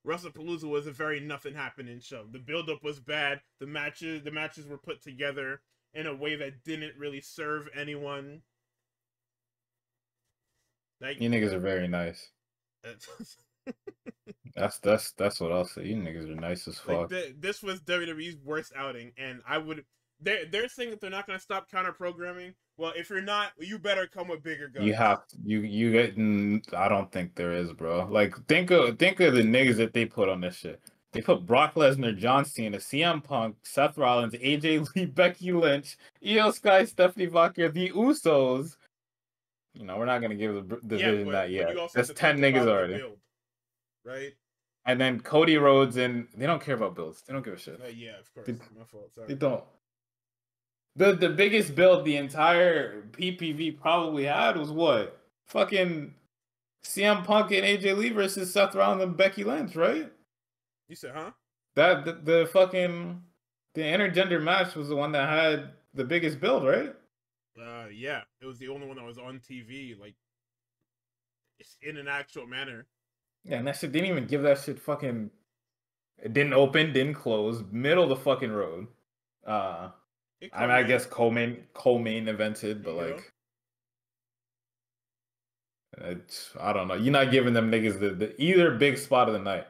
Speaker 1: WrestlePalooza was a very nothing happening show. The build-up was bad. The matches were put together in a way that didn't really serve anyone. Like,
Speaker 2: You niggas are very nice. That's what I'll say. You niggas are nice as fuck.
Speaker 1: Like this was WWE's worst outing, and I would. They're saying that they're not going to stop counter programming. Well, if you're not, you better come with bigger guns.
Speaker 2: You have to, you get. I don't think there is, bro. Like think of the niggas that they put on this shit. They put Brock Lesnar, John Cena, CM Punk, Seth Rollins, AJ Lee, Becky Lynch, Io Sky, Stephanie Vaquer, the Usos. You know, we're not gonna give the division that yet. That's 10 niggas already.
Speaker 1: Build, right?
Speaker 2: And then Cody Rhodes, and they don't care about builds. They don't give a shit.
Speaker 1: Yeah, of course. My fault. Sorry.
Speaker 2: They don't. The biggest build the entire PPV probably had was what? Fucking CM Punk and AJ Lee versus Seth Rollins and Becky Lynch, right?
Speaker 1: You said, huh?
Speaker 2: That the fucking the intergender match was the one that had the biggest build, right?
Speaker 1: Yeah, it was the only one that was on TV, like, in an actual manner.
Speaker 2: Yeah, and that shit didn't even give that shit fucking. It didn't open, didn't close, middle of the fucking road. I mean, I guess co-main evented, but like, I don't know. You're not giving them niggas the either big spot of the night.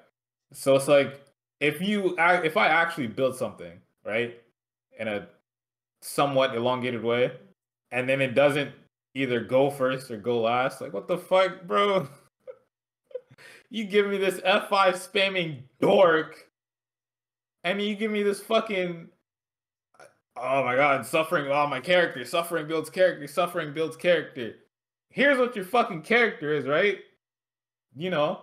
Speaker 2: So it's like if I actually build something right in a somewhat elongated way, and then it doesn't either go first or go last, like what the fuck, bro? You give me this F5 spamming dork, and you give me this fucking. Oh my god, suffering. Oh, my character. Suffering builds character. Suffering builds character. Here's what your fucking character is, right? You know,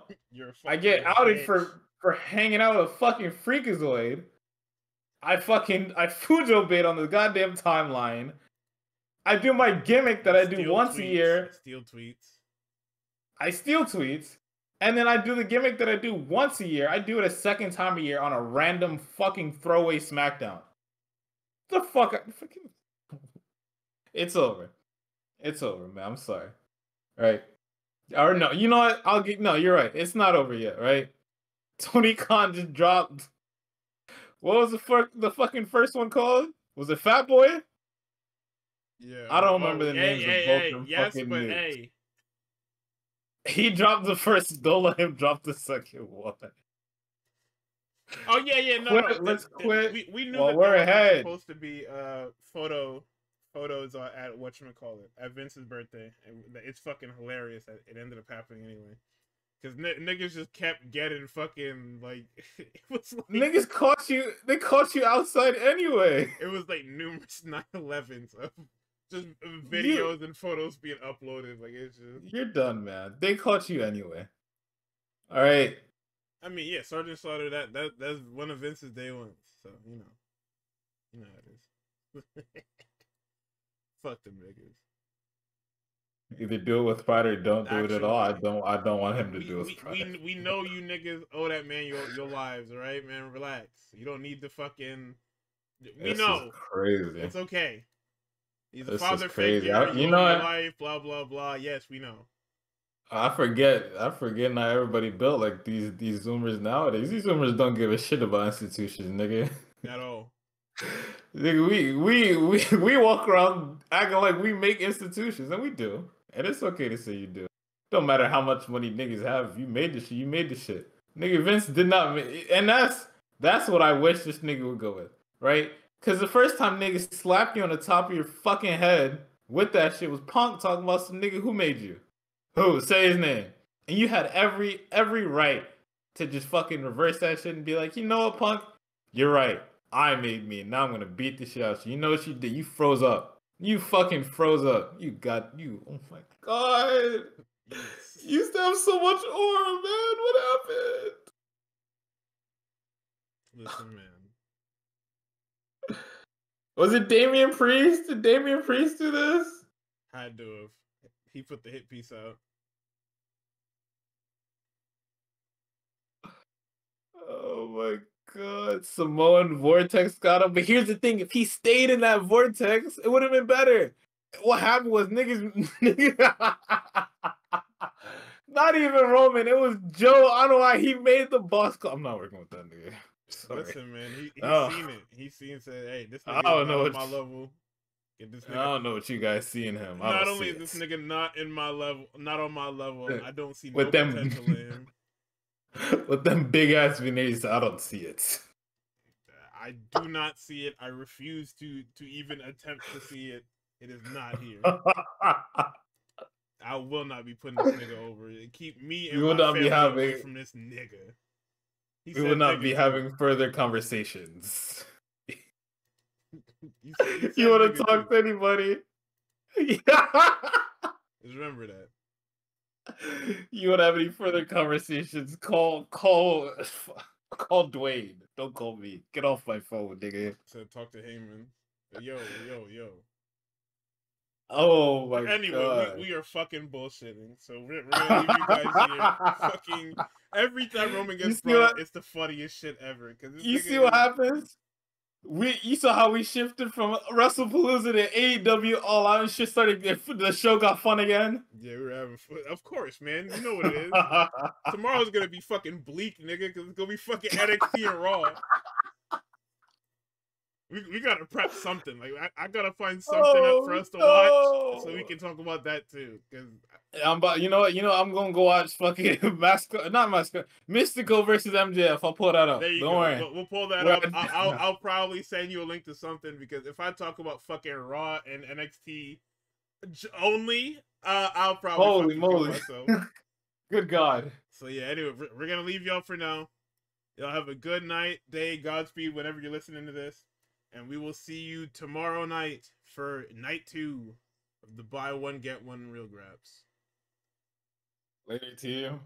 Speaker 2: I get outed for hanging out with a fucking freakazoid. I Fujo bait on the goddamn timeline. I do my gimmick that I do once a year. I steal tweets. And then I do the gimmick that I do once a year. I do it a second time a year on a random fucking throwaway SmackDown. The fuck? It's over. It's over, man. I'm sorry. Right? Or no, you know what? No, you're right. It's not over yet, right? Tony Khan just dropped. What was the fucking first one called? Was it Fat Boy?
Speaker 1: Yeah.
Speaker 2: I don't remember the names of both them. Yes, fucking but names. He dropped the first. Don't let him drop the second one.
Speaker 1: Oh yeah, no.
Speaker 2: Let's quit.
Speaker 1: We knew
Speaker 2: well,
Speaker 1: that
Speaker 2: we're
Speaker 1: there
Speaker 2: ahead.
Speaker 1: was supposed to be photos at whatchamacallit, at Vince's birthday. It's fucking hilarious that it ended up happening anyway. Because niggas just kept getting fucking like, it was like
Speaker 2: niggas caught you. They caught you outside anyway.
Speaker 1: It was like numerous 9/11s of just videos and photos being uploaded. Like it's just,
Speaker 2: you're done, man. They caught you anyway. All right.
Speaker 1: I mean, yeah, Sergeant Slaughter. That's one of Vince's day ones. So you know how it is. Fuck them niggas.
Speaker 2: Either do it with pride or don't do it at all. I don't want him to do it with pride.
Speaker 1: We know you niggas owe that man your lives, all right, man. Relax. You don't need to fucking. We know.
Speaker 2: Is crazy.
Speaker 1: It's okay. He's a
Speaker 2: this
Speaker 1: father
Speaker 2: figure.
Speaker 1: You know your life. Blah blah blah. Yes, we know.
Speaker 2: I forget not everybody built like these Zoomers nowadays. These Zoomers don't give a shit about institutions, nigga.
Speaker 1: At all.
Speaker 2: Nigga, we walk around acting like we make institutions, and we do. And it's okay to say you do. Don't matter how much money niggas have. If you made the shit, you made the shit. Nigga, Vince did not make, and that's That's what I wish this nigga would go with, right? Because the first time niggas slapped you on the top of your fucking head with that shit was Punk talking about some nigga who made you. Who? Say his name. And you had every right to just fucking reverse that shit and be like, you know what, Punk? You're right. I made me, and now I'm gonna beat the shit out of you. You know what you did? You froze up. You fucking froze up. You. Oh my god. You used to have so much aura, man. What happened?
Speaker 1: Listen, man.
Speaker 2: Was it Damian Priest? Did Damian Priest do this?
Speaker 1: Had to have. He put the hit piece out.
Speaker 2: Oh my god. Samoan Vortex got him. But here's the thing. If he stayed in that Vortex, it would have been better. What happened was niggas not even Roman. It was Joe. I don't know why he made the boss call. I'm not working with that nigga. Sorry.
Speaker 1: Listen, man. He's seen it. He's seen it. Said, hey, this nigga is not on my level. Get this nigga.
Speaker 2: I don't know what you guys see in him.
Speaker 1: Not only is this nigga not on my level, I don't see no
Speaker 2: with them,
Speaker 1: potential in him.
Speaker 2: With them big ass veneers, I don't see it.
Speaker 1: I do not see it. I refuse to even attempt to see it. It is not here. I will not be putting this nigga over. Keep me and my family away from this nigga.
Speaker 2: We will not be having further conversations. You want to talk to anybody?
Speaker 1: Just remember that.
Speaker 2: You want to have any further conversations? Call Dwayne. Don't call me. Get off my phone, nigga.
Speaker 1: So talk to Heyman. Yo.
Speaker 2: Oh my god.
Speaker 1: Anyway, we are fucking bullshitting. So we're gonna leave you guys here. Fucking every time Roman gets brought, it's the funniest shit ever.
Speaker 2: You see what happens? You saw how we shifted from WrestlePalooza to AEW All Out and shit started. The show got fun again.
Speaker 1: Yeah, we were having fun. Of course, man. You know what it is. Tomorrow's gonna be fucking bleak, nigga, because it's gonna be fucking NXT and Raw. We gotta prep something. Like I gotta find something up for us to watch so we can talk about that too. Cause
Speaker 2: I'm about, you know what? I'm gonna go watch fucking Mystical versus MJF. I'll pull that up.
Speaker 1: There you
Speaker 2: Don't
Speaker 1: go.
Speaker 2: worry.
Speaker 1: We'll pull that up. I'll probably send you a link to something because if I talk about fucking Raw and NXT only, I'll probably
Speaker 2: holy moly
Speaker 1: myself.
Speaker 2: Good God.
Speaker 1: So yeah. Anyway, we're gonna leave y'all for now. Y'all have a good night, day, Godspeed, whenever you're listening to this. And we will see you tomorrow night for night 2 of the buy one, get one real GRAPS.
Speaker 2: Later to you.